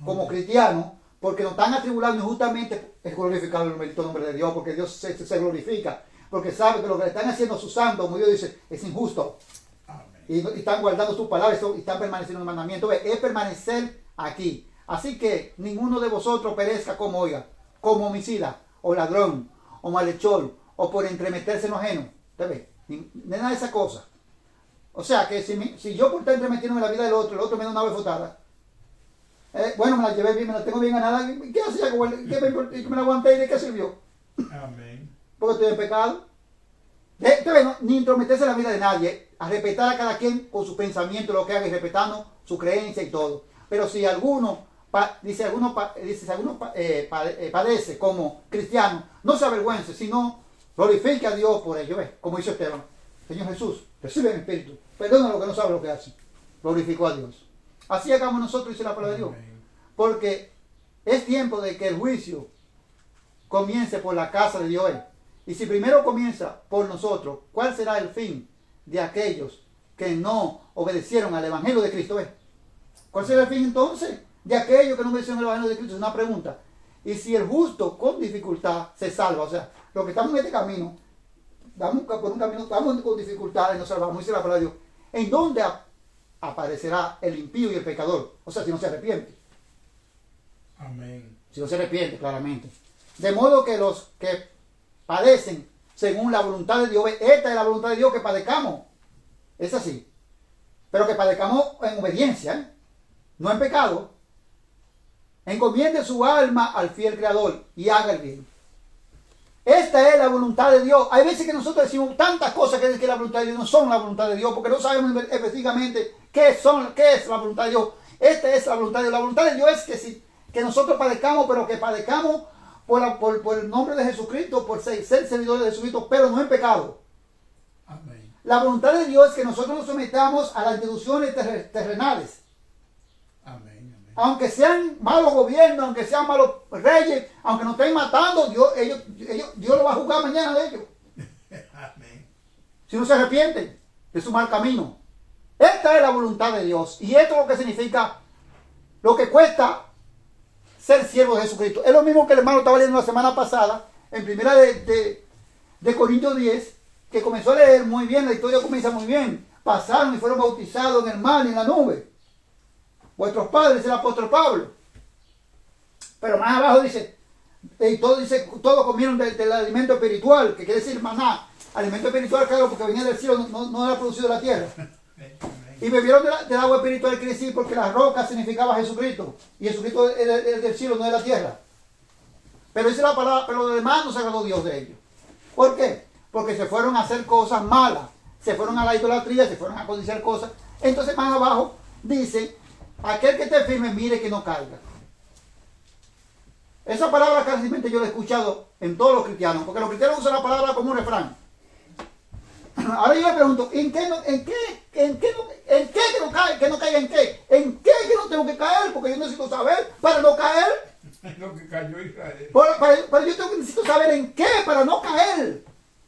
como cristianos, porque nos están atribulando injustamente, es glorificado el bendito nombre de Dios, porque Dios se glorifica, porque sabe que lo que le están haciendo a sus santos, como Dios dice, es injusto. Amén. Y están guardando sus palabras y están permaneciendo en el mandamiento. Es permanecer aquí. Así que ninguno de vosotros perezca como homicida, o ladrón, o malhechor, o por entremeterse en lo ajeno. ¿Usted ve? Nada de esas cosas. O sea que si yo por estar entremetiéndome en la vida del otro, el otro me da una bofetada, bueno, me la llevé bien, me la tengo bien ganada, ¿qué hacía? ¿Qué me la aguanté y de qué sirvió? Amén. Porque estoy en pecado. Ni intrometerse en la vida de nadie, a respetar a cada quien con su pensamiento, lo que haga, y respetando su creencia y todo. Pero si alguno dice, si alguno padece como cristiano, no se avergüence, sino glorifique a Dios por ello. ¿Ves? Como hizo Esteban. Señor Jesús, recibe el Espíritu. Perdona lo que no sabe lo que hace. Glorificó a Dios. Así hagamos nosotros, dice la palabra de Dios. Porque es tiempo de que el juicio comience por la casa de Dios. Y si primero comienza por nosotros, ¿cuál será el fin de aquellos que no obedecieron al Evangelio de Cristo? ¿Cuál será el fin entonces de aquellos que no obedecieron al Evangelio de Cristo? Es una pregunta. Y si el justo con dificultad se salva, o sea, los que estamos en este camino, vamos por un camino, vamos con dificultades, nos salvamos, dice la palabra de Dios. ¿En dónde aparecerá el impío y el pecador? O sea, si no se arrepiente. Amén. Si no se arrepiente, claramente. De modo que los que padecen según la voluntad de Dios, esta es la voluntad de Dios, que padezcamos. Es así. Pero que padezcamos en obediencia, no en pecado. Encomiende su alma al fiel Creador y haga el bien. Esta es la voluntad de Dios. Hay veces que nosotros decimos tantas cosas que la voluntad de Dios no son la voluntad de Dios, porque no sabemos específicamente qué es la voluntad de Dios. Esta es la voluntad de Dios. La voluntad de Dios es que nosotros padezcamos, pero que padezcamos por el nombre de Jesucristo, por ser servidores de Jesucristo, pero no en pecado. Amén. La voluntad de Dios es que nosotros nos sometamos a las instituciones terrenales. Amén. Amén. Aunque sean malos gobiernos, aunque sean malos reyes, aunque nos estén matando, Dios lo va a juzgar mañana de ellos. Amén. Si no se arrepienten de su mal camino. Esta es la voluntad de Dios. Y esto es lo que significa, lo que cuesta ser siervo de Jesucristo. Es lo mismo que el hermano estaba leyendo la semana pasada, en primera de Corintios 10, que comenzó a leer muy bien, la historia comienza muy bien. Pasaron y fueron bautizados en el mar y en la nube. Vuestros padres, el apóstol Pablo. Pero más abajo dice, todos comieron del alimento espiritual, que quiere decir maná. Alimento espiritual, claro, porque venía del cielo, no era producido de la tierra. Y bebieron del agua espiritual, quiere decir, porque la roca significaba Jesucristo. Y Jesucristo es del cielo, no de la tierra. Pero dice la palabra, pero lo demás no se agradó Dios de ellos. ¿Por qué? Porque se fueron a hacer cosas malas. Se fueron a la idolatría, se fueron a codiciar cosas. Entonces más abajo dice, aquel que esté firme, mire que no caiga. Esa palabra casi yo la he escuchado en todos los cristianos, porque los cristianos usan la palabra como un refrán. Ahora yo le pregunto, ¿en qué que no caiga en qué? ¿En qué que no tengo que caer? Porque yo necesito saber para no caer. Lo que cayó Israel. Pero yo necesito saber en qué para no caer.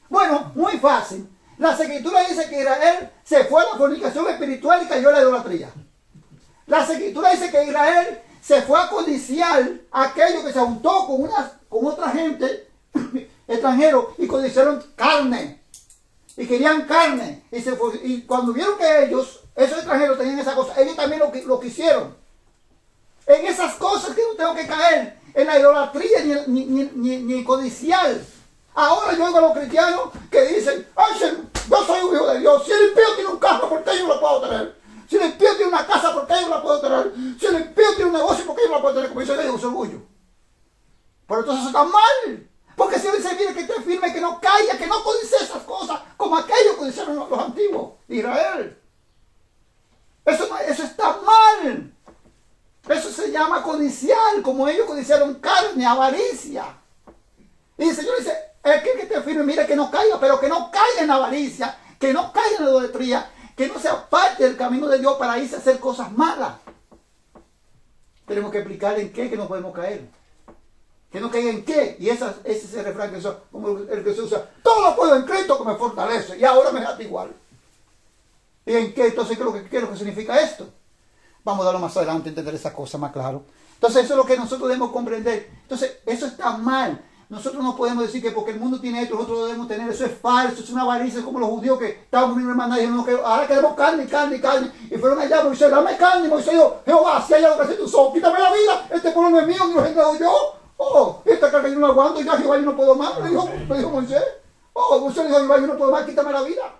Bueno, muy fácil. La Escritura dice que Israel se fue a la fornicación espiritual y cayó en la idolatría. La Escritura dice que Israel se fue a codiciar aquello que se juntó con otra gente extranjero y codiciaron carne. Y querían carne. Y cuando vieron que esos extranjeros tenían esa cosa, ellos también lo quisieron. En esas cosas que no tengo que caer, en la idolatría ni codiciar. Ahora yo oigo a los cristianos que dicen, ay, yo soy un hijo de Dios. Si el impío tiene un carro, ¿por qué yo lo puedo tener? Si el impío tiene una casa, ¿por qué yo la puedo tener? Si el impío tiene un negocio, ¿por qué yo la puedo tener? Como dice Dios, orgullo. Pero entonces eso está mal. Porque si dice, mire, que esté firme, que no caiga, que no codice esas cosas, como aquellos que hicieron los antiguos de Israel. Eso está mal. Eso se llama codiciar, como ellos codiciaron carne, avaricia. Y el Señor dice, el que esté firme, mire que no caiga, pero que no caiga en avaricia, que no caiga en la idolatría, que no sea parte del camino de Dios para irse a hacer cosas malas. Tenemos que explicarle en qué que no podemos caer. Que no caiga en qué. Y ese es el refrán como el que se usa. Todo lo puedo en Cristo que me fortalece. Y ahora me da igual. ¿Y en qué? Entonces, ¿qué es lo que significa esto? Vamos a darlo más adelante, entender esa cosa más claro. Entonces, eso es lo que nosotros debemos comprender. Entonces, eso está mal. Nosotros no podemos decir que porque el mundo tiene esto, nosotros lo debemos tener. Eso es falso, es una avaricia, como los judíos que estaban con mi hermana y dijeron, que ahora queremos carne. Y fueron allá, Moisés, dame carne. Moisés dijo, Jehová, si hay algo que hacer tú solo, quítame la vida. Este pueblo no es mío, ni lo he entrado yo. Esta carga yo no aguanto, ya Jehová yo no puedo más, le dijo Moisés. Moisés le dijo, Jehová yo no puedo más, quítame la vida.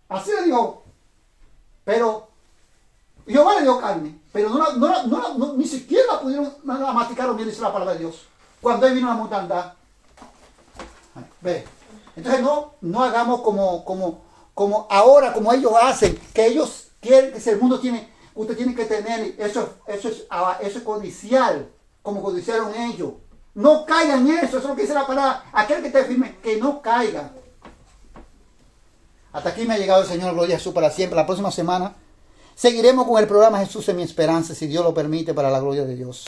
Así le dijo. Pero Jehová le dio carne, pero ni siquiera pudieron masticar bien, dice la palabra de Dios. Cuando él vino a la mortandad. Ve. Entonces no hagamos como ahora, como ellos hacen, que ellos quieren que si el mundo tiene, Usted tiene que tener, eso es codiciar, como codiciaron ellos. No caigan en eso, eso es lo que dice la palabra. Aquel que esté firme, que no caiga. Hasta aquí me ha llegado el Señor, gloria a Jesús para siempre. La próxima semana seguiremos con el programa Jesús es mi esperanza, si Dios lo permite, para la gloria de Dios.